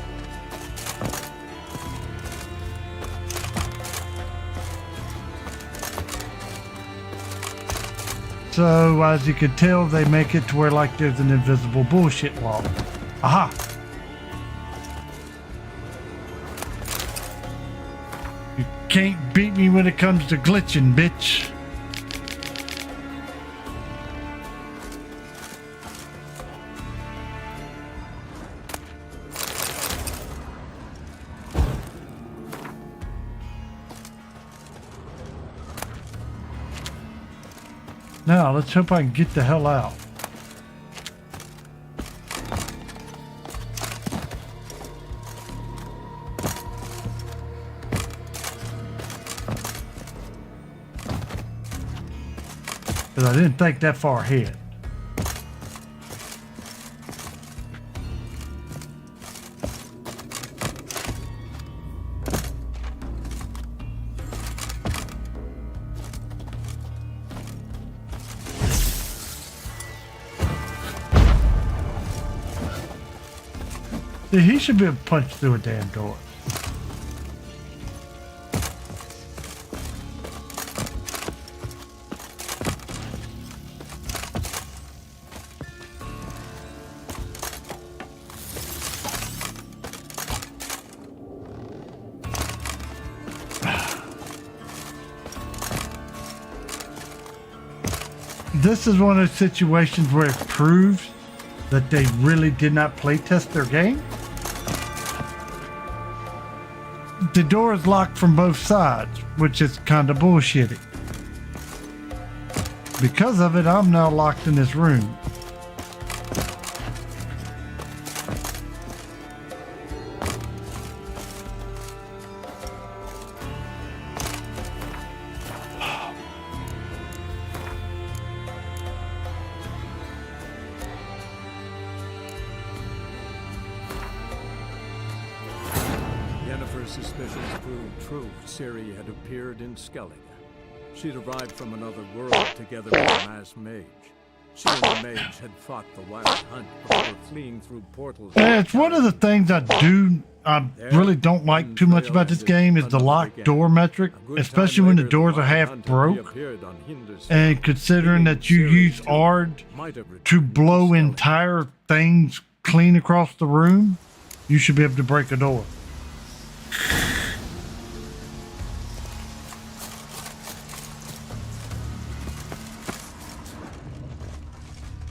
So, as you can tell, they make it to where, like, there's an invisible bullshit wall. Aha! You can't beat me when it comes to glitching, bitch. Now, let's hope I can get the hell out. Because I didn't think that far ahead. See, he should be able to punch through a damn door. This is one of those situations where it proves that they really did not play test their game. The door is locked from both sides, which is kind of bullshitty. Because of it, I'm now locked in this room. Yennefer's suspicions proved true. Ciri had appeared in Skellige. She'd arrived from another world together with a masked mage. She and the mage had fought the wild hunt before fleeing through portals. It's one of the things I really don't like too much about this game is the locked door metric, especially when the doors are half broke. And considering that you use Ard to blow entire things clean across the room, you should be able to break a door.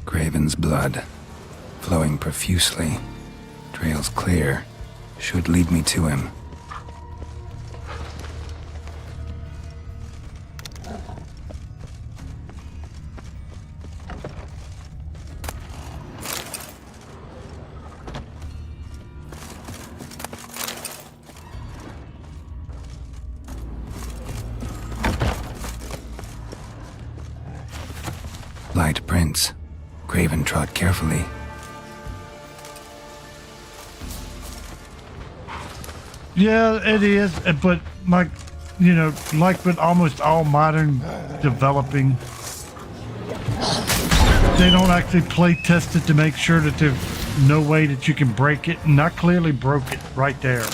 Craven's blood, flowing profusely, trails clear, should lead me to him. Light prints. Craven trod carefully. Yeah, it is, but like with almost all modern developing, they don't actually play test it to make sure that there's no way that you can break it, and I clearly broke it right there.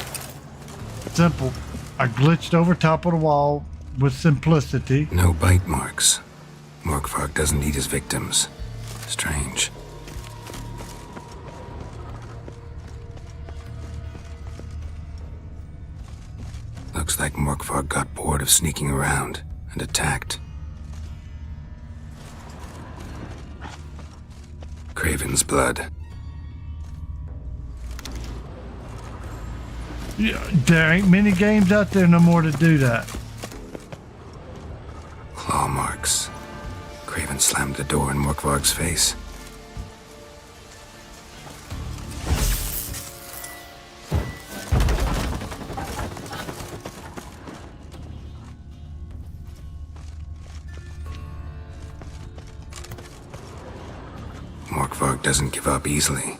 Simple. I glitched over top of the wall with simplicity. No bite marks. Morkvarg doesn't eat his victims. Strange. Looks like Morkvarg got bored of sneaking around and attacked. Craven's blood. Yeah, there ain't many games out there no more to do that. Claw marks. Craven slammed the door in Morkvarg's face. Morkvarg doesn't give up easily.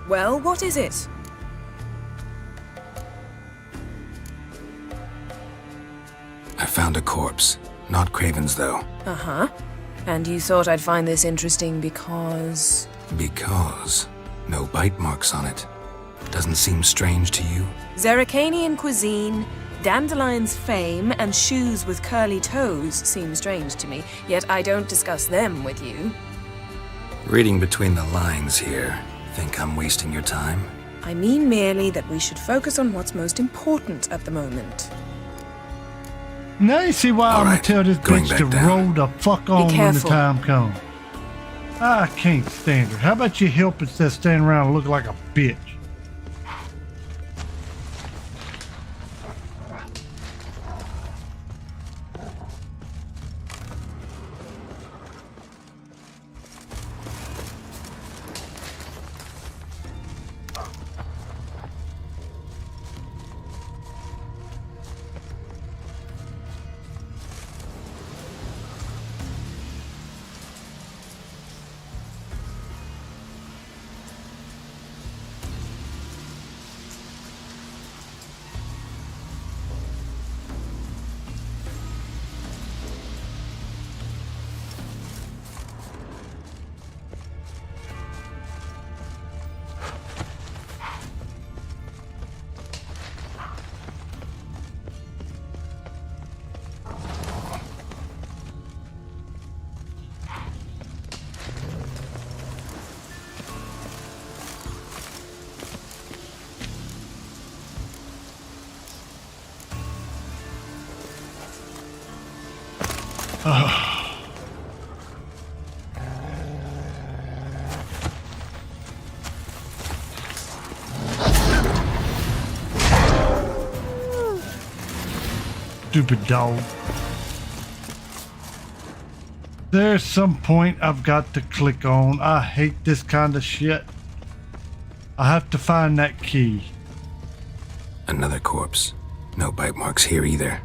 Well, what is it? I found a corpse. Not Craven's, though. Uh-huh. And you thought I'd find this interesting because... Because no bite marks on it. Doesn't seem strange to you? Zerrikanian cuisine, Dandelion's fame, and shoes with curly toes seem strange to me, yet I don't discuss them with you. Reading between the lines here, think I'm wasting your time? I mean merely that we should focus on what's most important at the moment. Now you see why I'm gonna tell this going bitch to back down. roll the fuck on when the careful. time comes. I can't stand her. How about you help instead of standing around and look like a bitch? Stupid dog. There's some point I've got to click on. I hate this kind of shit. I have to find that key. Another corpse. No bite marks here either.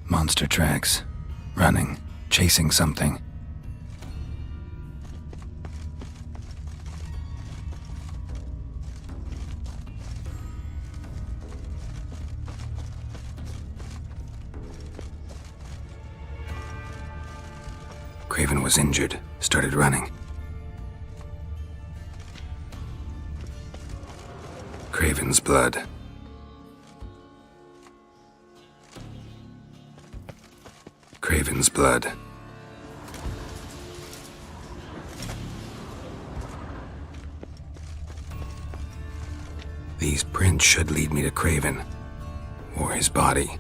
Monster tracks. Running. Chasing something. Craven was injured. Started running. Craven's blood. Craven's blood. These prints should lead me to Craven. Or his body.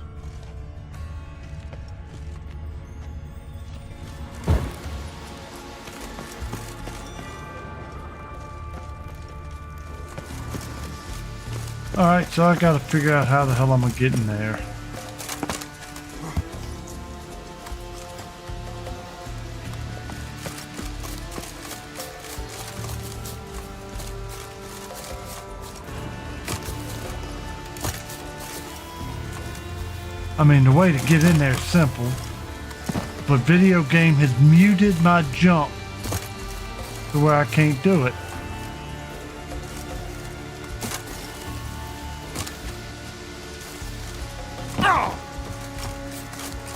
Alright, so I gotta figure out how the hell I'm gonna get in there. I mean, the way to get in there is simple, but video game has muted my jump to where I can't do it.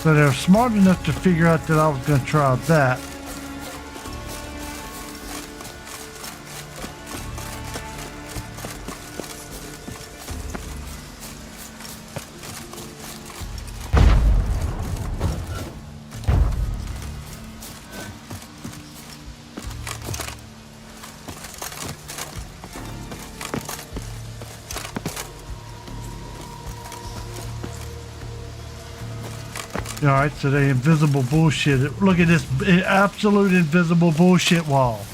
So they were smart enough to figure out that I was going to try that. Alright, so the invisible bullshit. Look at this absolute invisible bullshit wall.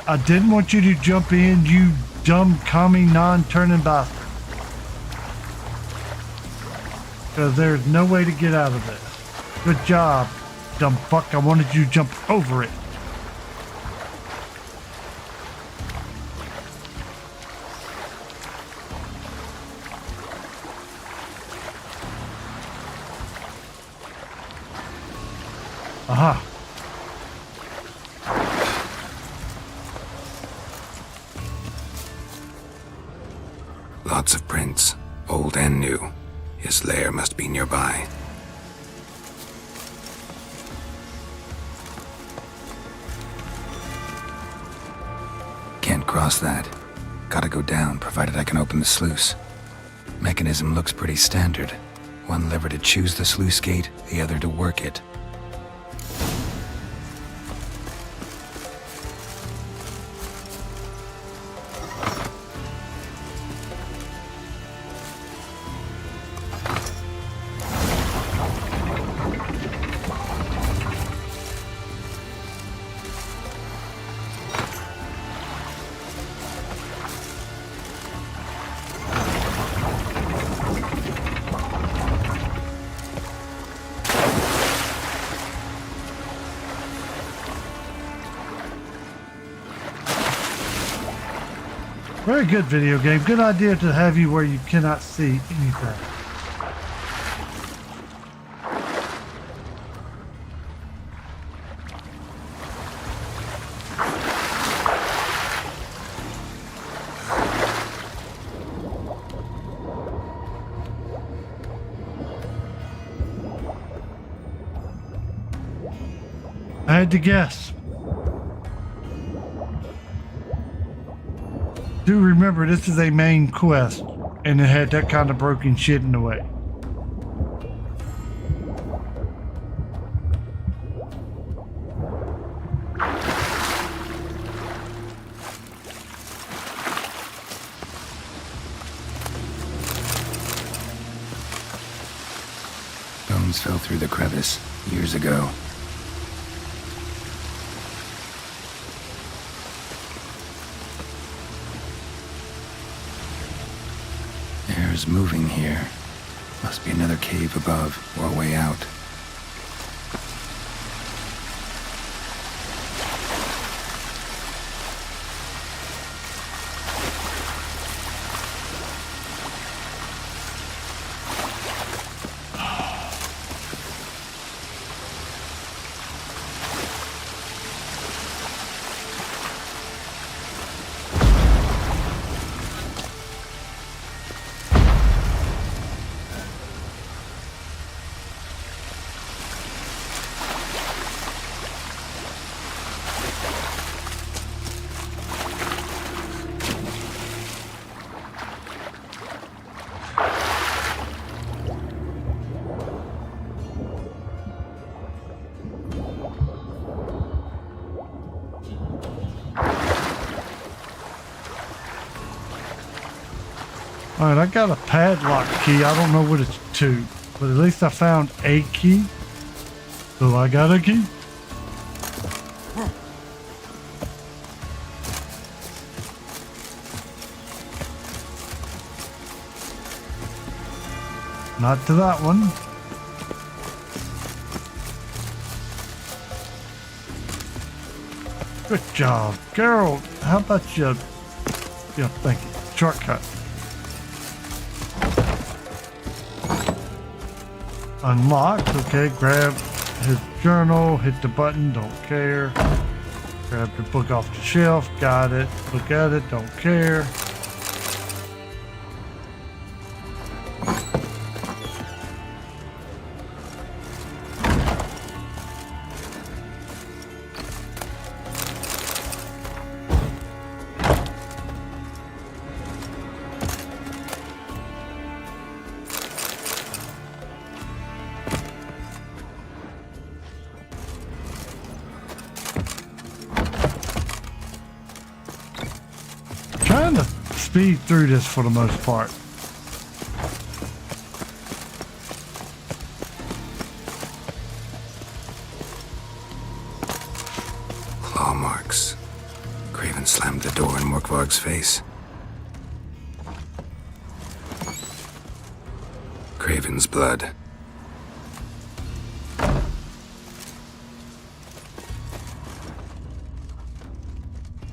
I didn't want you to jump in, you dumb, commie, non-turning bastard. Because there's no way to get out of this. Good job, dumb fuck. I wanted you to jump over it. Aha. His lair must be nearby. Can't cross that. Gotta go down, provided I can open the sluice. Mechanism looks pretty standard. One lever to choose the sluice gate, the other to work it. Very good video game. Good idea to have you where you cannot see anything. I had to guess. Do remember this is a main quest, and it had that kind of broken shit in the way. Bones fell through the crevice years ago. Air's moving here. Must be another cave above or a way out. Alright, I got a padlock key. I don't know what it's to, but at least I found a key. So I got a key. Not to that one. Good job. Geralt, how about you? Yeah, thank you. Shortcut. Unlocked. Okay, grab his journal, hit the button, don't care. Grab the book off the shelf, got it. Look at it, don't care. Trying to speed through this for the most part. Claw marks. Craven slammed the door in Morkvarg's face. Craven's blood.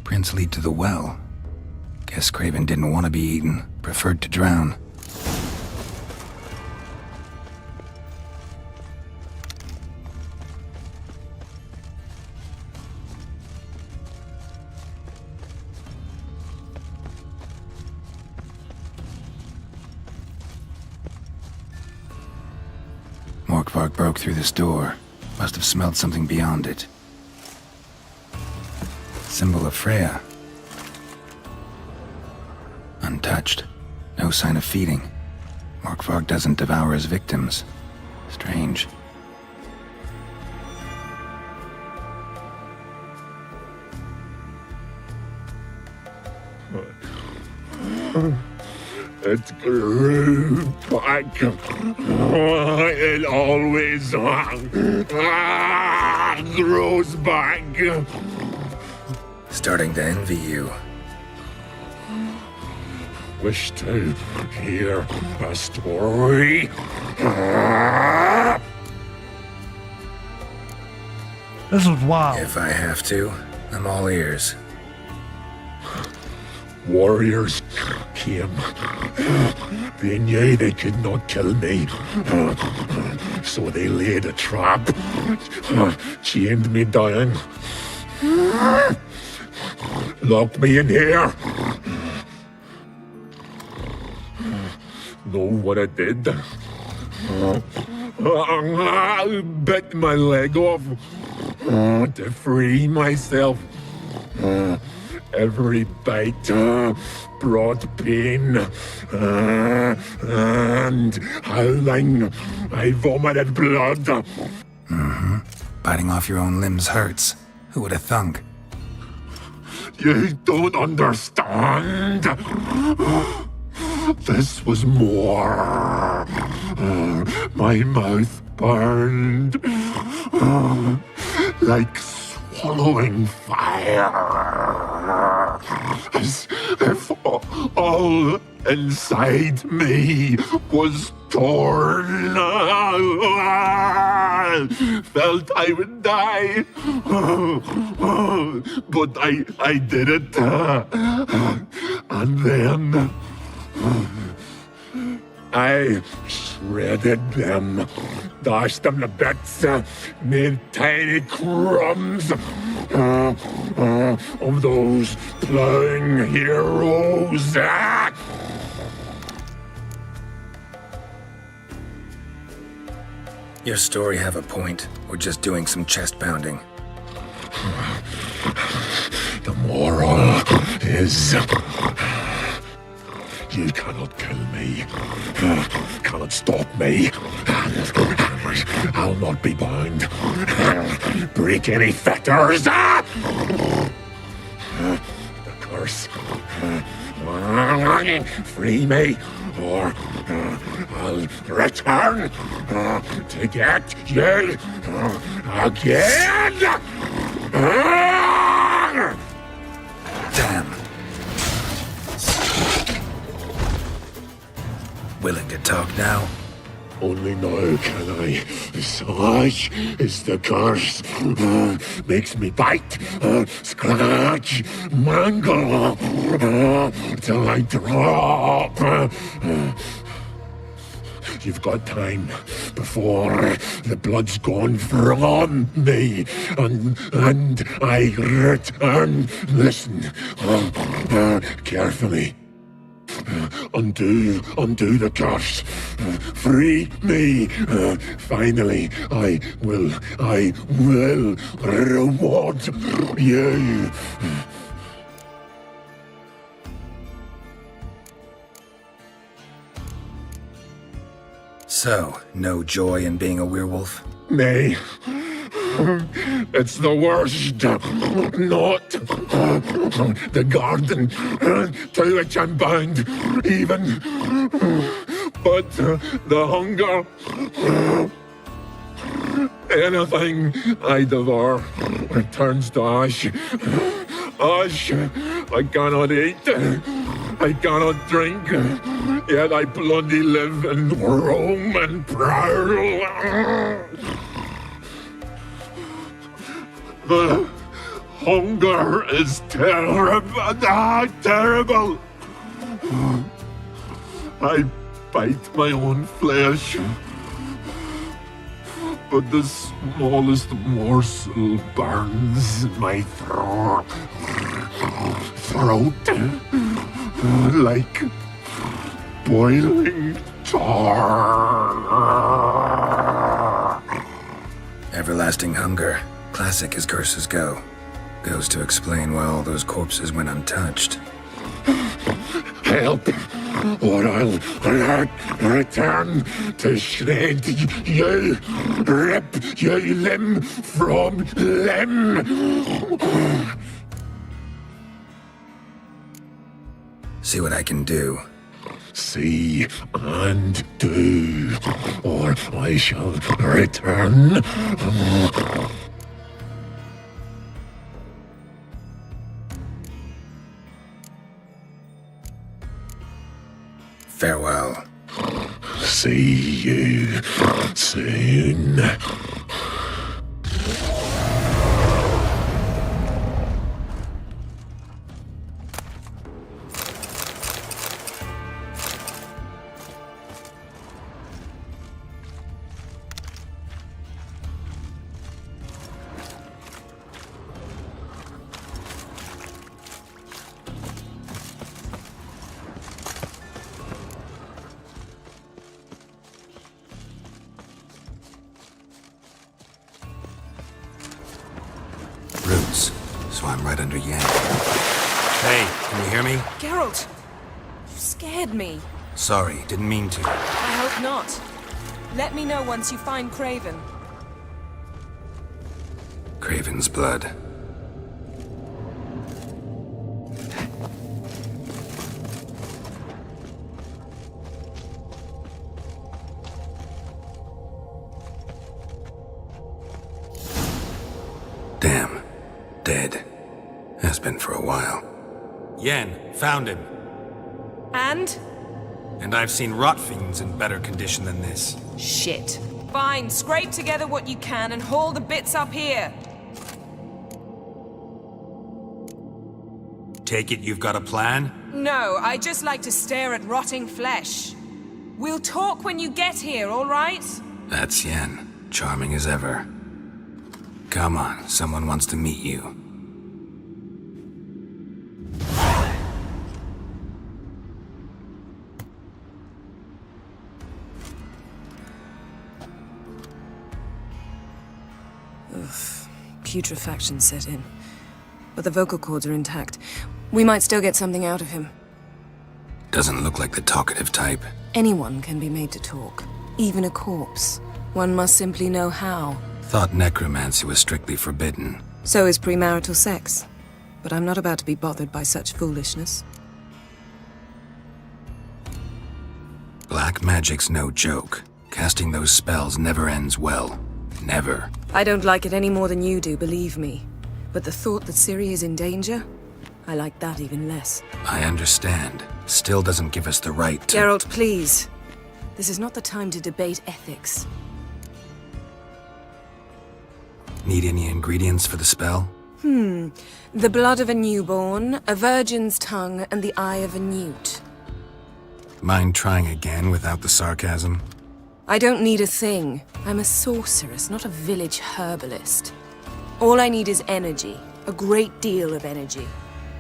Prints lead to the well. Guess Craven didn't want to be eaten, preferred to drown. Morkvark broke through this door. Must have smelled something beyond it. Symbol of Freya. Untouched. No sign of feeding. Morkvark doesn't devour his victims. Strange. It grew back. It always grows back. Starting to envy you. Wish to hear a story? This was wild. If I have to, I'm all ears. Warriors came. They knew they could not kill me. So they laid a trap. Chained me down. Locked me in here. Know what I did? I bit my leg off to free myself. Every bite brought pain and howling. I vomited blood. Mm-hmm. Biting off your own limbs hurts. Who would have thunk? You don't understand. This was more. My mouth burned like swallowing fire. As if all inside me was torn. Felt I would die. But I did it. And then I shredded them, dashed them to bits, made tiny crumbs of those plowing heroes. Your story have a point. We're just doing some chest pounding. The moral is... You cannot kill me. Cannot stop me. I'll not be bound. Break any fetters. The curse. Free me, or I'll return to get you again. Damn. Willing to talk now? Only now can I. Such is the curse. Makes me bite, scratch, mangle, till I drop. You've got time before the blood's gone from me, and I return. Listen, carefully. Undo the curse. Free me. Finally, I will reward you. So, no joy in being a werewolf? Nay. It's the worst. Not the garden to which I'm bound, even. But the hunger. Anything I devour turns to ash. Ash. I cannot eat. I cannot drink. Yet I bloody live and roam and prowl. The hunger is terrible. Terrible. I bite my own flesh, but the smallest morsel burns my throat like boiling tar. Everlasting hunger. Classic as curses go. Goes to explain why all those corpses went untouched. Help, or I'll return to shred you, rip you limb from limb. See what I can do. See and do, or I shall return. Farewell. See you soon. Roots, so I'm right under Yen. Hey, can you hear me? Geralt! You scared me. Sorry, didn't mean to. I hope not. Let me know once you find Craven. Craven's blood. Damn. Dead. Has been for a while. Yen, found him. And? And I've seen rot fiends in better condition than this. Shit. Fine, scrape together what you can and haul the bits up here. Take it you've got a plan? No, I just like to stare at rotting flesh. We'll talk when you get here, all right? That's Yen. Charming as ever. Come on, someone wants to meet you. Putrefaction set in. But the vocal cords are intact. We might still get something out of him. Doesn't look like the talkative type. Anyone can be made to talk. Even a corpse. One must simply know how. Thought necromancy was strictly forbidden. So is premarital sex. But I'm not about to be bothered by such foolishness. Black magic's no joke. Casting those spells never ends well. Never. I don't like it any more than you do, believe me. But the thought that Ciri is in danger? I like that even less. I understand. Still doesn't give us the right to— Geralt, please. This is not the time to debate ethics. Need any ingredients for the spell? The blood of a newborn, a virgin's tongue, and the eye of a newt. Mind trying again without the sarcasm? I don't need a thing. I'm a sorceress, not a village herbalist. All I need is energy. A great deal of energy.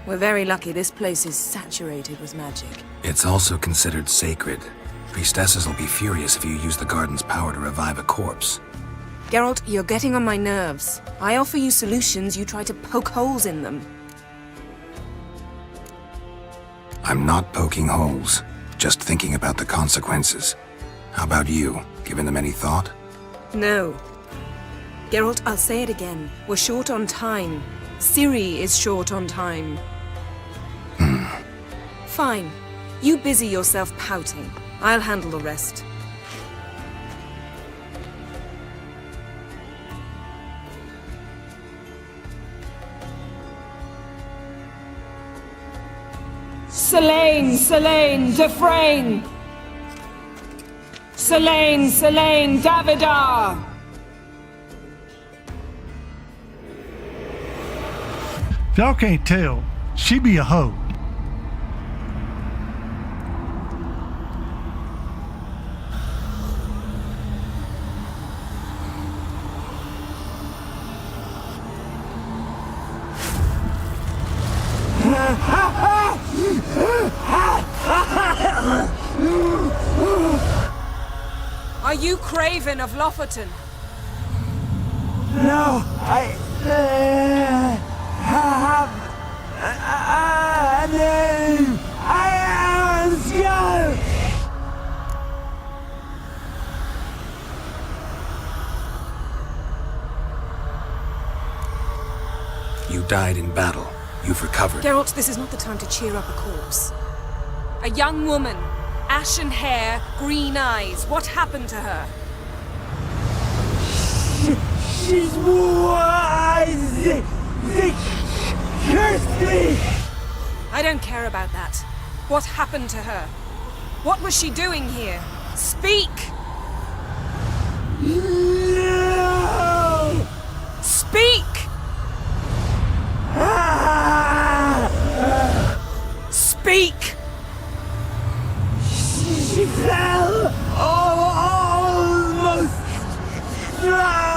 We're very lucky this place is saturated with magic. It's also considered sacred. Priestesses will be furious if you use the garden's power to revive a corpse. Geralt, you're getting on my nerves. I offer you solutions, you try to poke holes in them. I'm not poking holes, just thinking about the consequences. How about you? Given them any thought? No. Geralt, I'll say it again. We're short on time. Ciri is short on time. Fine. You busy yourself pouting. I'll handle the rest. Selene, Selene, Dufresne! Selene, Selene, Davidar! If y'all can't tell, she be a hoe. Are you Craven of Lofoten? No, I have a name. I am Skull. You died in battle. You've recovered. Geralt, this is not the time to cheer up a corpse. A young woman, ashen hair, green eyes. What happened to her? She's wise. They cursed me. I don't care about that. What happened to her? What was she doing here? Speak! No! Speak! Speak! She fell almost drowned.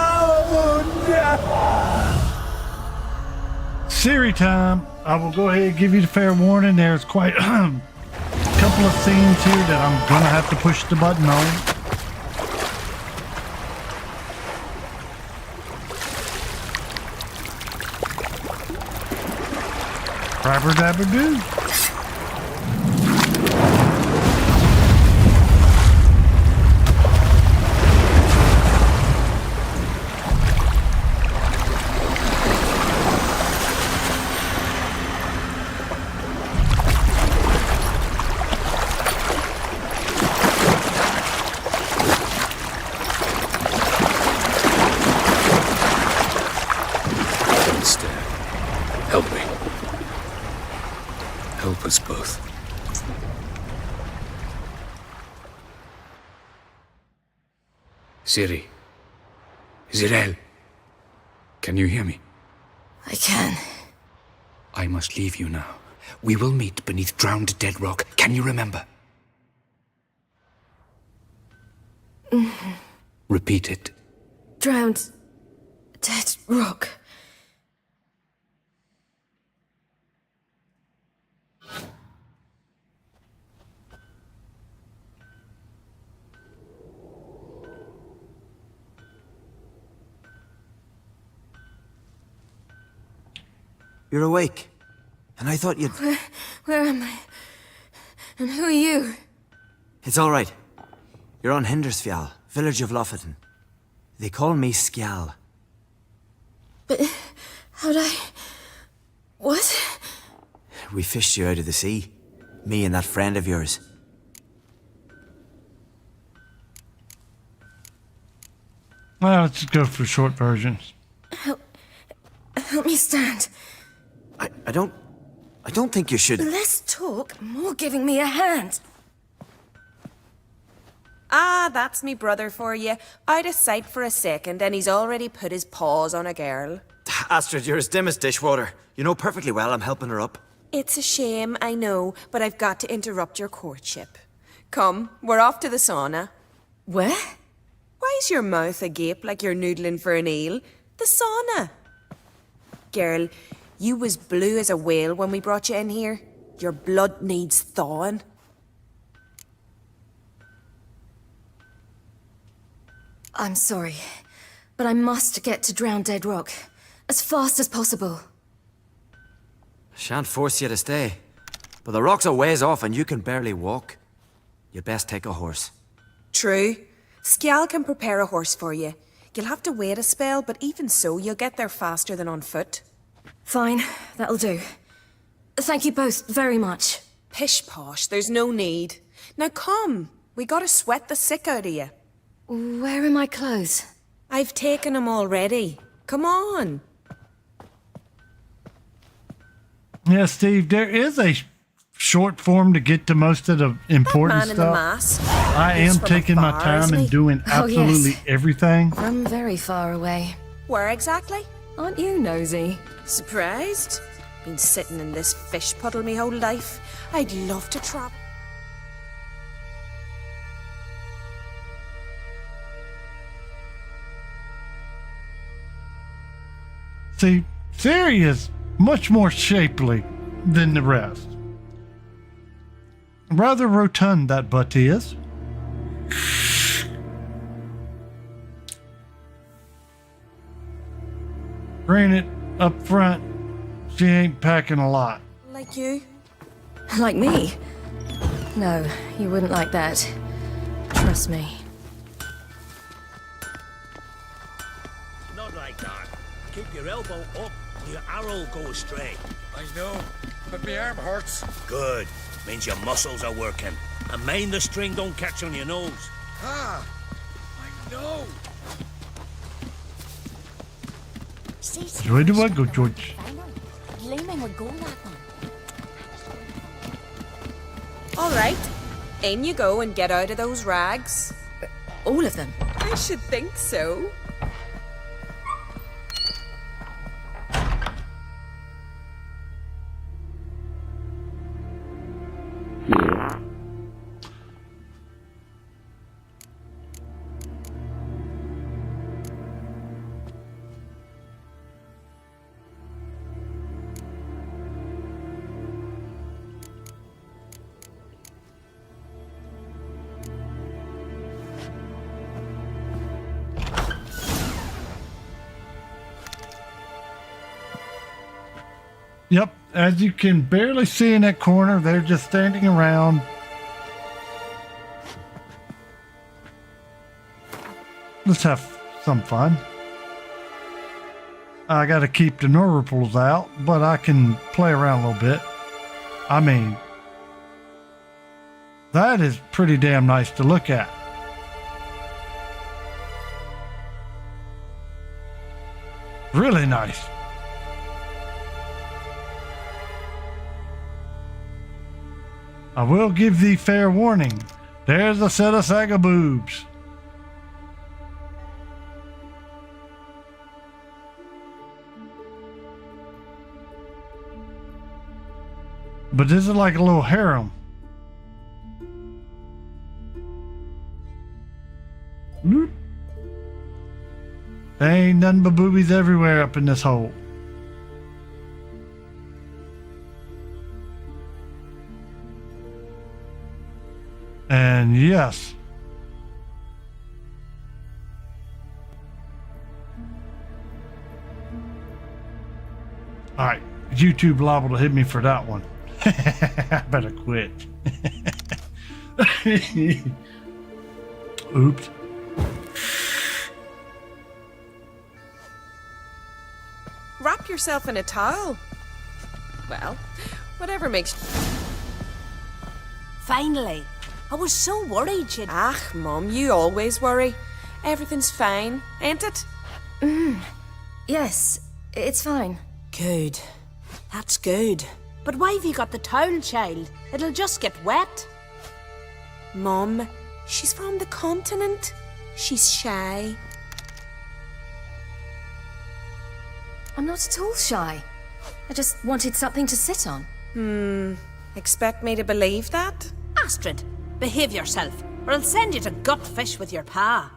Siri time. I will go ahead and give you the fair warning. There's quite a couple of scenes here that I'm gonna have to push the button on. Rabber dabber doo. Help me. Help us both. Ciri. Zirael. Can you hear me? I can. I must leave you now. We will meet beneath drowned dead rock. Can you remember? Repeat it. Drowned. Dead rock. You're awake. And I thought you'd... Where am I? And who are you? It's all right. You're on Hindersfjall, village of Lofoten. They call me Skjal. But how'd I... What? We fished you out of the sea. Me and that friend of yours. Well, let's just go for short versions. Help me stand. I don't think you should... Less talk, more giving me a hand. Ah, that's me brother for you. Out of sight for a second, and he's already put his paws on a girl. Astrid, you're as dim as dishwater. You know perfectly well I'm helping her up. It's a shame, I know, but I've got to interrupt your courtship. Come, we're off to the sauna. Where? Why is your mouth agape like you're noodling for an eel? The sauna. Girl, you was blue as a whale when we brought you in here. Your blood needs thawing. I'm sorry, but I must get to Drowned Dead Rock as fast as possible. Shan't force you to stay. But the rock's a ways off and you can barely walk. You'd best take a horse. True. Skjal can prepare a horse for you. You'll have to wait a spell, but even so, you'll get there faster than on foot. Fine, that'll do. Thank you both very much. Pish posh, there's no need. Now come, we gotta sweat the sick out of you. Where are my clothes? I've taken them already. Come on. Yeah, Steve, there is a short form to get to most of the important man in the stuff. mask. I am from taking my afar, time isn't and he? doing Oh, yes. absolutely everything. From very far away. Where exactly? Aren't you nosy? Surprised? Been sitting in this fish puddle me whole life. I'd love to travel. See, Ciri is much more shapely than the rest. Rather rotund, that butt is. Granted, up front, she ain't packing a lot. Like you? Like me? No, you wouldn't like that. Trust me. Not like that. Keep your elbow up or your arrow will go astray. I know, but my arm hurts. Good. Means your muscles are working. And mind the string don't catch on your nose. Ah, I know. Where do I go, George? Gleaming would go that one. All right. In you go and get out of those rags. All of them? I should think so. Yep, as you can barely see in that corner, they're just standing around. Let's have some fun. I gotta keep the Norruples out, but I can play around a little bit. I mean, that is pretty damn nice to look at. Really nice. I will give thee fair warning. There's a set of saga boobs. But this is like a little harem. Bloop. There ain't nothing but boobies everywhere up in this hole. And yes. Alright, YouTube liable to hit me for that one. I better quit. Oops. Wrap yourself in a towel. Well, whatever makes... Finally. I was so worried you'd... Ach, Mum, you always worry. Everything's fine, ain't it? Yes, it's fine. Good. That's good. But why have you got the towel, child? It'll just get wet. Mum, she's from the continent. She's shy. I'm not at all shy. I just wanted something to sit on. Expect me to believe that? Astrid, behave yourself, or I'll send you to gut fish with your pa.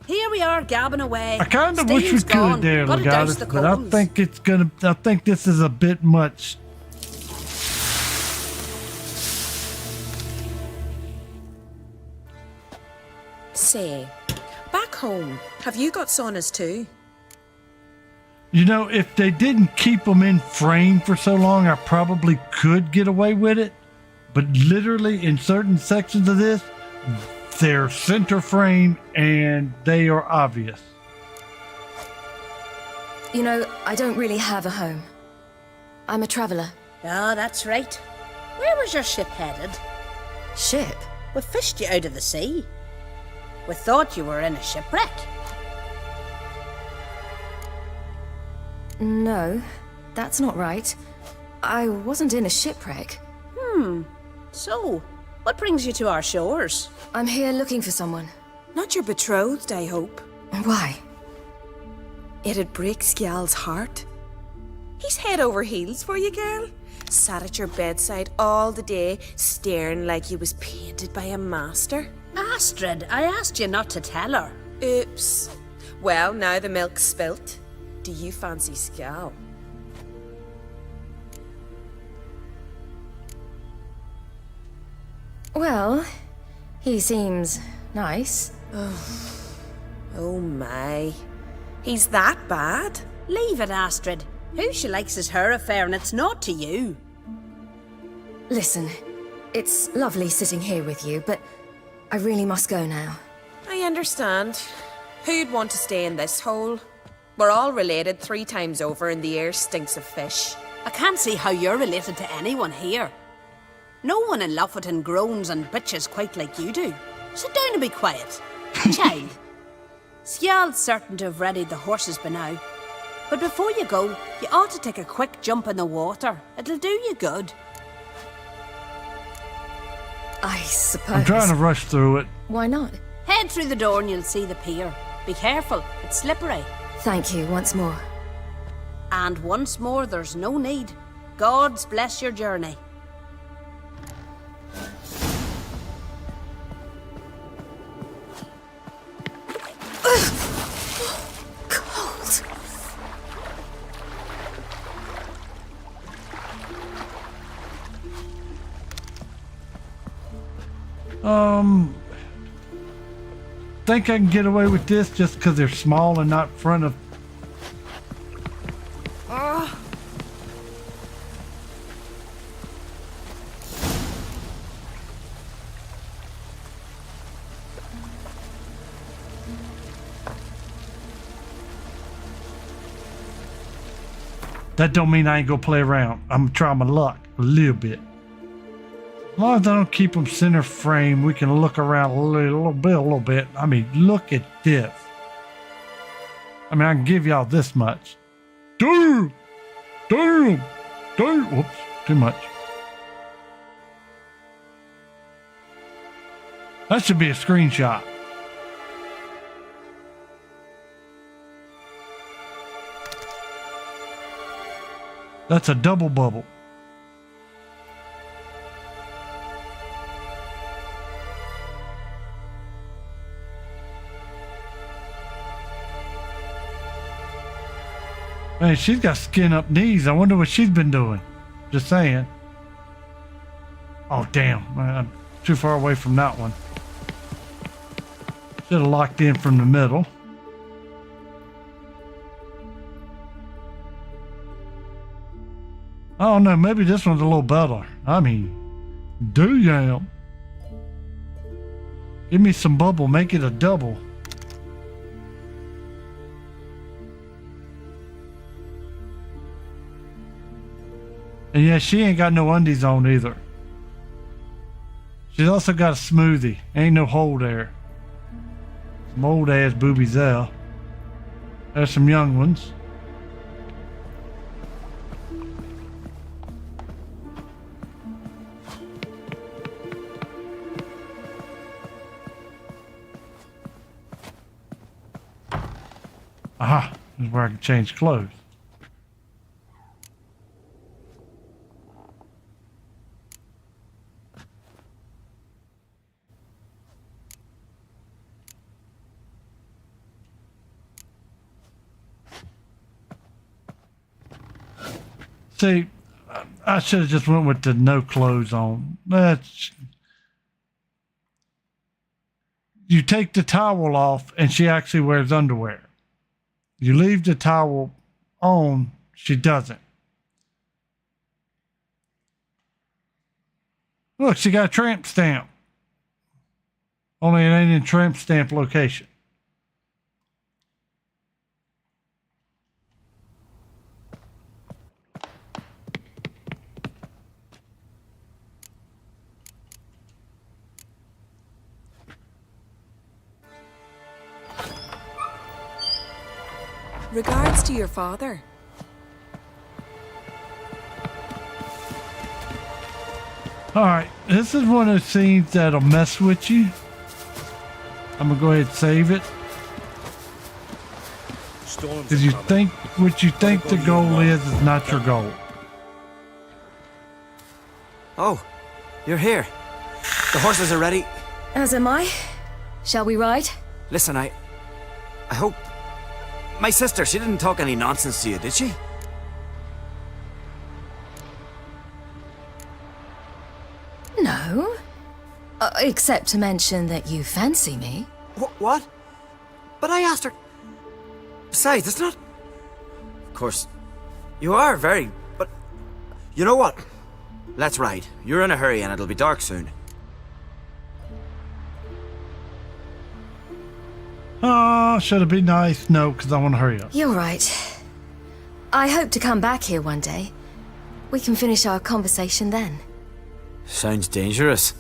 Here we are, gabbing away. I kind of wish we could there, Legatus, but I think it's gonna. I think this is a bit much. Say, back home, have you got saunas too? You know, if they didn't keep them in frame for so long, I probably could get away with it. But literally, in certain sections of this, they're center frame and they are obvious. You know, I don't really have a home. I'm a traveller. Ah, that's right. Where was your ship headed? Ship? We fished you out of the sea. We thought you were in a shipwreck. No, that's not right. I wasn't in a shipwreck. So, what brings you to our shores? I'm here looking for someone. Not your betrothed, I hope. Why? It'd break Skjal's heart. He's head over heels for you, girl. Sat at your bedside all the day, staring like he was painted by a master. Astrid, I asked you not to tell her. Oops. Well, now the milk's spilt. Do you fancy Skjal? Well, He seems nice. Oh my. He's that bad? Leave it, Astrid. Who she likes is her affair, and it's not to you. Listen, it's lovely sitting here with you, but I really must go now. I understand. Who'd want to stay in this hole? We're all related 3 times over, and the air stinks of fish. I can't see how you're related to anyone here. No one in Lofferton groans and bitches quite like you do. Sit down and be quiet. Child, Scial's certain to have readied the horses by now. But before you go, you ought to take a quick jump in the water. It'll do you good. I suppose. I'm trying to rush through it. Why not? Head through the door and you'll see the pier. Be careful, it's slippery. Thank you once more. And once more, there's no need. God's bless your journey. Cold. Think I can get away with this just because they're small and not in front of. That don't mean I ain't gonna play around. I'm trying my luck a little bit. As long as I don't keep them center frame, we can look around a little bit. I mean, look at this. I mean, I can give y'all this much. Damn! Whoops, too much. That should be a screenshot. That's a double bubble. Man, she's got skin up knees. I wonder what she's been doing. Just saying. Oh, damn. I'm too far away from that one. Should have locked in from the middle. I don't know. Maybe this one's a little better. I mean, damn. Give me some bubble. Make it a double. And yeah, she ain't got no undies on either. She's also got a smoothie. Ain't no hole there. Some old ass boobies there. There's some young ones. Aha, this is where I can change clothes. See, I should have just went with the no clothes on. You take the towel off and she actually wears underwear. You leave the towel on, she doesn't. Look, she got a tramp stamp. Only it ain't in tramp stamp location. Regards to your father. Alright, this is one of those scenes that'll mess with you. I'm gonna go ahead and save it. Because you think what you think the goal is not your goal. Oh, you're here. The horses are ready. As am I. Shall we ride? Listen, I hope... My sister, she didn't talk any nonsense to you, did she? No. Except to mention that you fancy me. What? But I asked her... Besides, it's not... Of course, you are very... But... You know what? Let's ride. You're in a hurry and it'll be dark soon. Oh, should it be nice? No, because I want to hurry up. You're right. I hope to come back here one day. We can finish our conversation then. Sounds dangerous.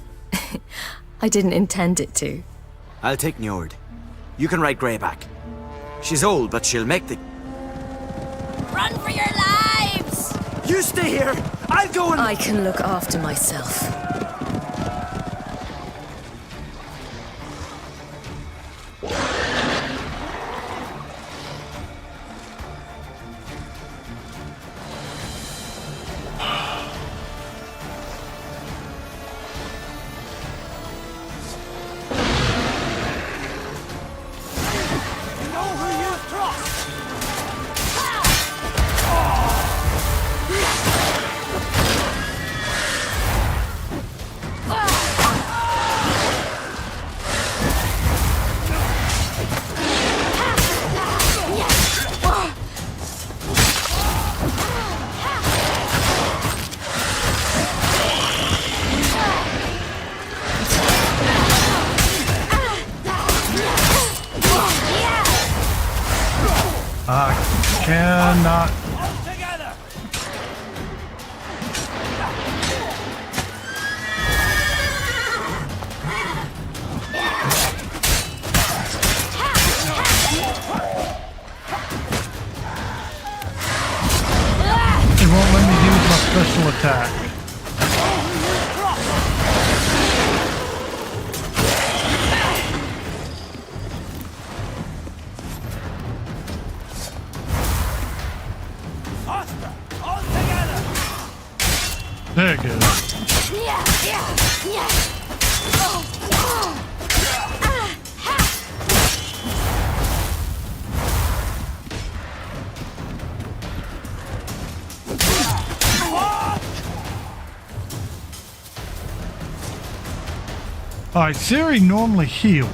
I didn't intend it to. I'll take Njord. You can ride Greyback. She's old, but she'll make the... Run for your lives! You stay here! I'll go and... I can look after myself. Cannot. It won't let me use my special attack. There it goes. Alright, Ciri normally heals.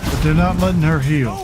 But they're not letting her heal.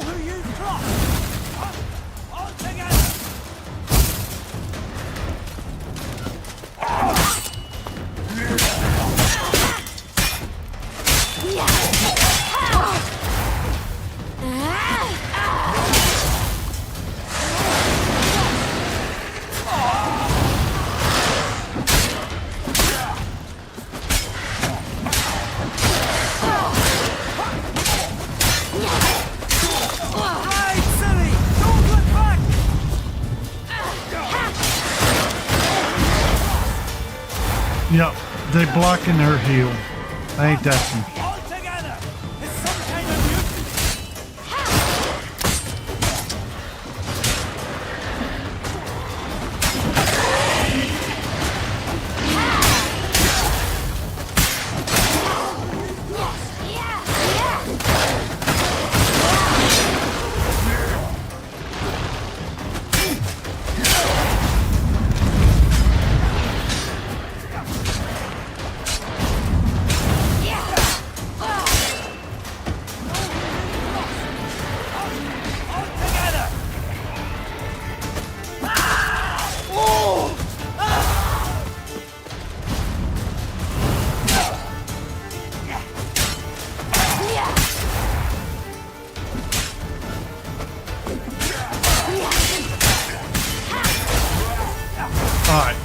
Yep, they blocking her heal. Ain't that some... Alright.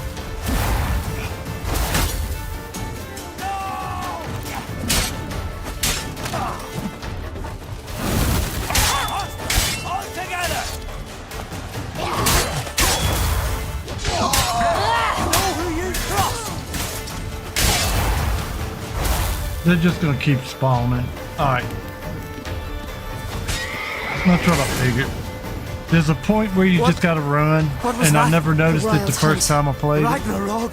They're just gonna keep spawning. Alright. That's what I figured. There's a point where you just gotta run, and I never noticed it the first time I played it. Ragnarok!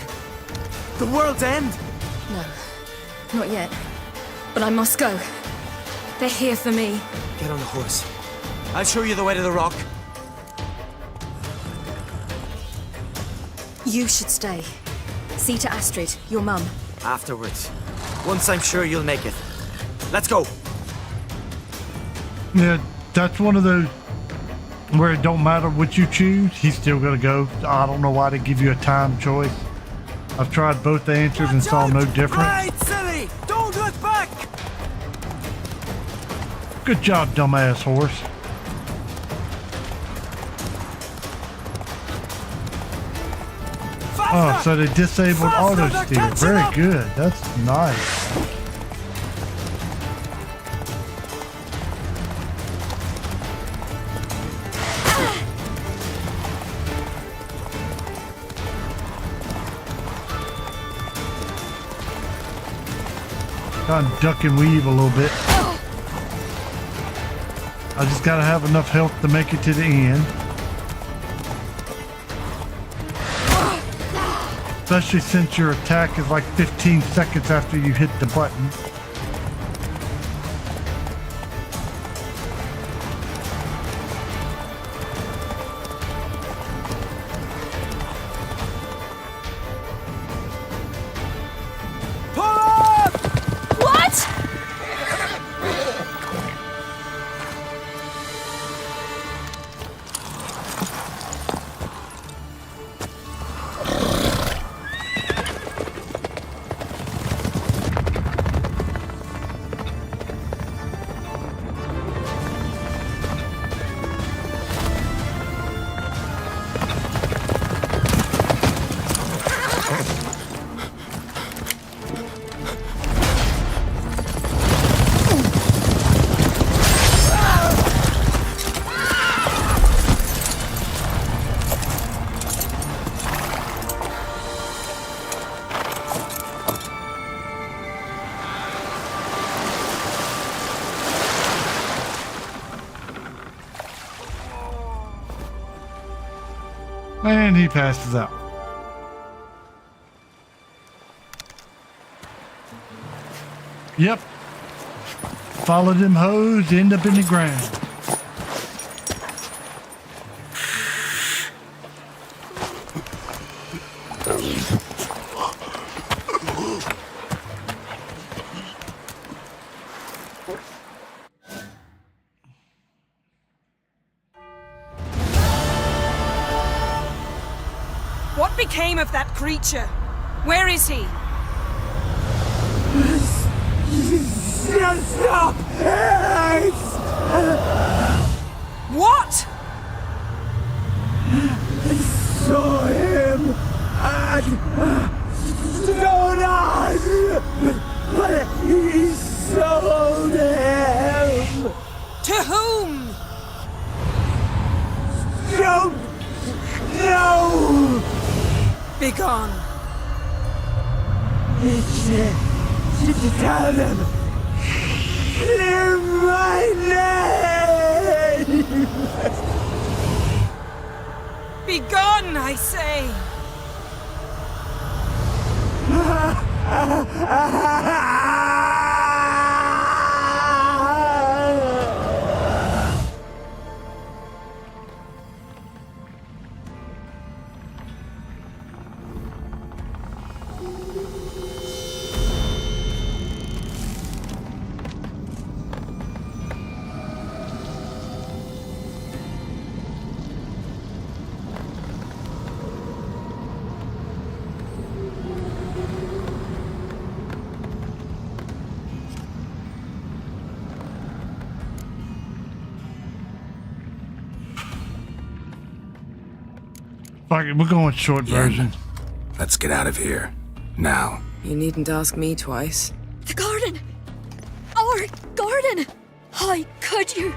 The world's end! No, not yet. But I must go. They're here for me. Get on the horse. I'll show you the way to the rock. You should stay. See to Astrid, your mum. Afterwards. Once I'm sure you'll make it. Let's go. Yeah, that's one of those where it don't matter what you choose, he's still gonna go. I don't know why they give you a time choice. I've tried both answers and saw no difference. Right, silly! Don't look back! Good job, dumbass horse. Oh, so they disabled auto steer. Very good. That's nice. Trying to duck and weave a little bit. I just gotta have enough health to make it to the end. Especially since your attack is like 15 seconds after you hit the button. What? And he passes out. Yep. Follow them hoes, end up in the ground. What became of that creature? Where is he? Stop! What? I saw him at Stone but he sold him! To whom? Don't know! Begone. Tell them! Clear my name! Begone, I say! Fuck it, we're going short version. Let's get out of here. Now. You needn't ask me twice. The garden! Our garden! How could you?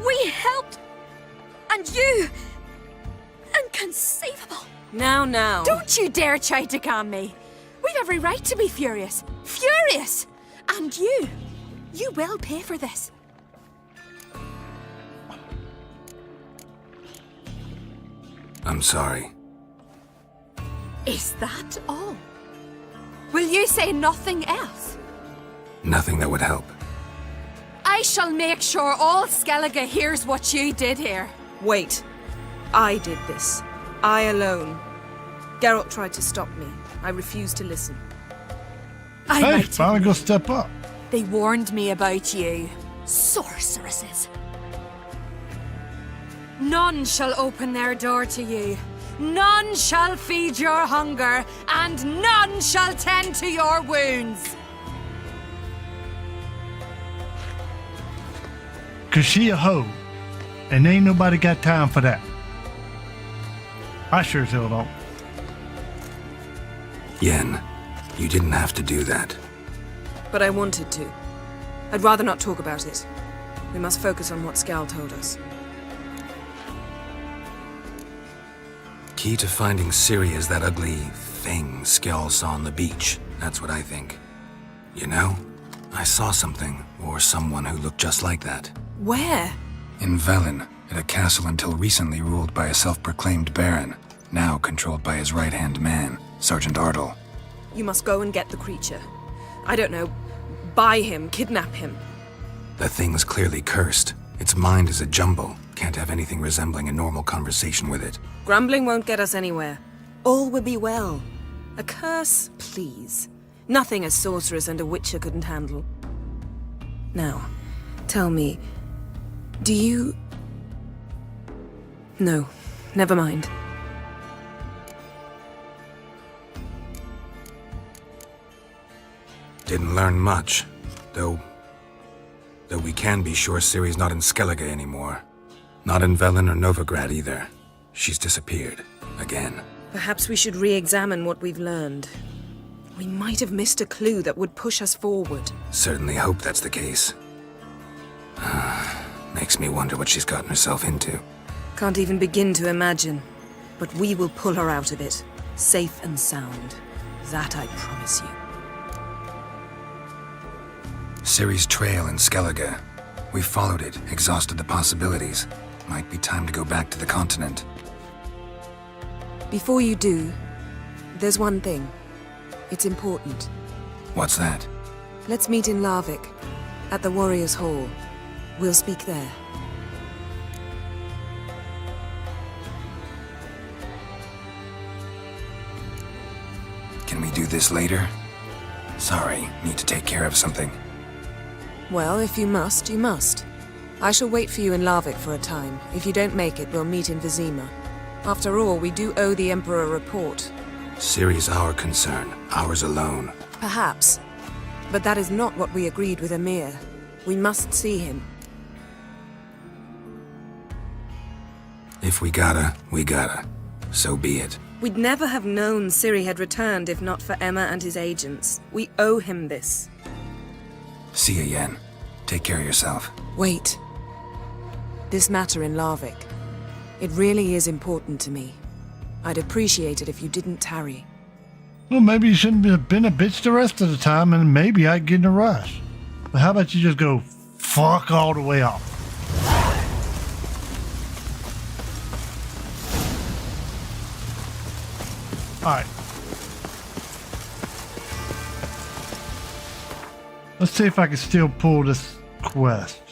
We helped! And you! Inconceivable! Now. Don't you dare try to calm me. We've every right to be furious. Furious! And you will pay for this. I'm sorry. Is that all? Will you say nothing else? Nothing that would help. I shall make sure all Skellige hears what you did here. Wait. I did this. I alone. Geralt tried to stop me. I refused to listen. Hey, finally gonna step up. They warned me about you. Sorceresses. None shall open their door to you. None shall feed your hunger, and none shall tend to your wounds. Cause she a hoe. And ain't nobody got time for that. I sure as hell don't. Yen, you didn't have to do that. But I wanted to. I'd rather not talk about it. We must focus on what Scal told us. Key to finding Ciri is that ugly thing Skell saw on the beach. That's what I think. You know, I saw something, or someone who looked just like that. Where? In Velen, at a castle until recently ruled by a self-proclaimed baron, now controlled by his right-hand man, Sergeant Ardle. You must go and get the creature. I don't know, buy him, kidnap him. The thing's clearly cursed. Its mind is a jumble. Can't have anything resembling a normal conversation with it. Grumbling won't get us anywhere. All will be well. A curse, please. Nothing a sorceress and a witcher couldn't handle. Now, tell me, do you... No, never mind. Didn't learn much, though we can be sure Ciri's not in Skellige anymore. Not in Velen or Novigrad either. She's disappeared. Again. Perhaps we should re-examine what we've learned. We might have missed a clue that would push us forward. Certainly hope that's the case. Makes me wonder what she's gotten herself into. Can't even begin to imagine. But we will pull her out of it. Safe and sound. That I promise you. Ciri's trail in Skellige. We followed it, exhausted the possibilities. Might be time to go back to the continent. Before you do, there's one thing. It's important. What's that? Let's meet in Larvik, at the Warriors' Hall. We'll speak there. Can we do this later? Sorry, need to take care of something. Well, if you must, you must. I shall wait for you in Larvik for a time. If you don't make it, we'll meet in Vizima. After all, we do owe the Emperor a report. Ciri's our concern, ours alone. Perhaps. But that is not what we agreed with Emir. We must see him. If we gotta, we gotta. So be it. We'd never have known Ciri had returned if not for Emma and his agents. We owe him this. See ya, Yen. Take care of yourself. Wait. This matter in Larvik. It really is important to me. I'd appreciate it if you didn't tarry. Well, maybe you shouldn't have been a bitch the rest of the time, and maybe I'd get in a rush. But how about you just go fuck all the way off? Alright. Let's see if I can still pull this quest.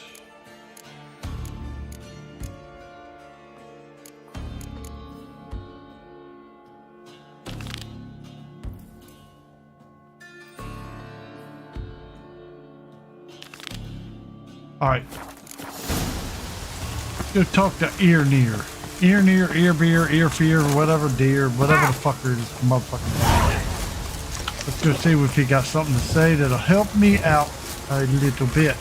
Alright. Go talk to Ear Near. Ear Near, Ear Beer, Ear Fear, or whatever deer, whatever the fucker this motherfucking name is. Let's go see if he got something to say that'll help me out a little bit.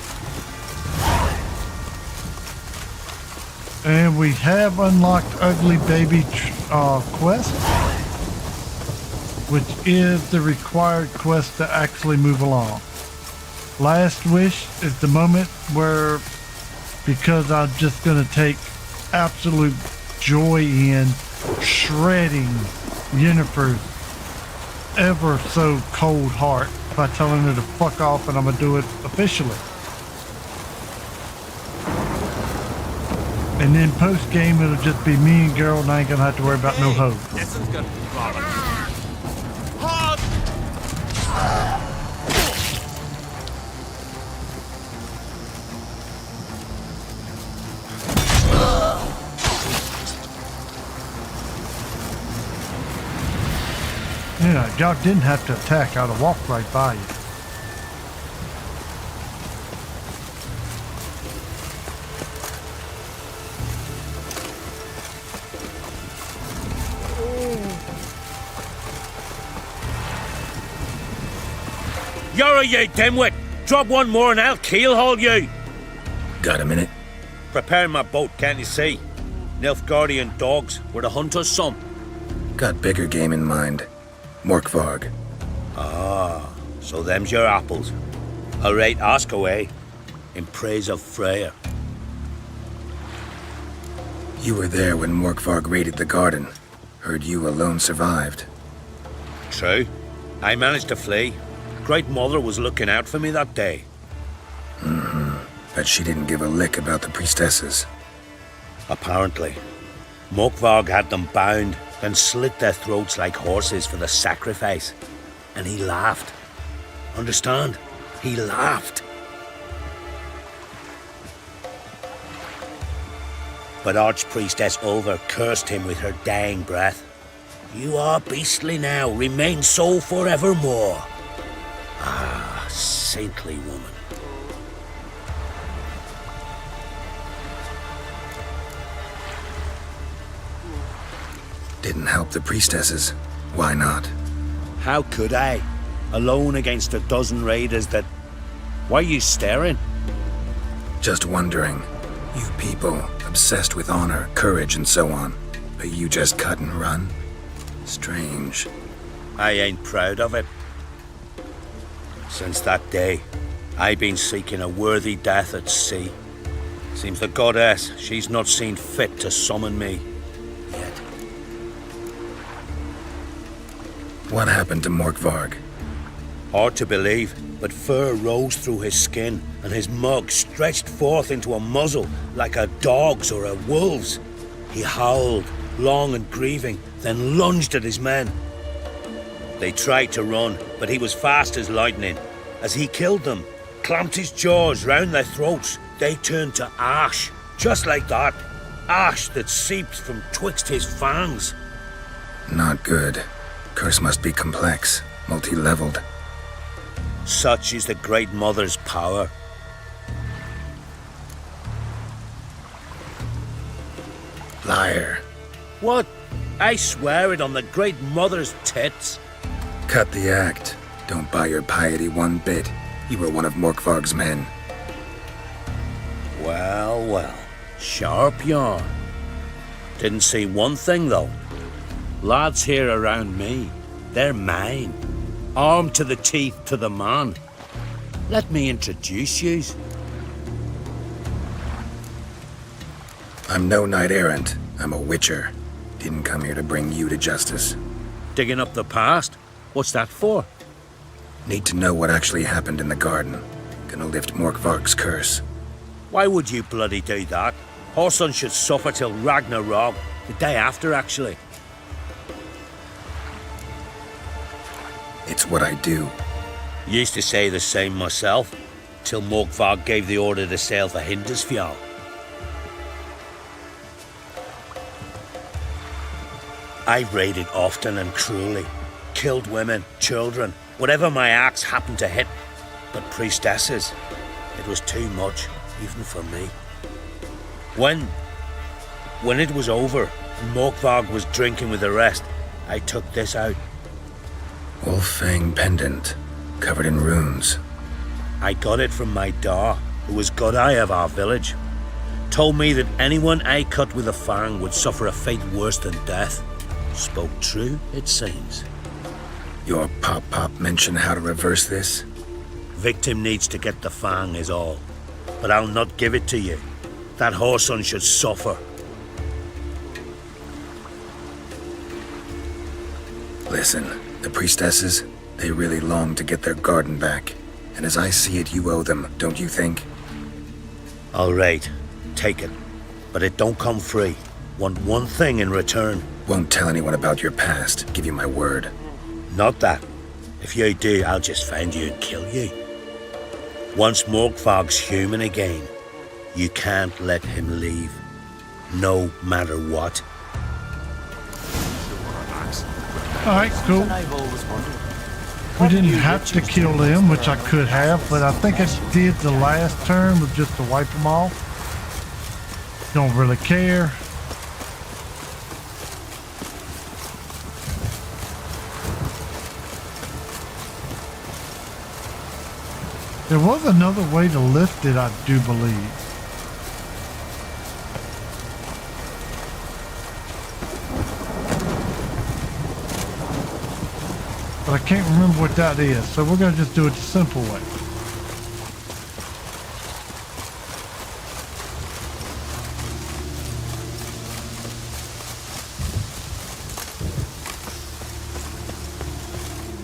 And we have unlocked Ugly Baby quest, which is the required quest to actually move along. Last Wish is the moment where, because I'm just going to take absolute joy in shredding Yennefer's ever so cold heart by telling her to fuck off, and I'm going to do it officially. And then post game it'll just be me and Geralt, and I ain't going to have to worry about no hoe. This one's gonna bother me. Yeah, y'all didn't have to attack. I'd have walked right by you. You're you, dimwit! Drop one more and I'll keelhaul you! Got a minute? Preparing my boat, can't you see? Nilfgaardian dogs were the hunter's son. Got bigger game in mind. Morkvarg. Ah, so them's your apples. Alright, ask away. In praise of Freya. You were there when Morkvarg raided the garden. Heard you alone survived. True. I managed to flee. Great Mother was looking out for me that day. But she didn't give a lick about the priestesses. Apparently. Morkvarg had them bound, then slit their throats like horses for the sacrifice. And he laughed. Understand? He laughed. But Archpriestess Ulver cursed him with her dying breath. You are beastly now, remain so forevermore. Ah, saintly woman. Didn't help the priestesses. Why not? How could I? Alone against a dozen raiders that... Why are you staring? Just wondering. You people, obsessed with honor, courage, and so on. But you just cut and run? Strange. I ain't proud of it. Since that day, I've been seeking a worthy death at sea. Seems the goddess, she's not seen fit to summon me. Yet. What happened to Morkvarg? Hard to believe, but fur rose through his skin, and his mug stretched forth into a muzzle like a dog's or a wolf's. He howled, long and grieving, then lunged at his men. They tried to run, but he was fast as lightning. As he killed them, clamped his jaws round their throats, they turned to ash, just like that. Ash that seeped from twixt his fangs. Not good. Curse must be complex, multi-leveled. Such is the Great Mother's power. Liar. What? I swear it on the Great Mother's tits. Cut the act. Don't buy your piety one bit. You were one of Morkvarg's men. Well, well. Sharp yarn. Didn't see one thing, though. Lads here around me, they're mine. Armed to the teeth to the man. Let me introduce yous. I'm no knight-errant. I'm a witcher. Didn't come here to bring you to justice. Digging up the past? What's that for? Need to know what actually happened in the garden. Gonna lift Morkvarg's curse. Why would you bloody do that? Horson should suffer till Ragnarok. The day after, actually. It's what I do. Used to say the same myself, till Morkvarg gave the order to sail for Hindisfjall. I've raided often and cruelly, killed women, children, whatever my axe happened to hit. But priestesses, it was too much, even for me. When it was over, and Morkvarg was drinking with the rest, I took this out. Wolf-fang pendant, covered in runes. I got it from my da, who was godeye of our village. Told me that anyone I cut with a fang would suffer a fate worse than death. Spoke true, it seems. Your pop-pop mentioned how to reverse this? Victim needs to get the fang is all. But I'll not give it to you. That Horson should suffer. Listen, the priestesses, they really long to get their garden back. And as I see it, you owe them, don't you think? All right, take it. But it don't come free. Want one thing in return. Won't tell anyone about your past, give you my word. Not that. If you do, I'll just find you and kill you. Once Morkvarg's human again, you can't let him leave. No matter what. Alright, cool. I've always wondered. We didn't have to kill them, which I could have, but I think I did the last turn was just to wipe them all. Don't really care. There was another way to lift it, I do believe. But I can't remember what that is, so we're going to just do it the simple way.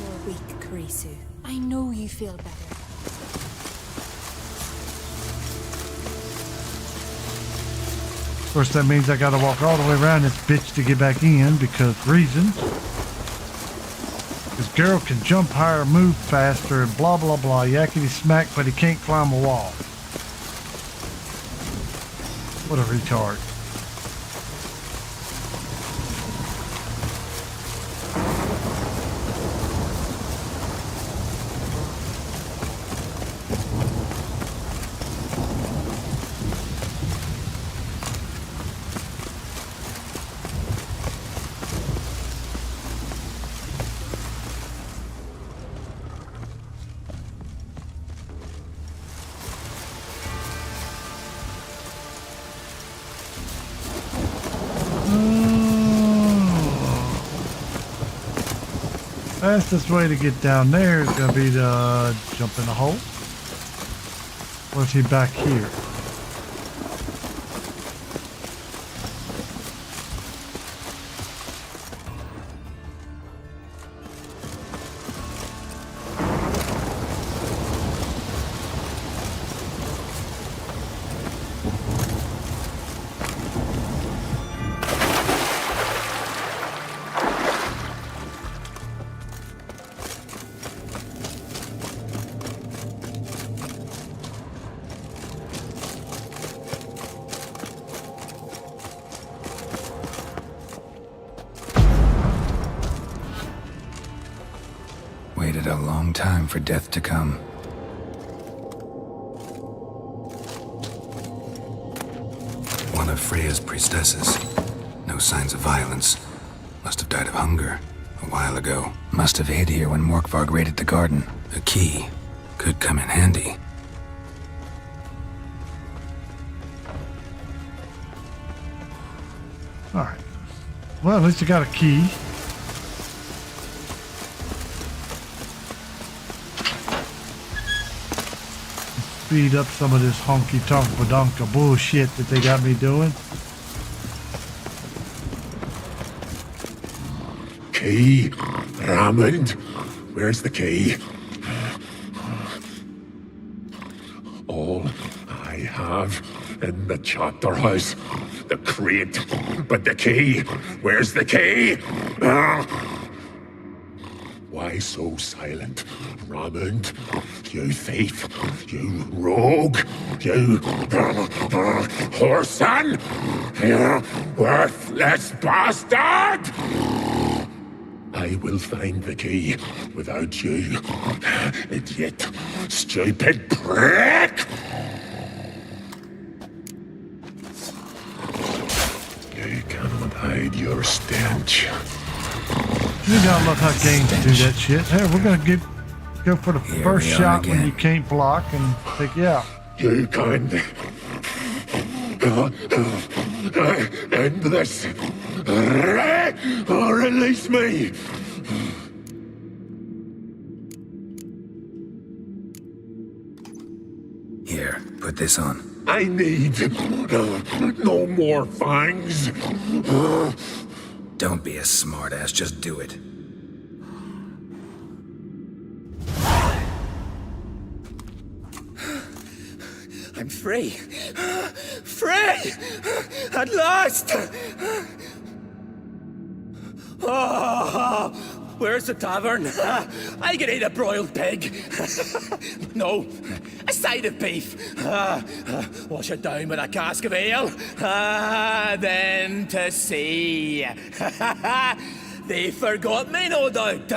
More weak, Karisu. I know you feel better. Of course, that means I got to walk all the way around this bitch to get back in because reasons. This girl can jump higher, move faster, and blah blah blah, yakety smack, but he can't climb a wall. What a retard. Fastest way to get down there is going to be to jump in the hole. Or is he back here? Waited a long time for death to come. One of Freya's priestesses. No signs of violence. Must have died of hunger a while ago. Must have hid here when Morkvarg raided the garden. A key could come in handy. Alright. Well, at least I got a key. Speed up some of this honky-tonk badonka bullshit that they got me doing. Key? Raymond? Where's the key? All I have in the chapter house. The crate. But the key? Where's the key? Why so silent, Raymond? You thief, you rogue, you whoreson, you worthless bastard! I will find the key without you, idiot, stupid prick! You cannot hide your stench. You gotta love how games do that shit. Hey, we're gonna go for the first shot when you can't block and take you out. You can end this, or release me. Here, put this on. I need no more fangs. Don't be a smartass, just do it. I'm free. Free! At last! Oh, where's the tavern? I can eat a broiled pig. No, a side of beef. Wash it down with a cask of ale. Then to sea. They forgot me, no doubt.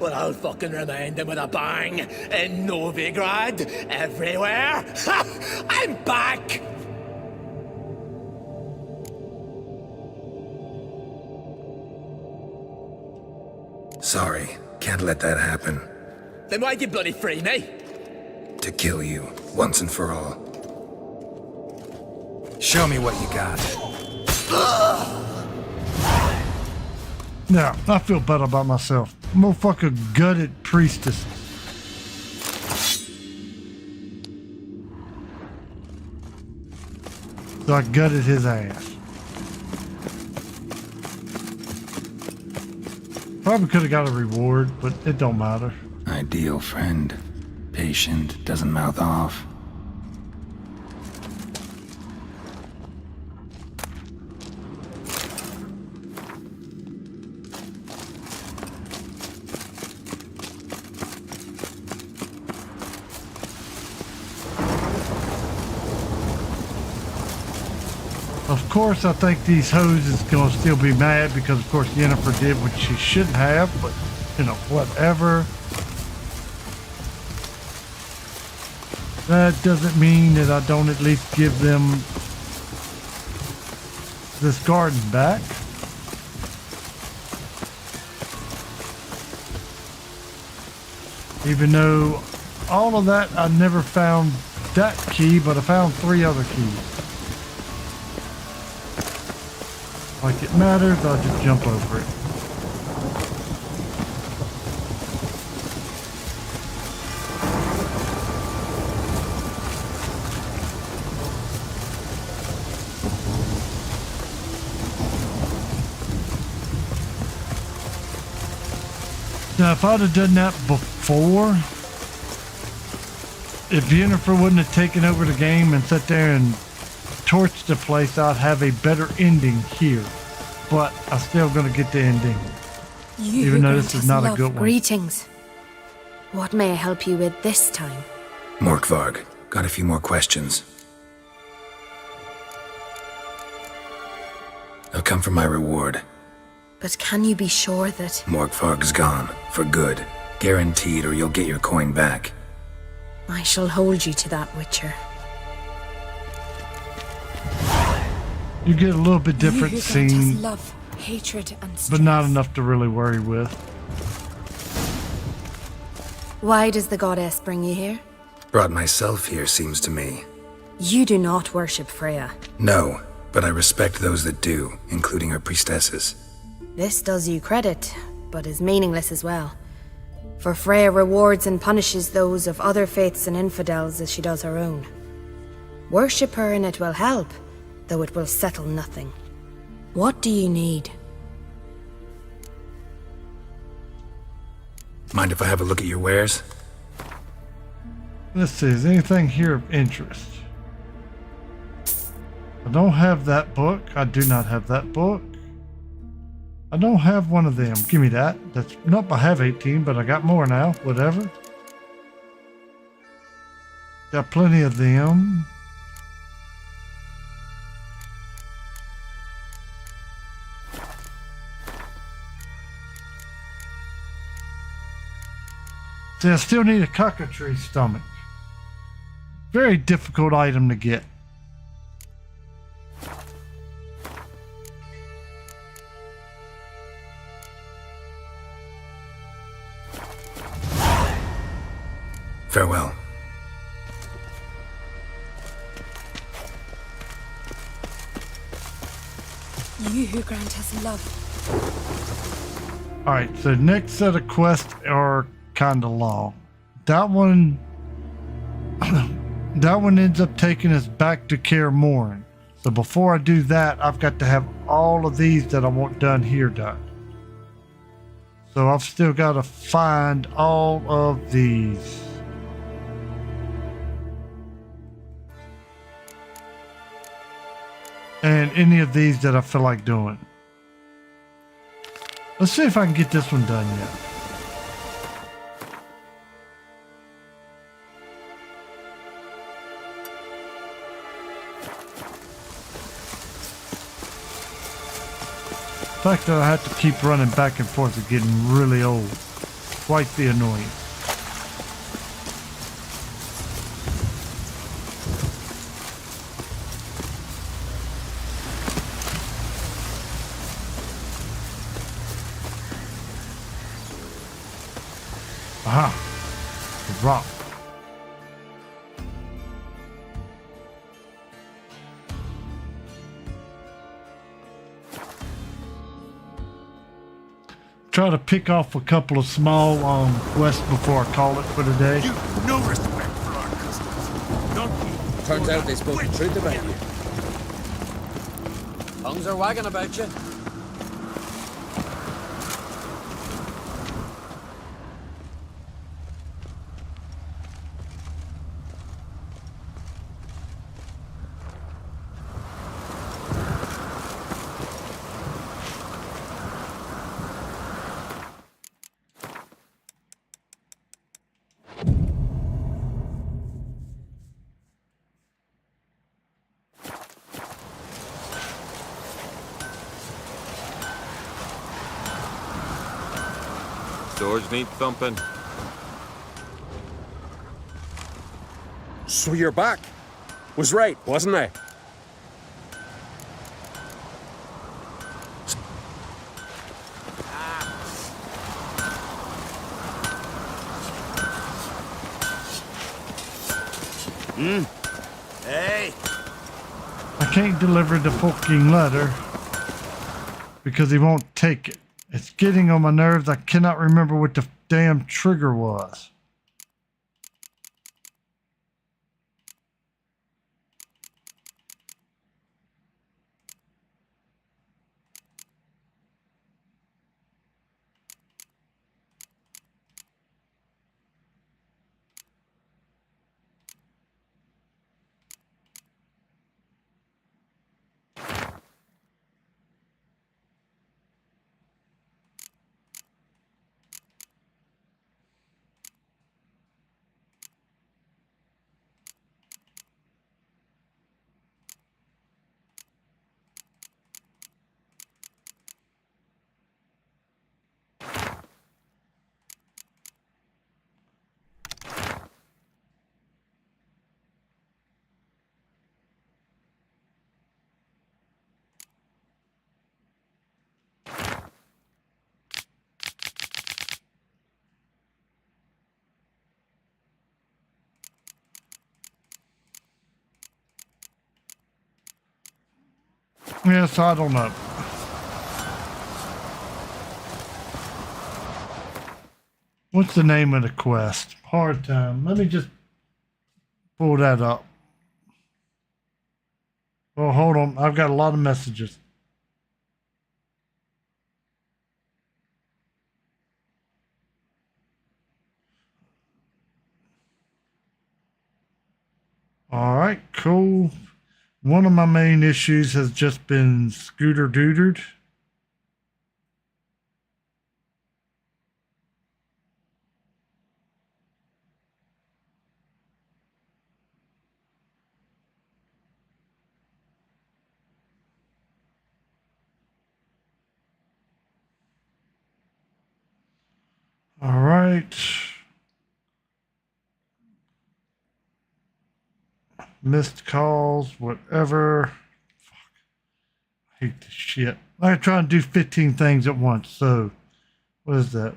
Well, I'll fucking remind them with a bang. In Novigrad, everywhere. I'm back! Sorry, can't let that happen. Then why'd you bloody free me? To kill you, once and for all. Show me what you got. Now, I feel better about myself. Motherfucker gutted priestess. So I gutted his ass. Probably could have got a reward, but it don't matter. Ideal friend. Patient, doesn't mouth off. Of course, I think these hoes is gonna still be mad because, of course, Yennefer did what she shouldn't have, but, you know, whatever. That doesn't mean that I don't at least give them this garden back. Even though all of that, I never found that key, but I found 3 other keys. Like it matters, I'll just jump over it. Now, if I'd have done that before, if Yennefer wouldn't have taken over the game and sat there and torched the place, I'd have a better ending here. But I'm still going to get the ending. Even though this is not a good one. Greetings. What may I help you with this time? Morkvarg, got a few more questions. I've come for my reward. But can you be sure that... Morkvarg's gone, for good. Guaranteed, or you'll get your coin back. I shall hold you to that, Witcher. You get a little bit different You who grant us scene, love, hatred, and but strength. not enough to really worry with. Why does the goddess bring you here? Brought myself here, seems to me. You do not worship Freya. No, but I respect those that do, including her priestesses. This does you credit, but is meaningless as well. For Freya rewards and punishes those of other faiths and infidels as she does her own. Worship her and it will help, though it will settle nothing. What do you need? Mind if I have a look at your wares? Let's see, is anything here of interest? I don't have that book. I do not have that book. I don't have one of them. Give me that. That's nope, I have 18, but I got more now. Whatever. Got plenty of them. See, I still need a cockatrice stomach. Very difficult item to get. Farewell. You who grant us love. Alright, so next set of quests are kinda long. That one that one ends up taking us back to Kaer Morhen. So before I do that, I've got to have all of these that I want done here done. So I've still got to find all of these. And any of these that I feel like doing. Let's see if I can get this one done yet. fact that I have to keep running back and forth is getting really old. Quite the annoyance. Aha! The rock. Try to pick off a couple of small quests before I call it for the day. No respect for our customs. None. Turns out they spoke the truth about you. Tongues are wagging about you. Doors need thumping. So you're back. Was right, wasn't I? Hey! I can't deliver the fucking letter because he won't take it. It's getting on my nerves. I cannot remember what the damn trigger was. Yes, I don't know. What's the name of the quest? Hard time. Let me just pull that up. Oh, hold on. I've got a lot of messages. All right, cool. One of my main issues has just been scooter dootered. All right. Missed calls, whatever. Fuck. I hate this shit. I try and do 15 things at once, so what is that?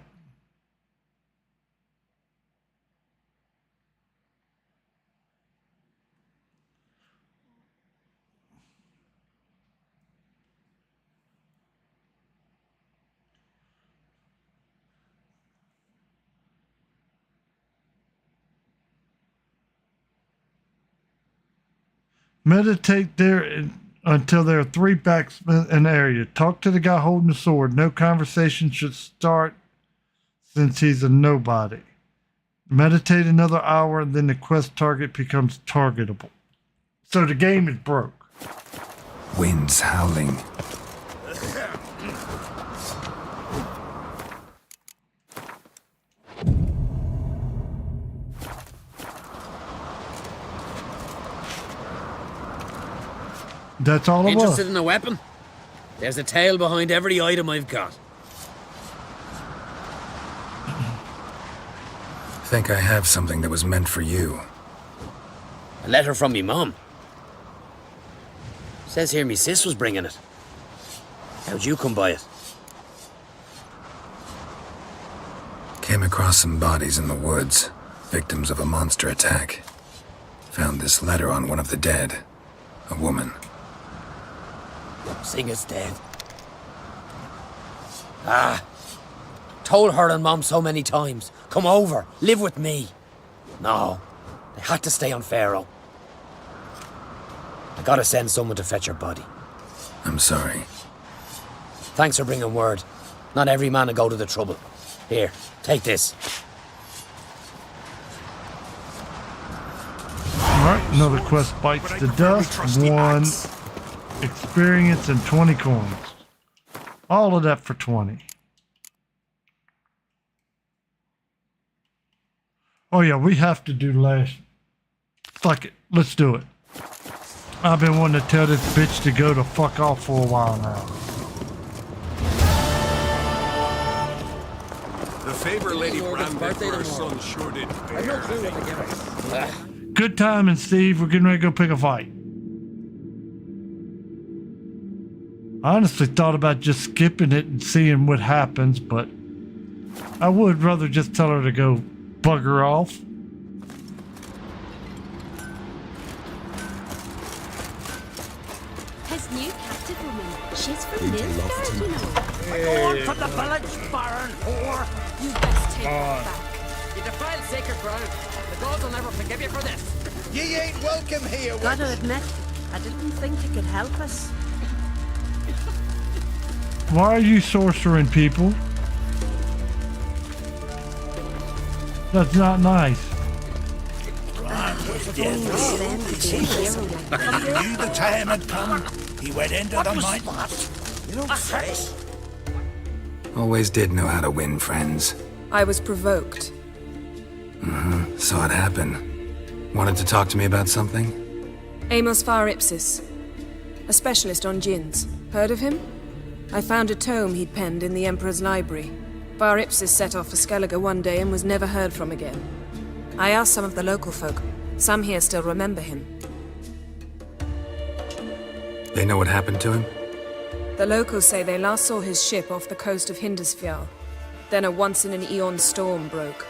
Meditate there until there are 3 backs in the area. Talk to the guy holding the sword. No conversation should start since he's a nobody. Meditate another hour and then the quest target becomes targetable. So the game is broke. Winds howling. That's all it was. Interested in a weapon? There's a tale behind every item I've got. Think I have something that was meant for you. A letter from me mum. Says here me sis was bringing it. How'd you come by it? Came across some bodies in the woods, victims of a monster attack. Found this letter on one of the dead. A woman. Singa's dead. Ah. Told her and Mom so many times. Come over, live with me. No. They had to stay on Pharaoh. I gotta send someone to fetch her body. I'm sorry. Thanks for bringing word. Not every man will go to the trouble. Here, take this. Alright, another quest bites the dust. 1 experience and 20 coins. All of that for 20. Oh yeah, we have to do last. Fuck it, let's do it. I've been wanting to tell this bitch to go to fuck off for a while now. The favor Lady Bram did for her son sure did bear. Good timing, Steve. We're getting ready to go pick a fight. I honestly thought about just skipping it and seeing what happens, but I would rather just tell her to go bugger off. His new captive woman. She's from Nilfgaard, you know. Go on from the village, Baron, whore! You best take that back. You defiled sacred ground. The gods will never forgive you for this. Ye ain't welcome here. Gotta admit, I didn't think you could help us. Why are you sorcering people? That's not nice. Knew the time had come. He went into the mine. You don't say. Always did know how to win friends. I was provoked. Saw it happen. Wanted to talk to me about something? Amos Far Ipsis, a specialist on djinns. Heard of him? I found a tome he'd penned in the Emperor's library. Far Ipsis set off for Skellige one day and was never heard from again. I asked some of the local folk. Some here still remember him. They know what happened to him? The locals say they last saw his ship off the coast of Hindisfjall. Then a once-in-an-eon storm broke.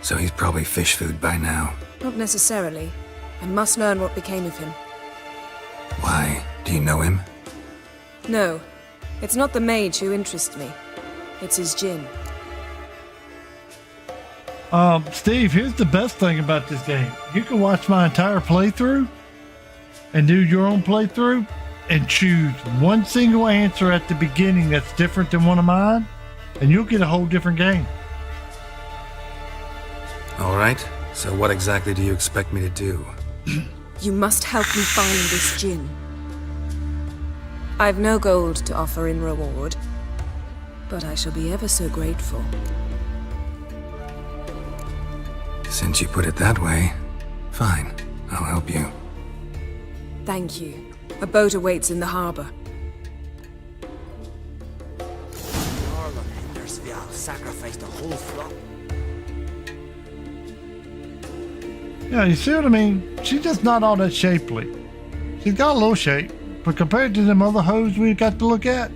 So he's probably fish food by now. Not necessarily. I must learn what became of him. Why? Do you know him? No. It's not the mage who interests me. It's his djinn. Steve, here's the best thing about this game. You can watch my entire playthrough and do your own playthrough and choose one single answer at the beginning that's different than one of mine, and you'll get a whole different game. All right. So what exactly do you expect me to do? You must help me find this djinn. I've no gold to offer in reward, but I shall be ever so grateful. Since you put it that way, fine. I'll help you. Thank you. A boat awaits in the harbor. Jarl of Hindisfjall sacrificed a whole flock. Yeah, you see what I mean? She's just not all that shapely. She's got a little shape, but compared to them other hoes we've got to look at,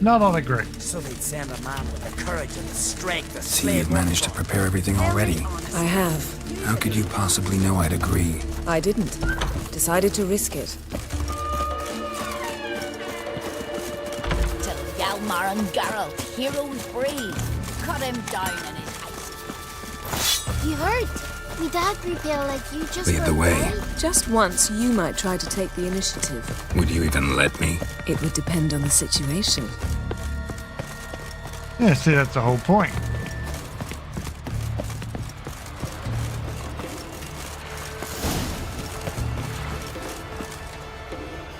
not all that great. So they'd send a man with the courage and the strength to See, you've managed to prepare everything already. I have. How could you possibly know I'd agree? I didn't. Decided to risk it. Till Hjalmar and Geralt, heroes breathe. Cut him down in his house. You heard? We dad repel like you just Lead the way. Just once, you might try to take the initiative. Would you even let me? It would depend on the situation. Yeah, see, that's the whole point.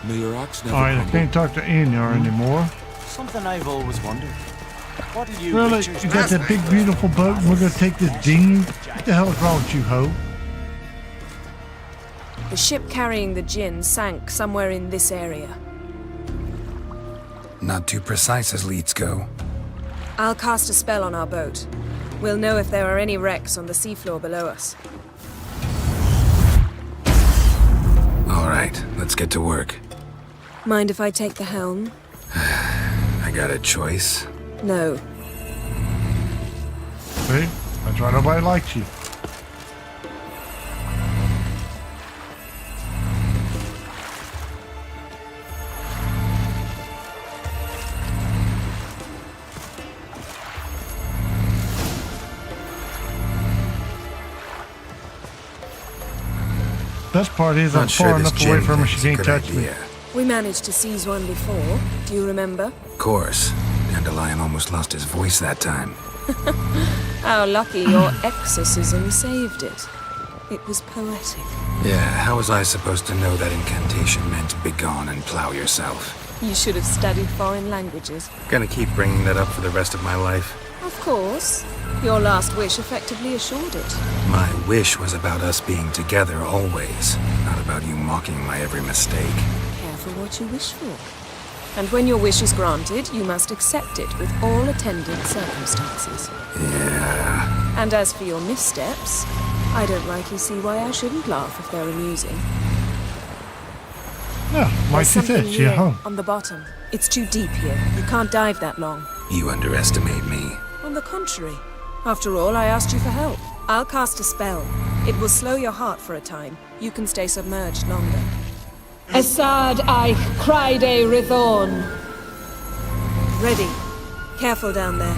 May your axe never Alright, I crumble. can't talk to Enyar anymore. Something I've always wondered. What did you Really? witchers You got that big, beautiful boat and we're gonna take this dinghy? What the hell is wrong with you, ho? The ship carrying the djinn sank somewhere in this area. Not too precise as leads go. I'll cast a spell on our boat. We'll know if there are any wrecks on the seafloor below us. All right, let's get to work. Mind if I take the helm? I got a choice. No. See? That's why nobody likes you. Best part is I'm far enough away from her she can't touch me. We managed to seize one before. Do you remember? Of course. Dandelion almost lost his voice that time. How lucky your exorcism saved it. It was poetic. Yeah, how was I supposed to know that incantation meant begone and plow yourself? You should have studied foreign languages. Gonna keep bringing that up for the rest of my life. Of course. Your last wish effectively assured it. My wish was about us being together always, not about you mocking my every mistake. Careful what you wish for. And when your wish is granted, you must accept it with all attendant circumstances. Yeah. And as for your missteps, I don't rightly see why I shouldn't laugh if they're amusing. Yeah, like There's she said, something she's here home. on the bottom. It's too deep here. You can't dive that long. You underestimate me. On the contrary. After all, I asked you for help. I'll cast a spell. It will slow your heart for a time. You can stay submerged longer. Assad I Cryde Rithorn. Ready. Careful down there.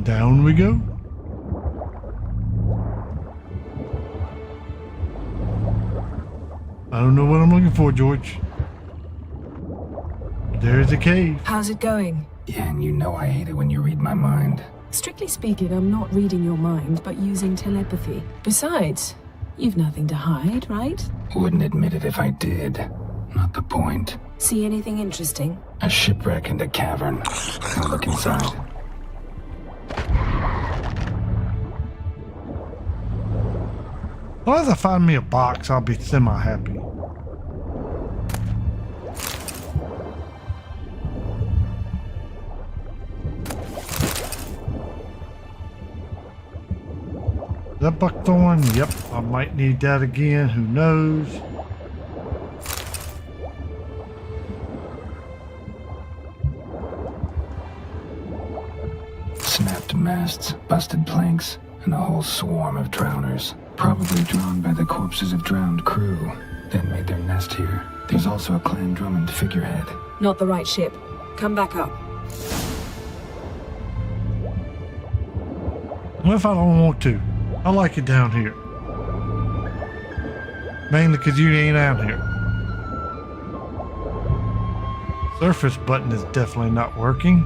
Down we go. I don't know what I'm looking for, George. There's a cave. How's it going? Yeah, and you know I hate it when you read my mind. Strictly speaking, I'm not reading your mind, but using telepathy. Besides, you've nothing to hide, right? Wouldn't admit it if I did. Not the point. See anything interesting? A shipwreck and a cavern. I'll look inside. As long as I find me a box, I'll be semi-happy. Is that buckthorn? Yep, I might need that again. Who knows? Snapped masts, busted planks, and a whole swarm of drowners. Probably drawn by the corpses of drowned crew, then made their nest here. There's also a Clan Drummond figurehead. Not the right ship. Come back up. What if I don't want to? I like it down here. Mainly because you ain't out here. Surface button is definitely not working.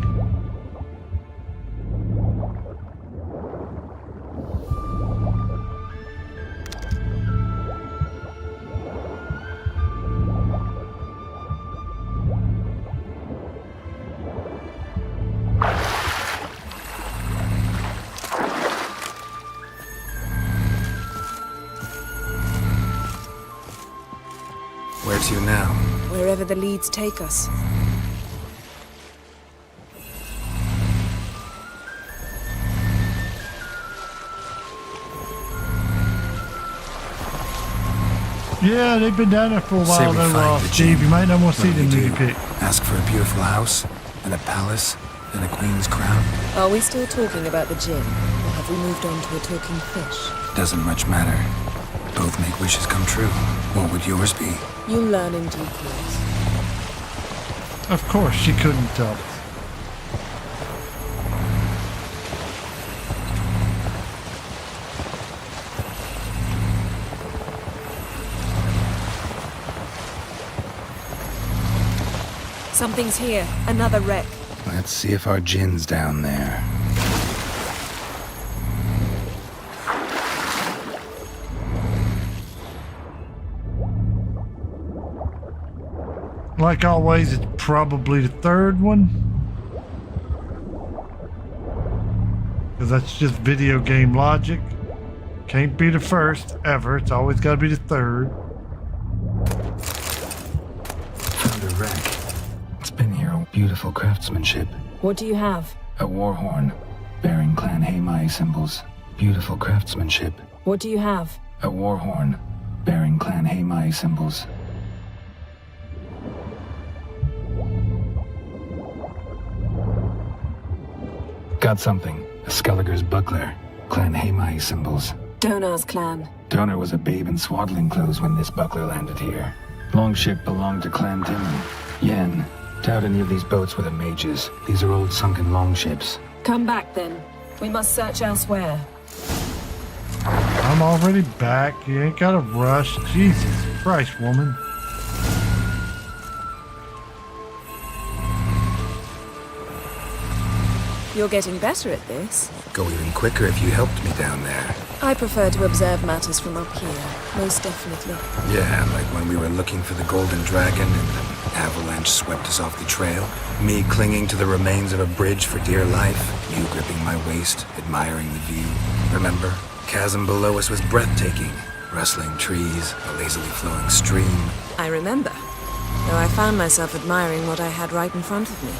Where to now? Wherever the leads take us. Yeah, they've been down there for a Say while we though, find the Steve. gem. You might not want to see What the do we new do? pick. Ask for a beautiful house, and a palace, and a queen's crown. Are we still talking about the gin? Or have we moved on to a talking fish? Doesn't much matter. Both make wishes come true. What would yours be? You'll learn in due course. Of course, she couldn't tell. Something's here. Another wreck. Let's see if our gin's down there. Like always, it's probably the third one. Because that's just video game logic. Can't be the first, ever. It's always got to be the third. Found a wreck. It's been here. Beautiful craftsmanship. What do you have? A war horn, bearing Clan Heimai symbols. Beautiful craftsmanship. What do you have? A war horn, bearing Clan Heimai symbols. Got something. A Skelliger's buckler. Clan Heimai symbols. Donar's clan. Donar was a babe in swaddling clothes when this buckler landed here. Longship belonged to Clan Timon. Yen. Doubt any of these boats were the mages. These are old sunken longships. Come back then. We must search elsewhere. I'm already back. You ain't got to rush. Jesus Christ, woman. You're getting better at this. Go even quicker if you helped me down there. I prefer to observe matters from up here, most definitely. Yeah, like when we were looking for the Golden Dragon and an avalanche swept us off the trail. Me clinging to the remains of a bridge for dear life. You gripping my waist, admiring the view. Remember? Chasm below us was breathtaking. Rustling trees, a lazily flowing stream. I remember, though I found myself admiring what I had right in front of me.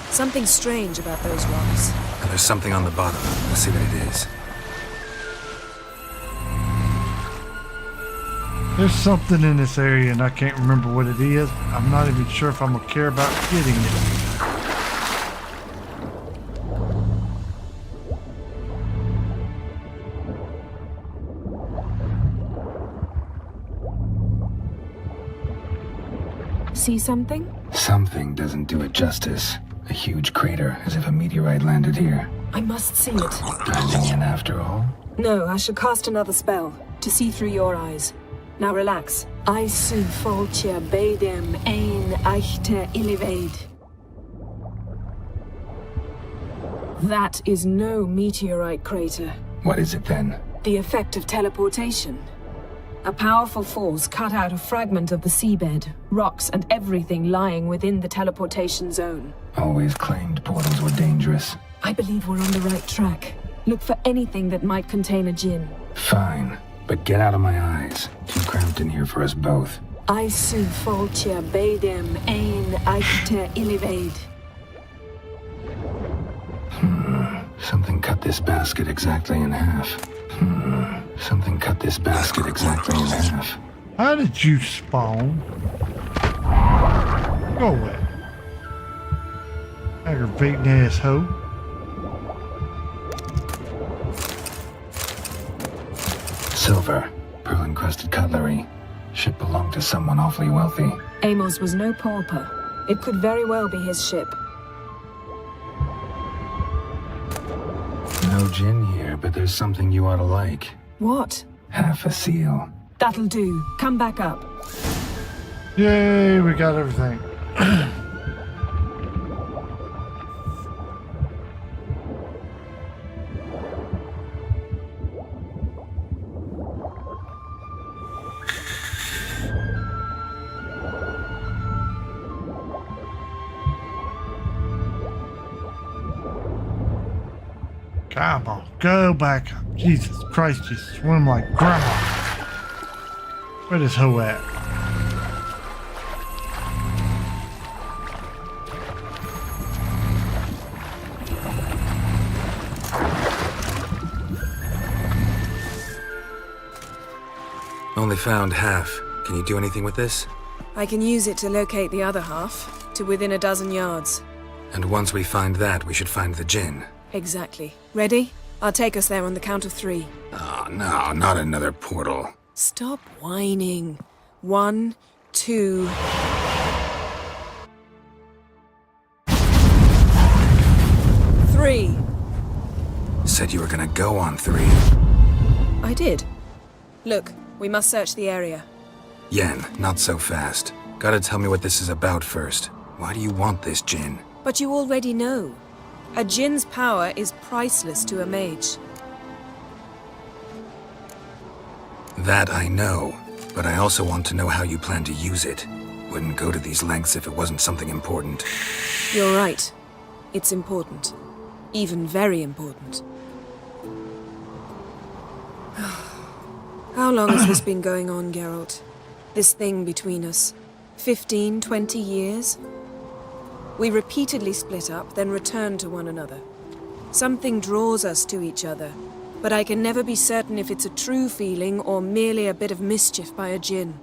Something strange about those rocks. And there's something on the bottom. Let's see what it is. There's something in this area and I can't remember what it is. I'm not even sure if I'm gonna care about getting it. See something? Something doesn't do it justice. A huge crater, as if a meteorite landed here. I must see it. Diving in after all? No, I shall cast another spell, to see through your eyes. Now relax. I su foltia bedem ein eichte illivaid. That is no meteorite crater. What is it then? The effect of teleportation. A powerful force cut out a fragment of the seabed, rocks and everything lying within the teleportation zone. Always claimed portals were dangerous. I believe we're on the right track. Look for anything that might contain a djinn. Fine, but get out of my eyes. Too cramped in here for us both. I su foltia bedem ein eichte illivaid. Something cut this basket exactly in half. Something cut this basket exactly in half. How did you spawn? Go away. Aggravating asshole. Silver, pearl-encrusted cutlery. Ship belonged to someone awfully wealthy. Amos was no pauper. It could very well be his ship. No gin here, but there's something you ought to like. What? Half a seal. That'll do. Come back up. Yay, we got everything. Come on, go back up. Jesus Christ, you swim like grandma. Where this hoe at? Only found half. Can you do anything with this? I can use it to locate the other half, to within a dozen yards. And once we find that, we should find the gin. Exactly. Ready? I'll take us there on the count of 3. Oh, no, not another portal. Stop whining. 1, 2... Three. Said you were gonna go on 3. I did. Look, we must search the area. Yen, not so fast. Gotta tell me what this is about first. Why do you want this gin? But you already know. A djinn's power is priceless to a mage. That I know, but I also want to know how you plan to use it. Wouldn't go to these lengths if it wasn't something important. You're right. It's important. Even very important. How long has this been going on, Geralt? This thing between us? 15, 20 years? We repeatedly split up, then return to one another. Something draws us to each other, but I can never be certain if it's a true feeling or merely a bit of mischief by a djinn.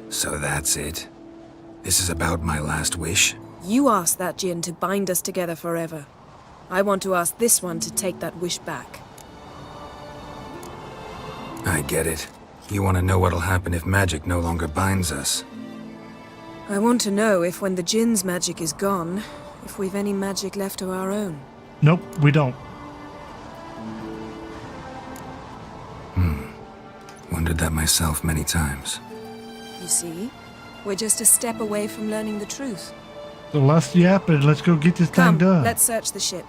So that's it? This is about my last wish? You asked that djinn to bind us together forever. I want to ask this one to take that wish back. I get it. You want to know what'll happen if magic no longer binds us. I want to know if when the djinn's magic is gone, if we've any magic left of our own. Nope, we don't. Wondered that myself many times. You see? We're just a step away from learning the truth. So let's yap and let's go get this thing done. Let's search the ship.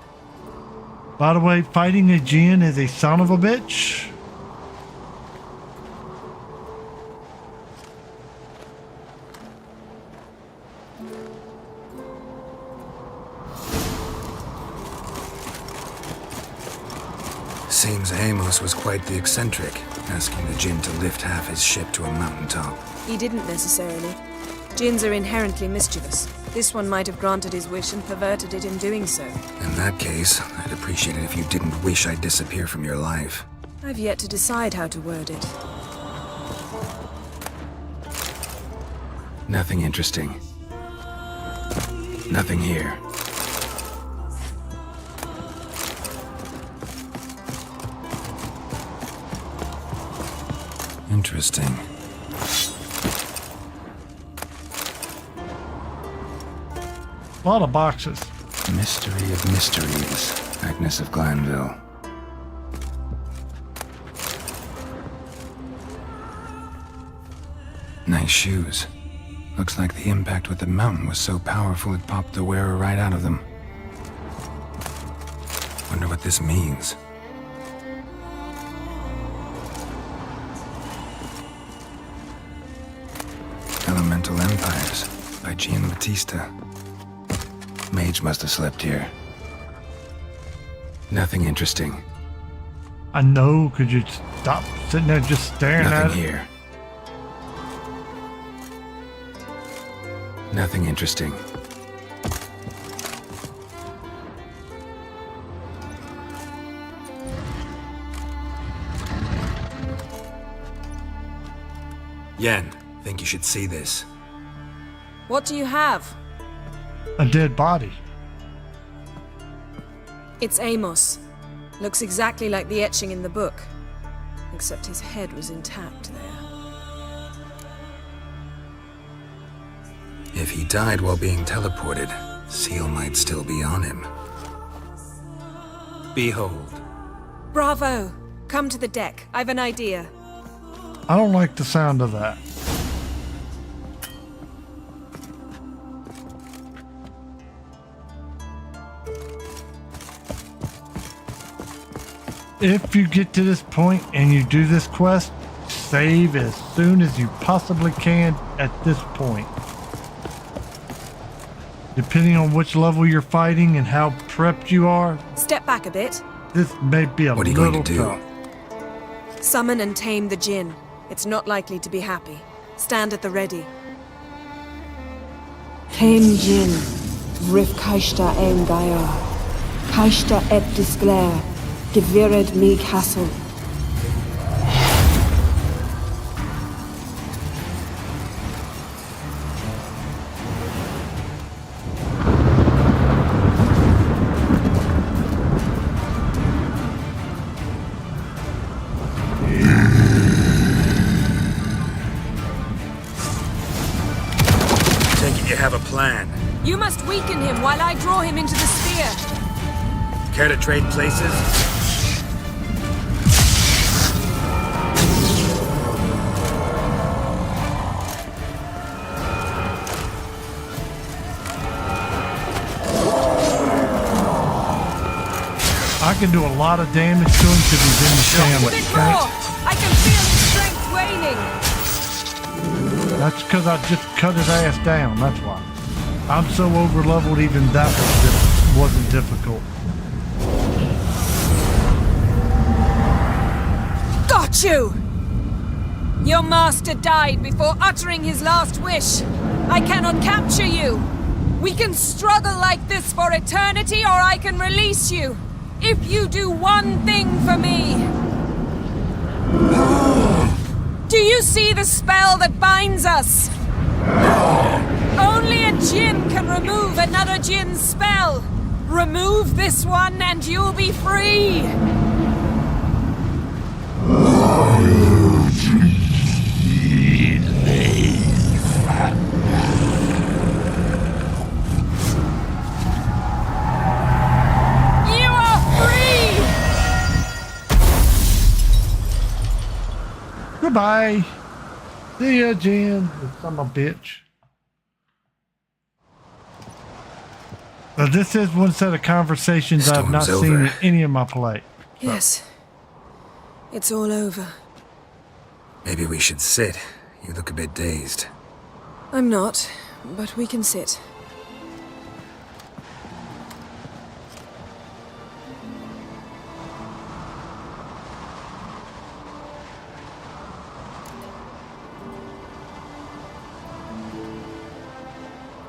By the way, fighting a djinn is a son of a bitch. Seems Amos was quite the eccentric, asking the djinn to lift half his ship to a mountaintop. He didn't necessarily. Djinns are inherently mischievous. This one might have granted his wish and perverted it in doing so. In that case, I'd appreciate it if you didn't wish I'd disappear from your life. I've yet to decide how to word it. Nothing interesting. Nothing here. Interesting. A lot of boxes. Mystery of mysteries. Agnes of Glanville. Nice shoes. Looks like the impact with the mountain was so powerful it popped the wearer right out of them. Wonder what this means. Elemental Empires by Gian Battista. Mage must have slept here. Nothing interesting. I know, could you stop sitting there just staring at it? Nothing here. Nothing interesting. Yen, think you should see this. What do you have? A dead body. It's Amos. Looks exactly like the etching in the book. Except his head was intact there. If he died while being teleported, Seal might still be on him. Behold. Bravo! Come to the deck. I've an idea. I don't like the sound of that. If you get to this point and you do this quest, save as soon as you possibly can at this point. Depending on which level you're fighting and how prepped you are, Step back a bit. this may be a What are you little going to do? tough. Summon and tame the djinn. It's not likely to be happy. Stand at the ready. Tame Jin, Rif Kaishta Aim Gaia, Kaishta et Disglair, Gevired me Castle. Take it you have a plan. You must weaken him while I draw him into the sphere. Care to trade places? I can do a lot of damage to him because he's in the sandwich. Big roar! I can feel his That's because I just cut his ass down. That's why. I'm so over leveled, even that wasn't difficult. Got you! Your master died before uttering his last wish. I cannot capture you. We can struggle like this for eternity, or I can release you. If you do one thing for me. Do you see the spell that binds us? Only a djinn can remove another djinn's spell. Remove this one and you'll be free. You are free! Goodbye. See ya, Jen. Son of a bitch. Now, this is one set of conversations I've not seen in any of my play. Yes. It's all over. Maybe we should sit. You look a bit dazed. I'm not, but we can sit.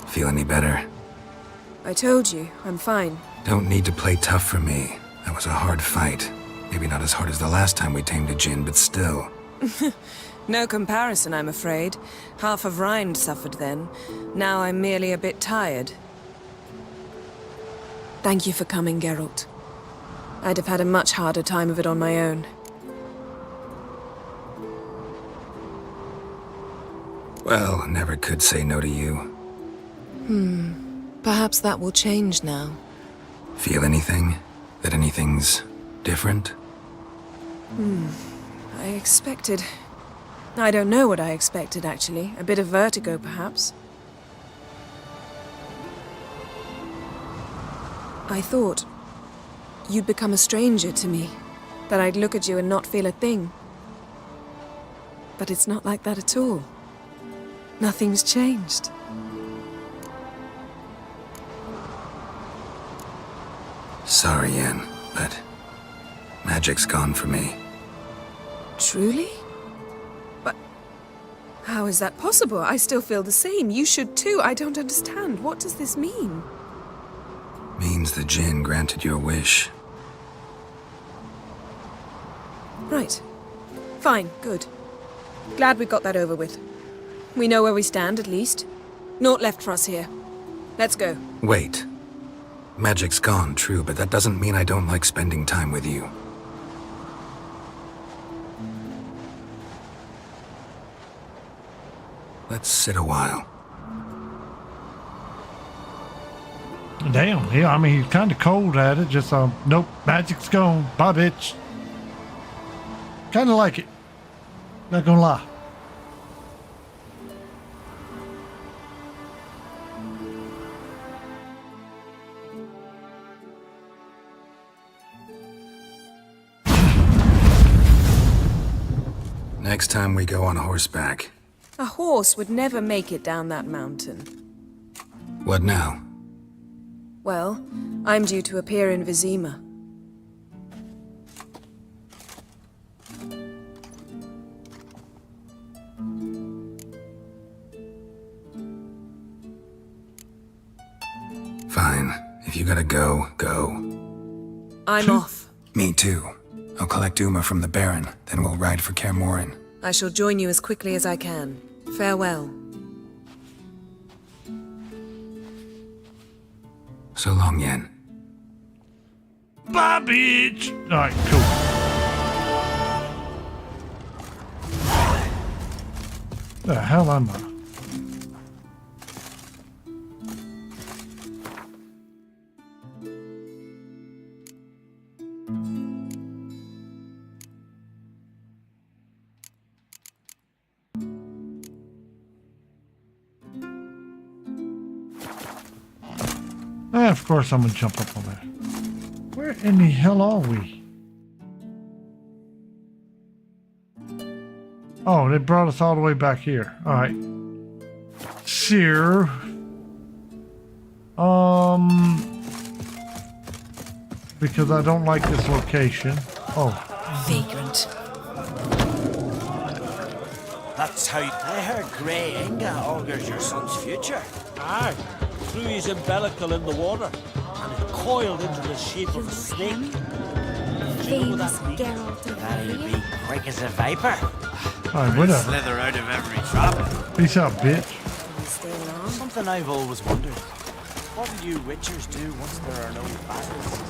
Feel any better? I told you, I'm fine. Don't need to play tough for me. That was a hard fight. Maybe not as hard as the last time we tamed a djinn, but still. No comparison, I'm afraid. Half of Rind suffered then. Now I'm merely a bit tired. Thank you for coming, Geralt. I'd have had a much harder time of it on my own. Well, never could say no to you. Perhaps that will change now. Feel anything? That anything's different? I expected... I don't know what I expected, actually. A bit of vertigo, perhaps. I thought you'd become a stranger to me, that I'd look at you and not feel a thing. But it's not like that at all. Nothing's changed. Sorry, Yen, but magic's gone for me. Truly? But how is that possible? I still feel the same. You should too. I don't understand. What does this mean? Means the djinn granted your wish. Right. Fine, good. Glad we got that over with. We know where we stand, at least. Naught left for us here. Let's go. Wait. Magic's gone, true, but that doesn't mean I don't like spending time with you. Let's sit a while. Damn, yeah, I mean, he's kind of cold at it. Just, nope, magic's gone. Bye, bitch. Kind of like it. Not gonna lie. Next time we go on horseback. A horse would never make it down that mountain. What now? Well, I'm due to appear in Vizima. Fine. If you gotta go, go. I'm off. Me too. I'll collect Uma from the Baron, then we'll ride for Kaer Morhen. I shall join you as quickly as I can. Farewell. So long, Yen. Bye, bitch. All right, cool. The hell am I? Of course I'm gonna jump up on that. Where in the hell are we? Oh, they brought us all the way back here. All right. Seer. Because I don't like this location. Oh. Vagrant. That's how I heard Grey Inga augurs your son's future. Aye, threw his umbilical in the water, and it coiled into the shape of a snake. Famous Geralt of That'll be quick as a viper. Alright, whatever. Slither out of every trap. Peace out, bitch. Something I've always wondered. What do you witchers do once there are no battles?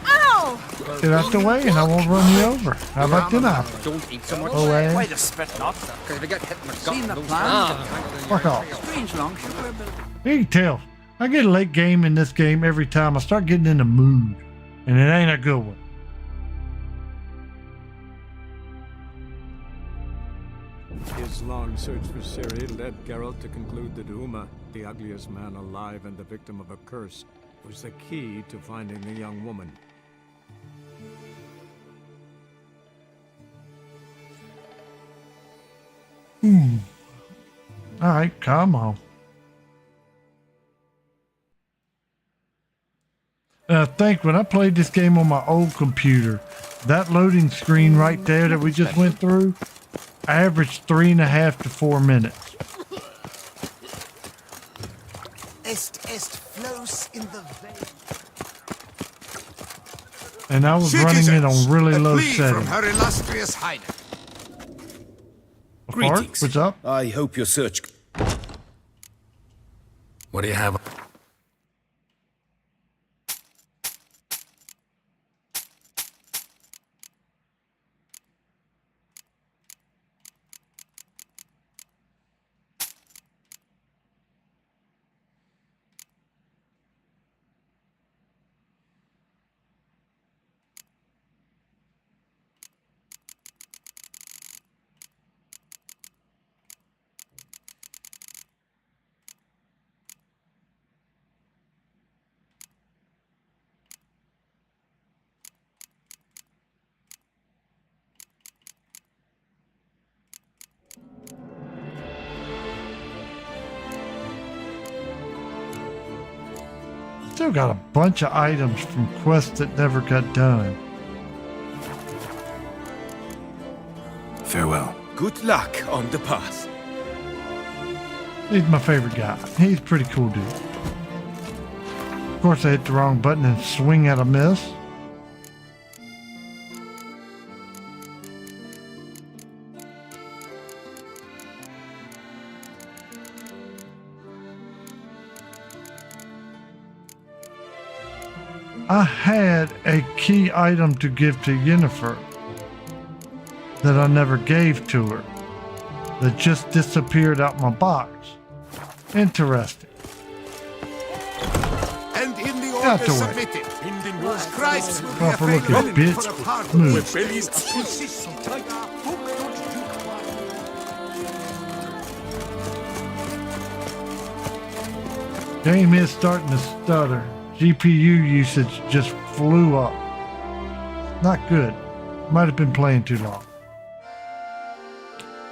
Ow! Get out the way and I won't run you over. How about that? Don't eat so much. Away. Why the spit not? Because if you get hit in the gut, Seen the those plan? Fuck off. Strange long sugar bill. You can tell. I get a late game in this game every time I start getting in the mood. And it ain't a good one. His long search for Ciri led Geralt to conclude that Uma, the ugliest man alive and the victim of a curse, was the key to finding the young woman. Alright, come on. And I think when I played this game on my old computer, that loading screen right there that we just went through, I averaged 3.5 to 4 minutes. Est flows in the vein. And I was running it on really low settings. Her illustrious highness. Bart, what's up? I hope your search... What do you have? Still got a bunch of items from quests that never got done. Farewell. Good luck on the path. He's my favorite guy. He's a pretty cool dude. Of course, I hit the wrong button and swing at a miss. I had a key item to give to Yennefer that I never gave to her, that just disappeared out my box. Interesting. And in the Out order the way. submitted, Christ will be Proper afraid looking of him bitch. for a pardon. Move. Game is starting to stutter. GPU usage just flew up. Not good. Might have been playing too long.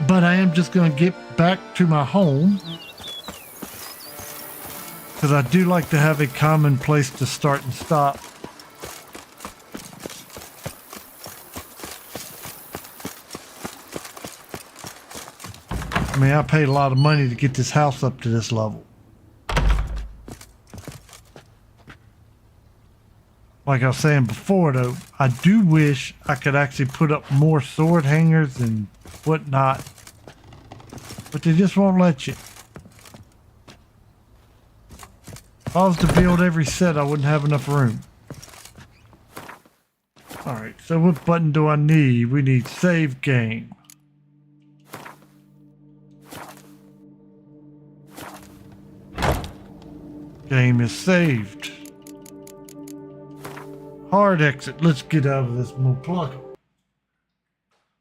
But I am just going to get back to my home, because I do like to have a common place to start and stop. I mean, I paid a lot of money to get this house up to this level. Like I was saying before, though, I do wish I could actually put up more sword hangers and whatnot, but they just won't let you. If I was to build every set, I wouldn't have enough room. Alright, so what button do I need? We need save game. Game is saved. Hard exit. Let's get out of this plug.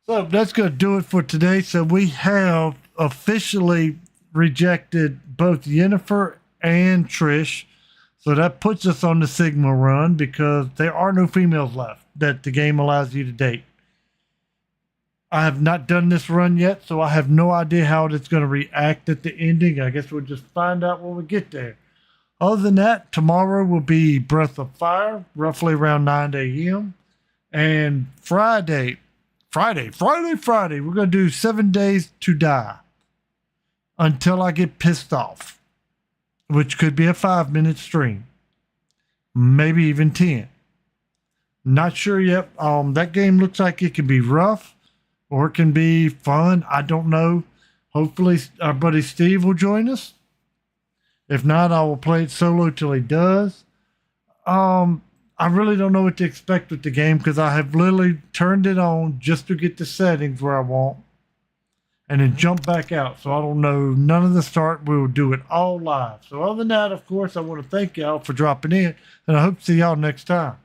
So that's going to do it for today. So we have officially rejected both Yennefer and Trish. So that puts us on the Sigma run because there are no females left that the game allows you to date. I have not done this run yet, so I have no idea how it's going to react at the ending. I guess we'll just find out when we get there. Other than that, tomorrow will be Breath of Fire, roughly around 9 a.m. And Friday, we're going to do 7 Days to Die until I get pissed off, which could be a 5-minute stream, maybe even 10. Not sure yet. That game looks like it can be rough or it can be fun. I don't know. Hopefully our buddy Steve will join us. If not, I will play it solo till he does. I really don't know what to expect with the game because I have literally turned it on just to get the settings where I want and then jump back out. So I don't know none of the start. We will do it all live. So other than that, of course, I want to thank y'all for dropping in, and I hope to see y'all next time.